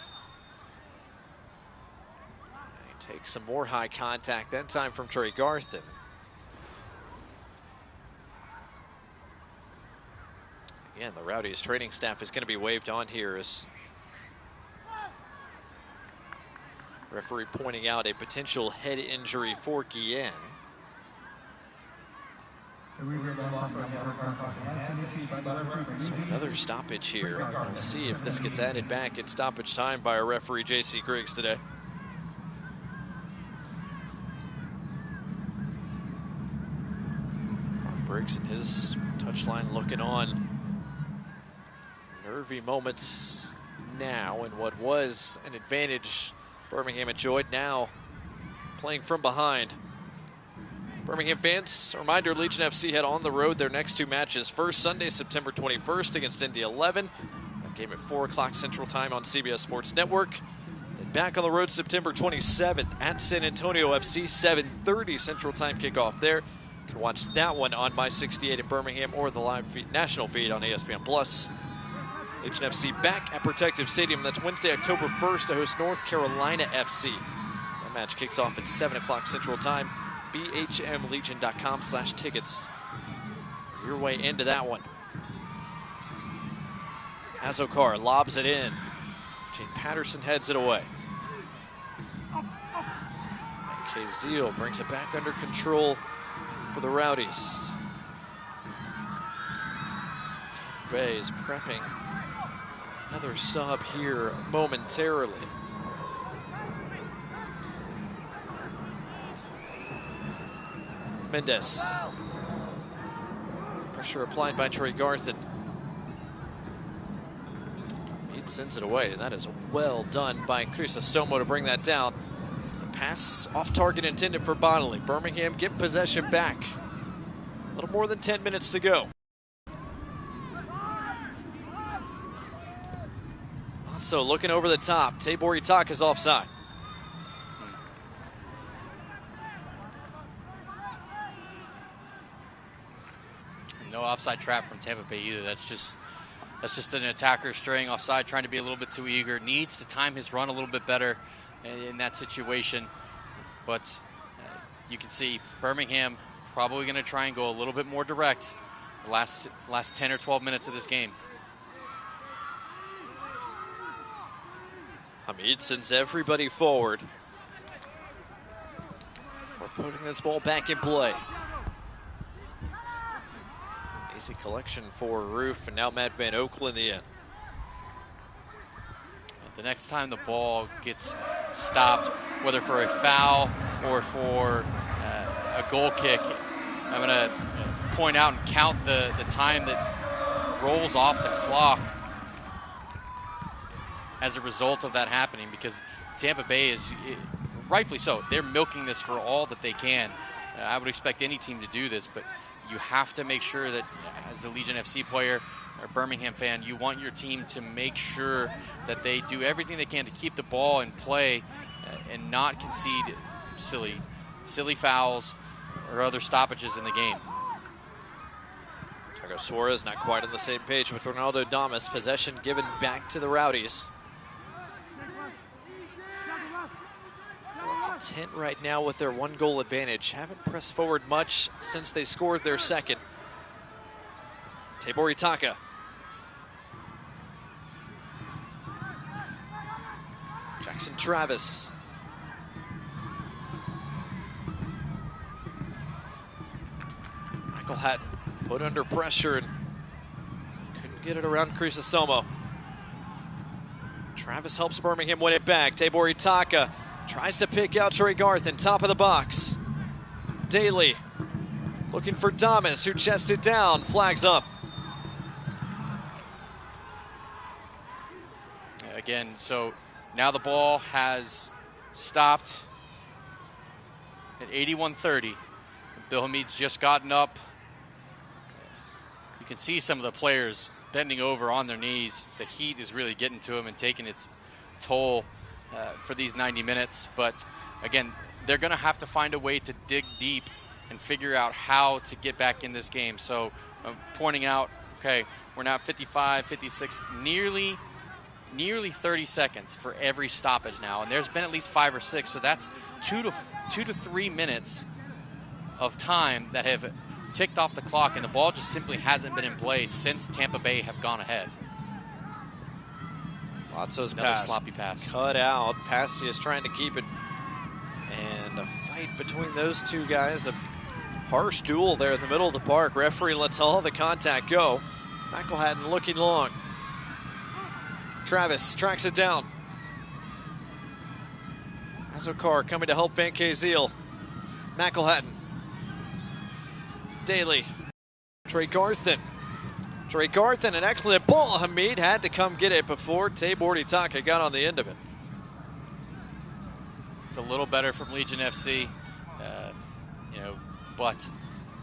Take some more high contact, that time from Tregarthen. Again, the Rowdies training staff is going to be waved on here as referee pointing out a potential head injury for Guillen. So another stoppage here. We'll see if this gets added back in stoppage time by our referee, J.C. Griggs, today. Briggs and his touchline looking on. Nervy moments now, and what was an advantage Birmingham enjoyed now playing from behind. Birmingham fans, a reminder, Legion FC head on the road their next 2 matches. First, Sunday, September 21st against Indy 11. That game at 4 o'clock Central Time on CBS Sports Network. Then back on the road September 27th at San Antonio FC, 7:30 Central Time kickoff there. You can watch that one on My 68 in Birmingham or the live national feed on ESPN+. Legion FC back at Protective Stadium. That's Wednesday, October 1st to host North Carolina FC. That match kicks off at 7 o'clock Central Time. BHMLegion.com/tickets for your way into that one. Azokar lobs it in. Jane Patterson heads it away. Kazeel brings it back under control for the Rowdies. Tampa Bay is prepping another sub here momentarily. Mendes. Pressure applied by Troy Garthen. He sends it away, and that is well done by Crisostomo to bring that down. The pass off target intended for Bonnelly. Birmingham get possession back. A little more than 10 minutes to go. Also looking over the top, Tabor Itaka's offside. No offside trap from Tampa Bay either. That's just an attacker straying offside, trying to be a little bit too eager. Needs to time his run a little bit better in that situation. But you can see Birmingham probably going to try and go a little bit more direct the last 10 or 12 minutes of this game. Hamid sends everybody forward for putting this ball back in play. Easy collection for Roof, and now Matt Van Oekel in the end. The next time the ball gets stopped, whether for a foul or for a goal kick, I'm going to point out and count the time that rolls off the clock as a result of that happening, because Tampa Bay is, rightfully so, they're milking this for all that they can. I would expect any team to do this, but you have to make sure that as a Legion FC player or Birmingham fan, you want your team to make sure that they do everything they can to keep the ball in play and not concede silly fouls or other stoppages in the game. Thiago Suarez not quite on the same page with Ronaldo Damas. Possession given back to the Rowdies. Content right now with their 1-goal advantage. Haven't pressed forward much since they scored their second. Tabor Itaka. Jackson Travis. Michael Hatton put under pressure and couldn't get it around Crisostomo. Travis helps Birmingham win it back. Tabor Itaka tries to pick out Troy Garthen, top of the box. Daly looking for Damas, who chested down, flags up. Again, so now the ball has stopped at 81:30. Bill Hamid's just gotten up. You can see some of the players bending over on their knees. The heat is really getting to them and taking its toll for these 90 minutes. But again, they're going to have to find a way to dig deep and figure out how to get back in this game. So I'm pointing out, okay, we're now 55, 56, nearly 30 seconds for every stoppage now. And there's been at least 5 or 6. So that's 2 to 3 minutes of time that have ticked off the clock, and the ball just simply hasn't been in play since Tampa Bay have gone ahead. Lotso's Another pass. sloppy pass. Cut out. Pasti is trying to keep it. And a fight between those two guys. A harsh duel there in the middle of the park. Referee lets all the contact go. Michael Hatton looking long. Travis tracks it down. Azokar coming to help Van Kazeel. Michael Hatton. Daly. Troy Garthen, an excellent ball. Hamid had to come get it before Tabor Itaka got on the end of it. It's a little better from Legion FC, but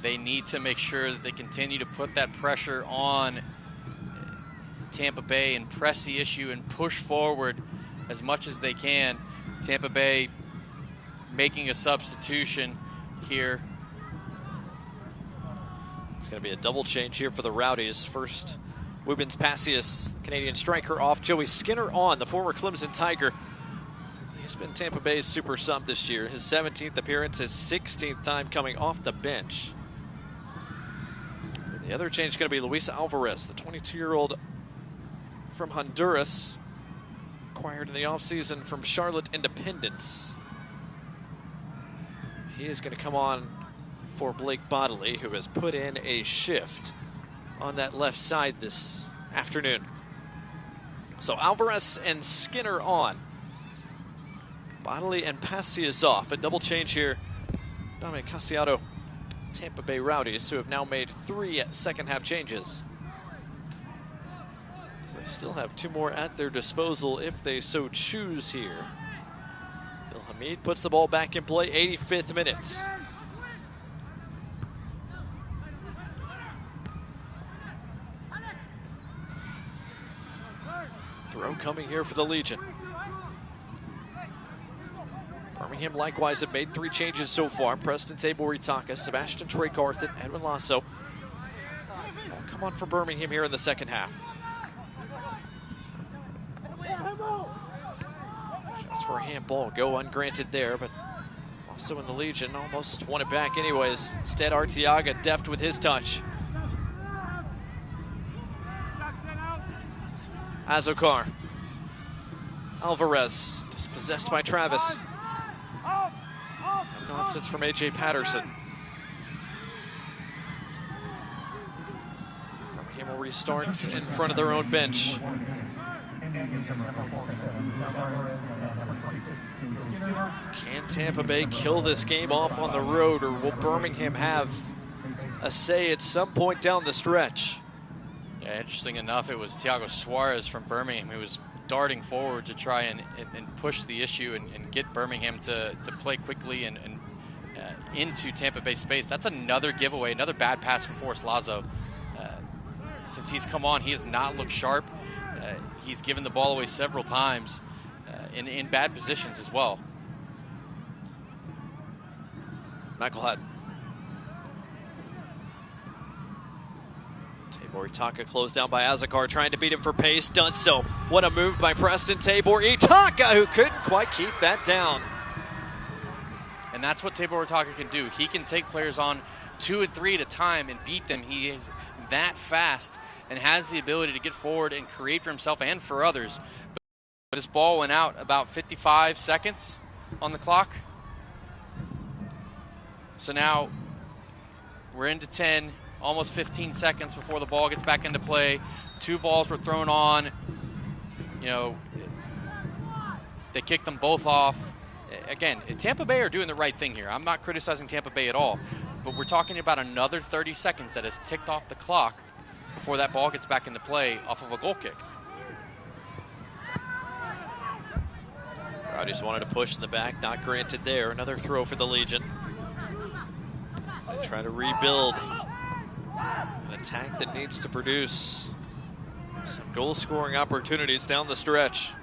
they need to make sure that they continue to put that pressure on Tampa Bay and press the issue and push forward as much as they can. Tampa Bay making a substitution here. It's going to be a double change here for the Rowdies. First, Wubens Passius, Canadian striker, off. Joey Skinner on, the former Clemson Tiger. He's been Tampa Bay's super sub this year. His 17th appearance, his 16th time coming off the bench. And the other change is going to be Luis Alvarez, the 22-year-old from Honduras, acquired in the offseason from Charlotte Independence. He is going to come on for Blake Bodley, who has put in a shift on that left side this afternoon. So Alvarez and Skinner on. Bodley and Passius off. A double change here. Dominic Casiato, Tampa Bay Rowdies, who have now made 3 second-half changes. They still have 2 more at their disposal if they so choose here. Bill Hamid puts the ball back in play, 85th minute. Throw coming here for the Legion. Birmingham likewise have made 3 changes so far. Preston Tabor-Itaka, Sebastian Trey-Garth, and Edwin Lasso. All come on for Birmingham here in the second half. Shots for a handball go ungranted there, but also in the Legion almost won it back anyways. Instead, Arteaga deft with his touch. Azokar. Alvarez dispossessed by Travis. No nonsense from A.J. Patterson. Birmingham will restart in front of their own bench. Can Tampa Bay kill this game off on the road, or will Birmingham have a say at some point down the stretch? Yeah, interesting enough, it was Thiago Suarez from Birmingham who was darting forward to try and push the issue and get Birmingham to play quickly and into Tampa Bay space. That's another giveaway, another bad pass from Forrest Lazo. Since he's come on, he has not looked sharp. He's given the ball away several times in bad positions as well. Michael Hutton. Tabor-Itaka closed down by Azokar, trying to beat him for pace. Done so. What a move by Preston Tabor-Itaka, who couldn't quite keep that down. And that's what Tabor-Itaka can do. He can take players on 2 and 3 at a time and beat them. He is that fast and has the ability to get forward and create for himself and for others. But his ball went out about 55 seconds on the clock. So now we're into 10, almost 15 seconds before the ball gets back into play. 2 balls were thrown on. They kicked them both off. Again, Tampa Bay are doing the right thing here. I'm not criticizing Tampa Bay at all, but we're talking about another 30 seconds that has ticked off the clock before that ball gets back into play off of a goal kick. Rowdies wanted to push in the back, not granted there. Another throw for the Legion. They try to rebuild an attack that needs to produce some goal-scoring opportunities down the stretch.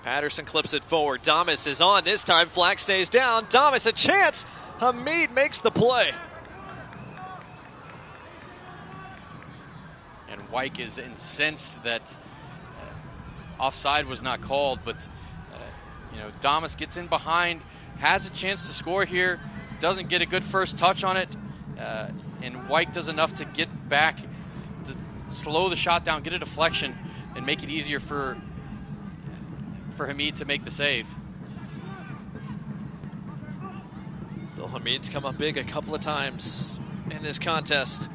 Patterson clips it forward. Damas is on this time. Flag stays down. Damas a chance. Hamid makes the play. And Wyke is incensed that offside was not called, but Damas gets in behind, has a chance to score here, doesn't get a good first touch on it, and Wyke does enough to get back, to slow the shot down, get a deflection, and make it easier for Hamid to make the save. Bill Hamid's come up big a couple of times in this contest.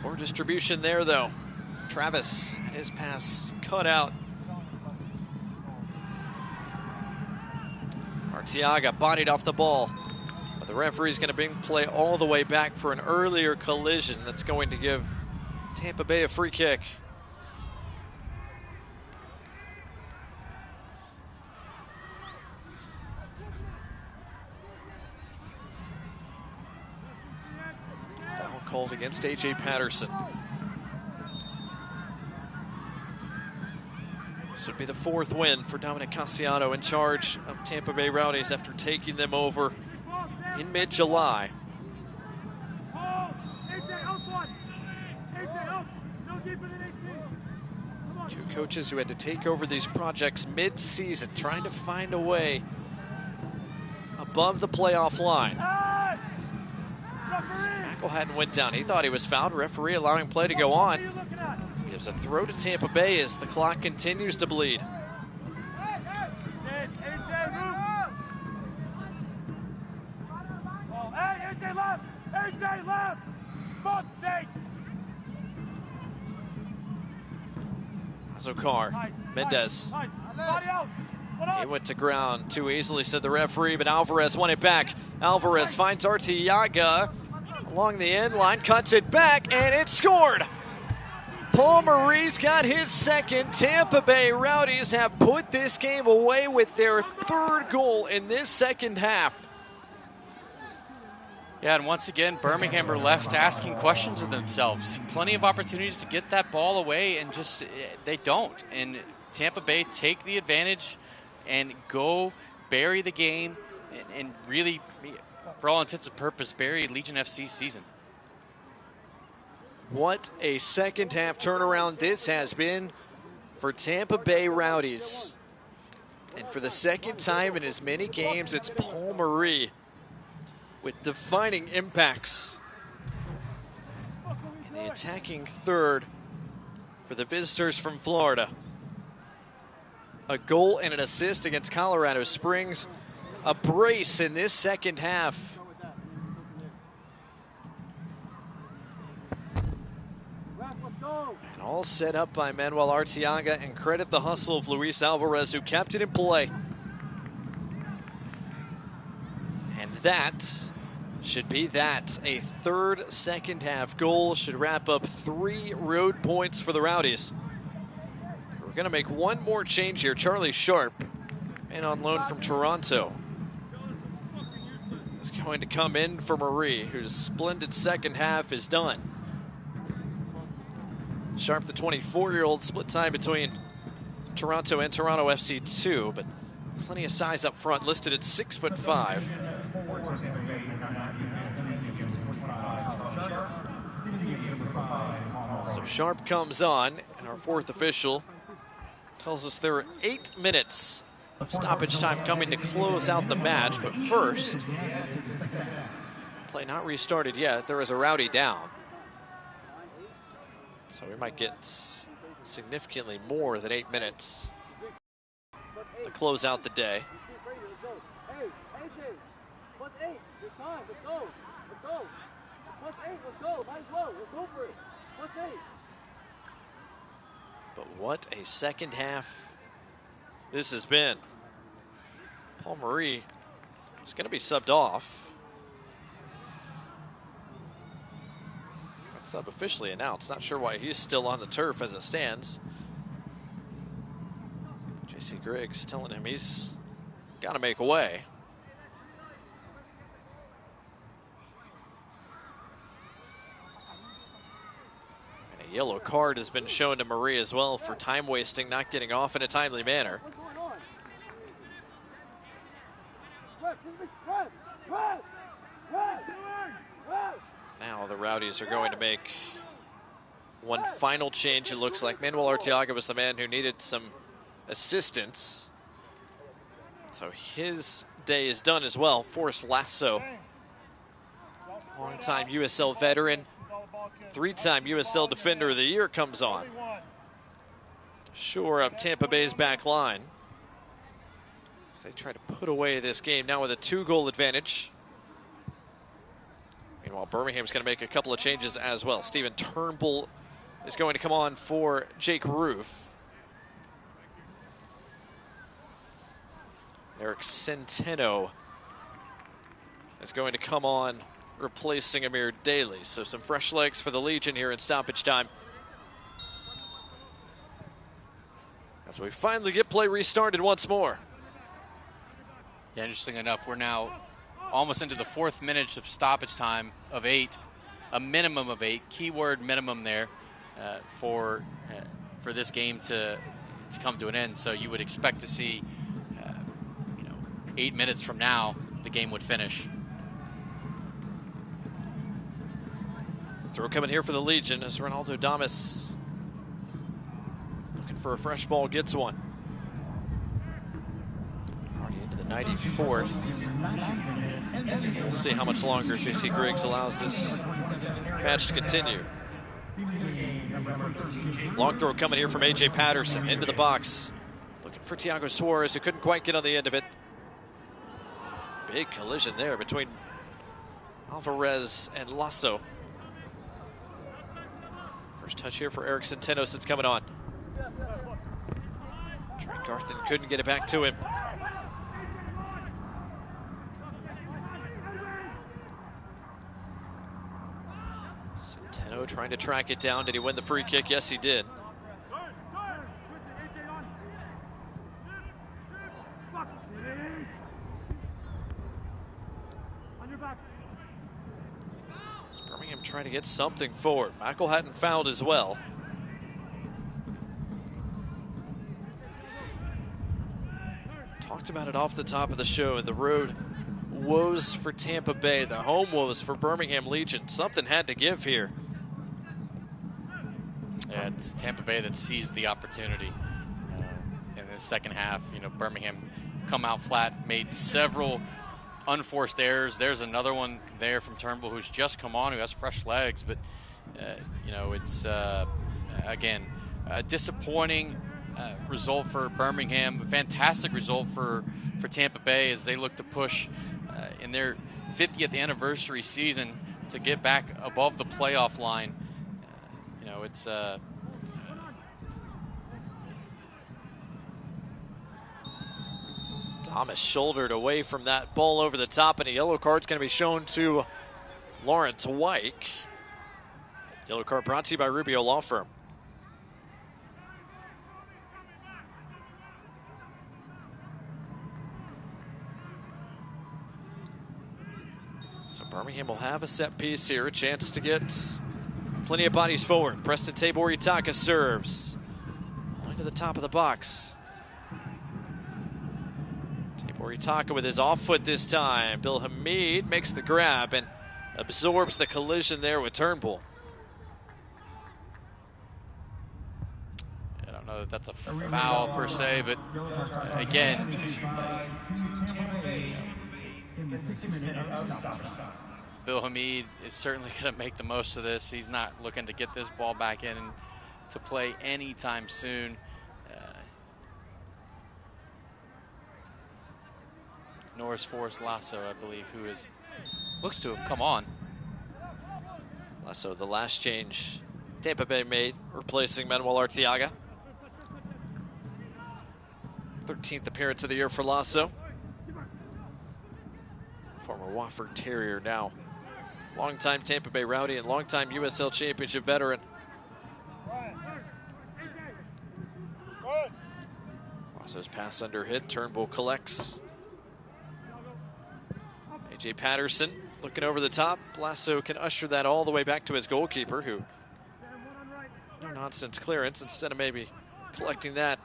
Poor distribution there, though. Travis had his pass cut out. Arteaga bodied off the ball, but the referee's going to bring play all the way back for an earlier collision that's going to give Tampa Bay a free kick. called against A.J. Patterson. This would be the 4th win for Dominic Cassiano in charge of Tampa Bay Rowdies after taking them over in mid-July. Two coaches who had to take over these projects mid-season, trying to find a way above the playoff line. McElhatton went down. He thought he was fouled. Referee allowing play to go on. Gives a throw to Tampa Bay as the clock continues to bleed. AJ left! Fuck's sake! Azokar, Mendez. He went to ground too easily, said the referee, but Alvarez won it back. Alvarez finds Arteaga along the end line, cuts it back, and it's scored! Paul Marie's got his second. Tampa Bay Rowdies have put this game away with their 3rd goal in this second half. Yeah, and once again, Birmingham are left asking questions of themselves. Plenty of opportunities to get that ball away, and just they don't. And Tampa Bay take the advantage and go bury the game and really, for all intents and purposes, bury Legion FC's season. What a second half turnaround this has been for Tampa Bay Rowdies. And for the second time in as many games, it's Paul Marie with defining impacts in the attacking third for the visitors from Florida. A goal and an assist against Colorado Springs. A brace in this second half. And all set up by Manuel Arteaga, and credit the hustle of Luis Alvarez, who kept it in play. And that should be that. A 3rd second half goal should wrap up 3 road points for the Rowdies. We're going to make one more change here. Charlie Sharp, man on loan from Toronto, is going to come in for Marie, whose splendid second half is done. Sharp, the 24-year-old, split time between Toronto and Toronto FC 2, but plenty of size up front, listed at 6'5". So Sharp comes on, and our 4th official tells us there are 8 minutes of stoppage time coming to close out the match. But first, play not restarted yet. There is a Rowdy down. So we might get significantly more than 8 minutes to close out the day. But what a second half this has been. Paul Marie is going to be subbed off. Sub officially announced. Not sure why he's still on the turf as it stands. J.C. Griggs telling him he's got to make a way. And a yellow card has been shown to Marie as well for time wasting, not getting off in a timely manner. Now the Rowdies are going to make one final change, it looks like. Manuel Arteaga was the man who needed some assistance. So his day is done as well. Forrest Lasso, longtime USL veteran, 3-time USL Defender of the Year, comes on to shore up Tampa Bay's back line as they try to put away this game now with a 2-goal advantage. Meanwhile, Birmingham's going to make a couple of changes as well. Steven Turnbull is going to come on for Jake Roof. Eric Centeno is going to come on, replacing Amir Daly. So some fresh legs for the Legion here in stoppage time, as we finally get play restarted once more. Yeah, interesting enough, we're now almost into the 4th minute of stoppage time of 8. a minimum of 8. Keyword minimum there for this game to come to an end. So you would expect to see, 8 minutes from now, the game would finish. Throw coming here for the Legion as Ronaldo Damas looking for a fresh ball, gets one. Already into the 94th. We'll see how much longer J.C. Griggs allows this match to continue. Long throw coming here from A.J. Patterson into the box. Looking for Thiago Suarez, who couldn't quite get on the end of it. Big collision there between Alvarez and Lasso. First touch here for Eric Centeno since coming on. Trent Garthen couldn't get it back to him. Centeno trying to track it down. Did he win the free kick? Yes, he did. Birmingham trying to get something forward. Michael hadn't fouled as well. Talked about it off the top of the show. The road woes for Tampa Bay, the home woes for Birmingham Legion. Something had to give here. Yeah, it's Tampa Bay that seized the opportunity in the second half. Birmingham come out flat, made several unforced errors. There's another one there from Turnbull, who's just come on, who has fresh legs. But, it's, again, a disappointing result for Birmingham. A fantastic result for Tampa Bay as they look to push in their 50th anniversary season to get back above the playoff line. It's Thomas shouldered away from that ball over the top, and a yellow card's going to be shown to Lawrence Wyke. Yellow card brought to you by Rubio Law Firm. So Birmingham will have a set piece here, a chance to get plenty of bodies forward. Preston Tabor Itaka serves. Only to the top of the box. Tabor Itaka with his off foot this time. Bill Hamid makes the grab and absorbs the collision there with Turnbull. I don't know that that's a foul per se, but again, Bill Hamid is certainly going to make the most of this. He's not looking to get this ball back in to play anytime soon. Norris Forrest Lasso, I believe, who looks to have come on. Lasso, the last change Tampa Bay made, replacing Manuel Arteaga. 13th appearance of the year for Lasso. Former Wofford Terrier, now longtime Tampa Bay Rowdy and longtime USL Championship veteran. Lasso's pass under hit. Turnbull collects. A.J. Patterson looking over the top. Lasso can usher that all the way back to his goalkeeper, who no-nonsense clearance instead of maybe collecting that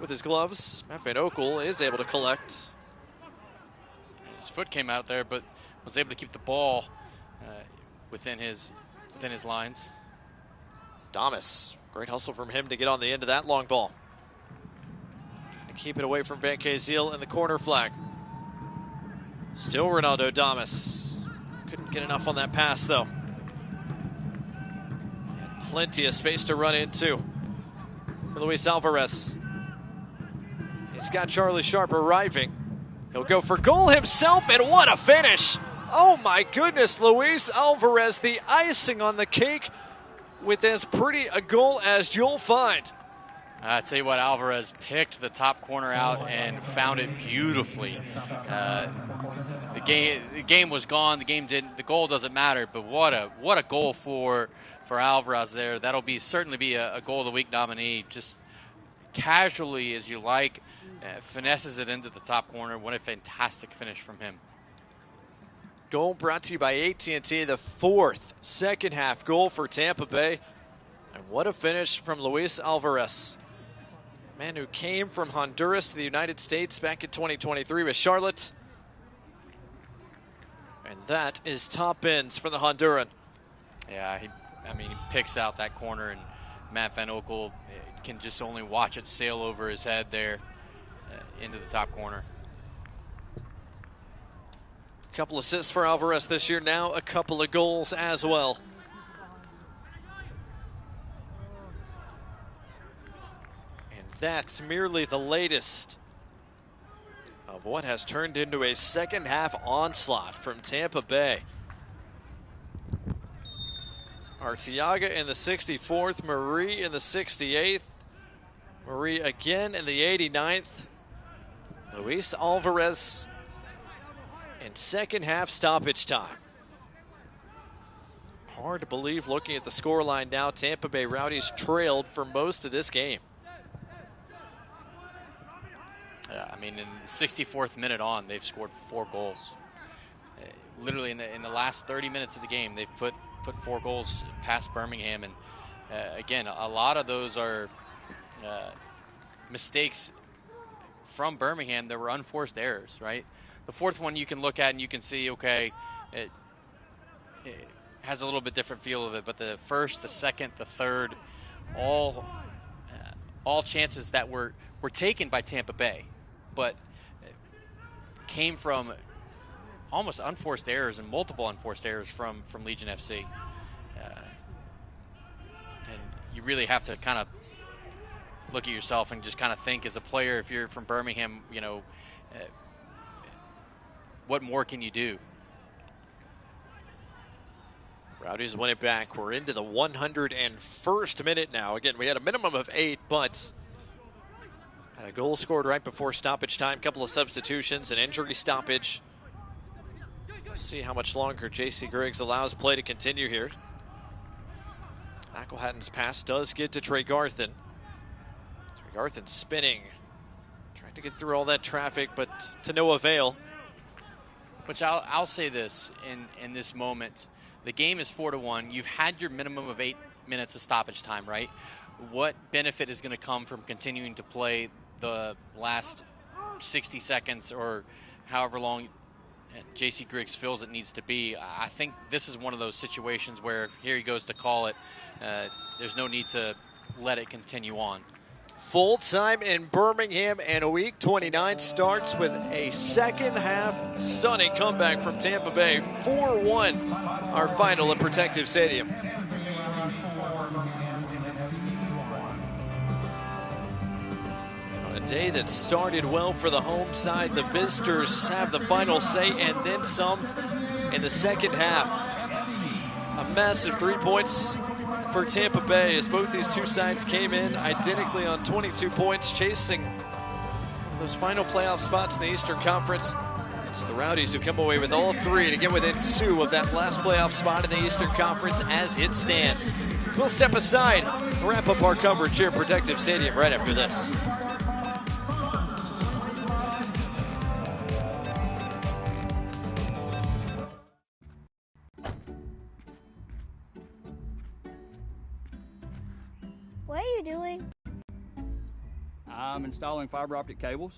with his gloves. Matt Van Oekel is able to collect. His foot came out there, but was able to keep the ball within his lines. Damas, great hustle from him to get on the end of that long ball. Trying to keep it away from Van Kazeel in the corner flag. Still Ronaldo Damas. Couldn't get enough on that pass, though. And plenty of space to run into for Luis Alvarez. He's got Charlie Sharp arriving. He'll go for goal himself, and what a finish! Oh my goodness, Luis Alvarez, the icing on the cake with as pretty a goal as you'll find. I tell you what, Alvarez picked the top corner out and found it beautifully. The game was gone. The game didn't. The goal doesn't matter. But what a goal for Alvarez there. That'll certainly be a goal of the week nominee. Just casually as you like, finesses it into the top corner. What a fantastic finish from him. goal brought to you by AT&T, the fourth second half goal for Tampa Bay. And what a finish from Luis Alvarez. Man who came from Honduras to the United States back in 2023 with Charlotte. And that is top ends for the Honduran. Yeah, he picks out that corner, and Matt Van Oekel can just only watch it sail over his head there into the top corner. A couple assists for Alvarez this year, now a couple of goals as well. And that's merely the latest of what has turned into a second half onslaught from Tampa Bay. Arteaga in the 64th, Marie in the 68th, Marie again in the 89th, Luis Alvarez in second half stoppage time. Hard to believe looking at the scoreline now. Tampa Bay Rowdies trailed for most of this game. Yeah, in the 64th minute on, they've scored 4 goals. Literally in the last 30 minutes of the game, they've put 4 goals past Birmingham, and again, a lot of those are mistakes from Birmingham that were unforced errors, right? The fourth one you can look at and you can see, okay, it has a little bit different feel of it, but the first, the second, the third, all chances that were taken by Tampa Bay, but came from almost unforced errors and multiple unforced errors from Legion FC. And you really have to kind of look at yourself and just kind of think as a player, if you're from Birmingham, what more can you do? Rowdies win it back. We're into the 101st minute now. Again, we had a minimum of 8, but had a goal scored right before stoppage time, couple of substitutions, an injury stoppage. Let's see how much longer J.C. Griggs allows play to continue here. McElhatton's pass does get to Trey Garthen. Trey Garthen spinning, trying to get through all that traffic, but to no avail. Which I'll say this in this moment. The game is 4-1. You've had your minimum of 8 minutes of stoppage time, right? What benefit is going to come from continuing to play the last 60 seconds or however long J.C. Griggs feels it needs to be? I think this is one of those situations where here he goes to call it. There's no need to let it continue on. Full time in Birmingham, and week 29 starts with a second half stunning comeback from Tampa Bay. 4-1, our final at Protective Stadium. On a day that started well for the home side, the visitors have the final say and then some in the second half. A massive 3 points for Tampa Bay as both these two sides came in identically on 22 points, chasing those final playoff spots in the Eastern Conference. It's the Rowdies who come away with all 3 to get within 2 of that last playoff spot in the Eastern Conference as it stands. We'll step aside and wrap up our coverage here at Protective Stadium right after this. What are you doing? I'm installing fiber optic cables.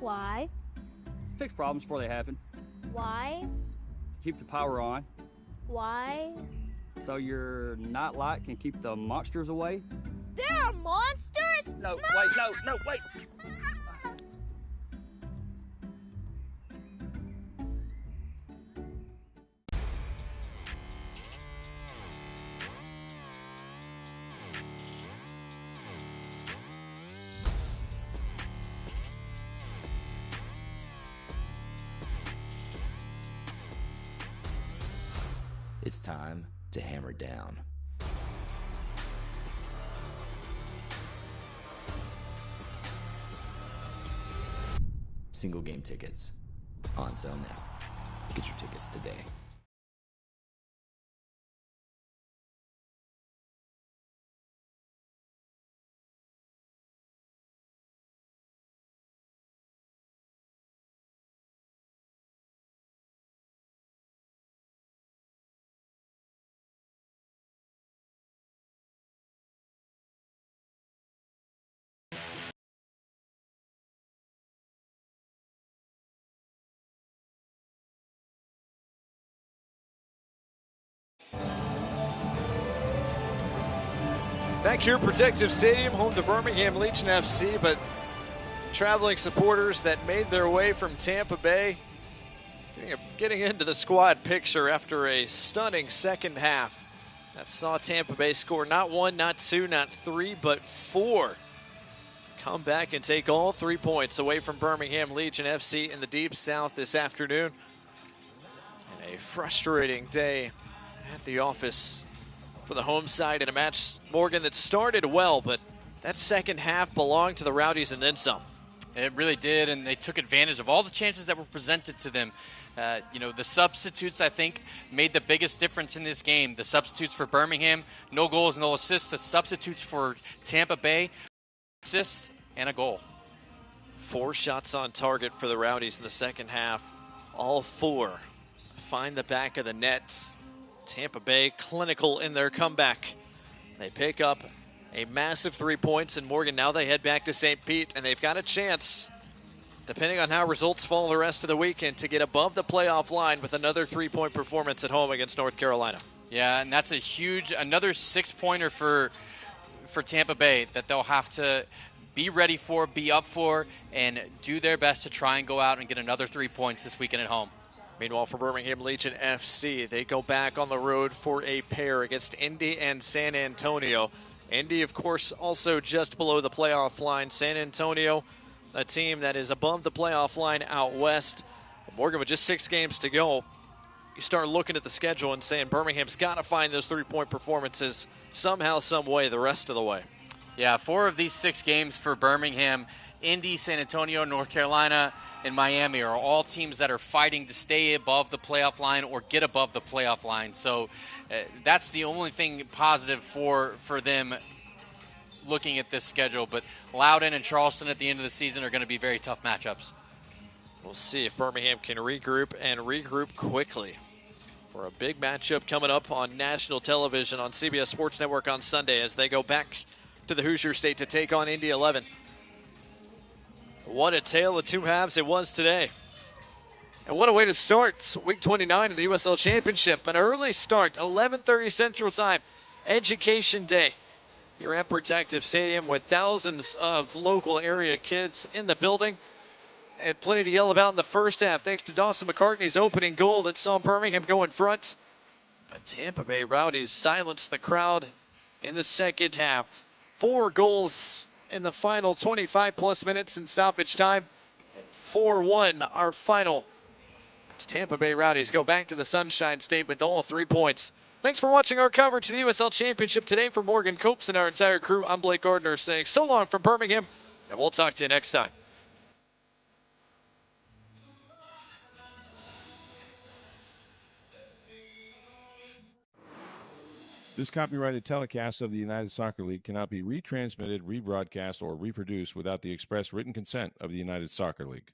Why? Fix problems before they happen. Why? Keep the power on. Why? So your night light can keep the monsters away. There are monsters? No, wait. It's time to hammer down. Single game tickets on sale now. Get your tickets today. Back here at Protective Stadium, home to Birmingham Legion FC, but traveling supporters that made their way from Tampa Bay getting into the squad picture after a stunning second half that saw Tampa Bay score not 1, not 2, not 3, but 4. Come back and take all 3 points away from Birmingham Legion FC in the Deep South this afternoon. And a frustrating day at the office for the home side in a match, Morgan, that started well, but that second half belonged to the Rowdies and then some. It really did, and they took advantage of all the chances that were presented to them. The substitutes, I think, made the biggest difference in this game. The substitutes for Birmingham, no goals, no assists. The substitutes for Tampa Bay, assists and a goal. 4 shots on target for the Rowdies in the second half. All 4 find the back of the net. Tampa Bay clinical in their comeback. They pick up a massive 3 points, and Morgan, now they head back to St. Pete, and they've got a chance, depending on how results fall the rest of the weekend, to get above the playoff line with another 3-point performance at home against North Carolina. Yeah, and that's another 6-pointer for Tampa Bay that they'll have to be ready for, be up for, and do their best to try and go out and get another 3 points this weekend at home. Meanwhile, for Birmingham Legion FC, they go back on the road for a pair against Indy and San Antonio. Indy, of course, also just below the playoff line. San Antonio, a team that is above the playoff line out west. Morgan, with just 6 games to go, you start looking at the schedule and saying Birmingham's got to find those 3-point performances somehow, some way, the rest of the way. Yeah, 4 of these 6 games for Birmingham, Indy, San Antonio, North Carolina, and Miami are all teams that are fighting to stay above the playoff line or get above the playoff line. So that's the only thing positive for them looking at this schedule. But Loudoun and Charleston at the end of the season are going to be very tough matchups. We'll see if Birmingham can regroup quickly for a big matchup coming up on national television on CBS Sports Network on Sunday as they go back to the Hoosier State to take on Indy 11. What a tale of 2 halves it was today. And what a way to start week 29 of the USL Championship. An early start, 11:30 Central Time, Education Day. Here at Protective Stadium with thousands of local area kids in the building. And plenty to yell about in the first half, thanks to Dawson McCartney's opening goal that saw Birmingham go in front. But Tampa Bay Rowdies silenced the crowd in the second half. 4 goals in the final 25-plus minutes in stoppage time. 4-1 our final. Tampa Bay Rowdies go back to the Sunshine State with all 3 points. Thanks for watching our coverage of the USL Championship today. For Morgan Copes and our entire crew, I'm Blake Gardner saying so long from Birmingham, and we'll talk to you next time. This copyrighted telecast of the United Soccer League cannot be retransmitted, rebroadcast, or reproduced without the express written consent of the United Soccer League.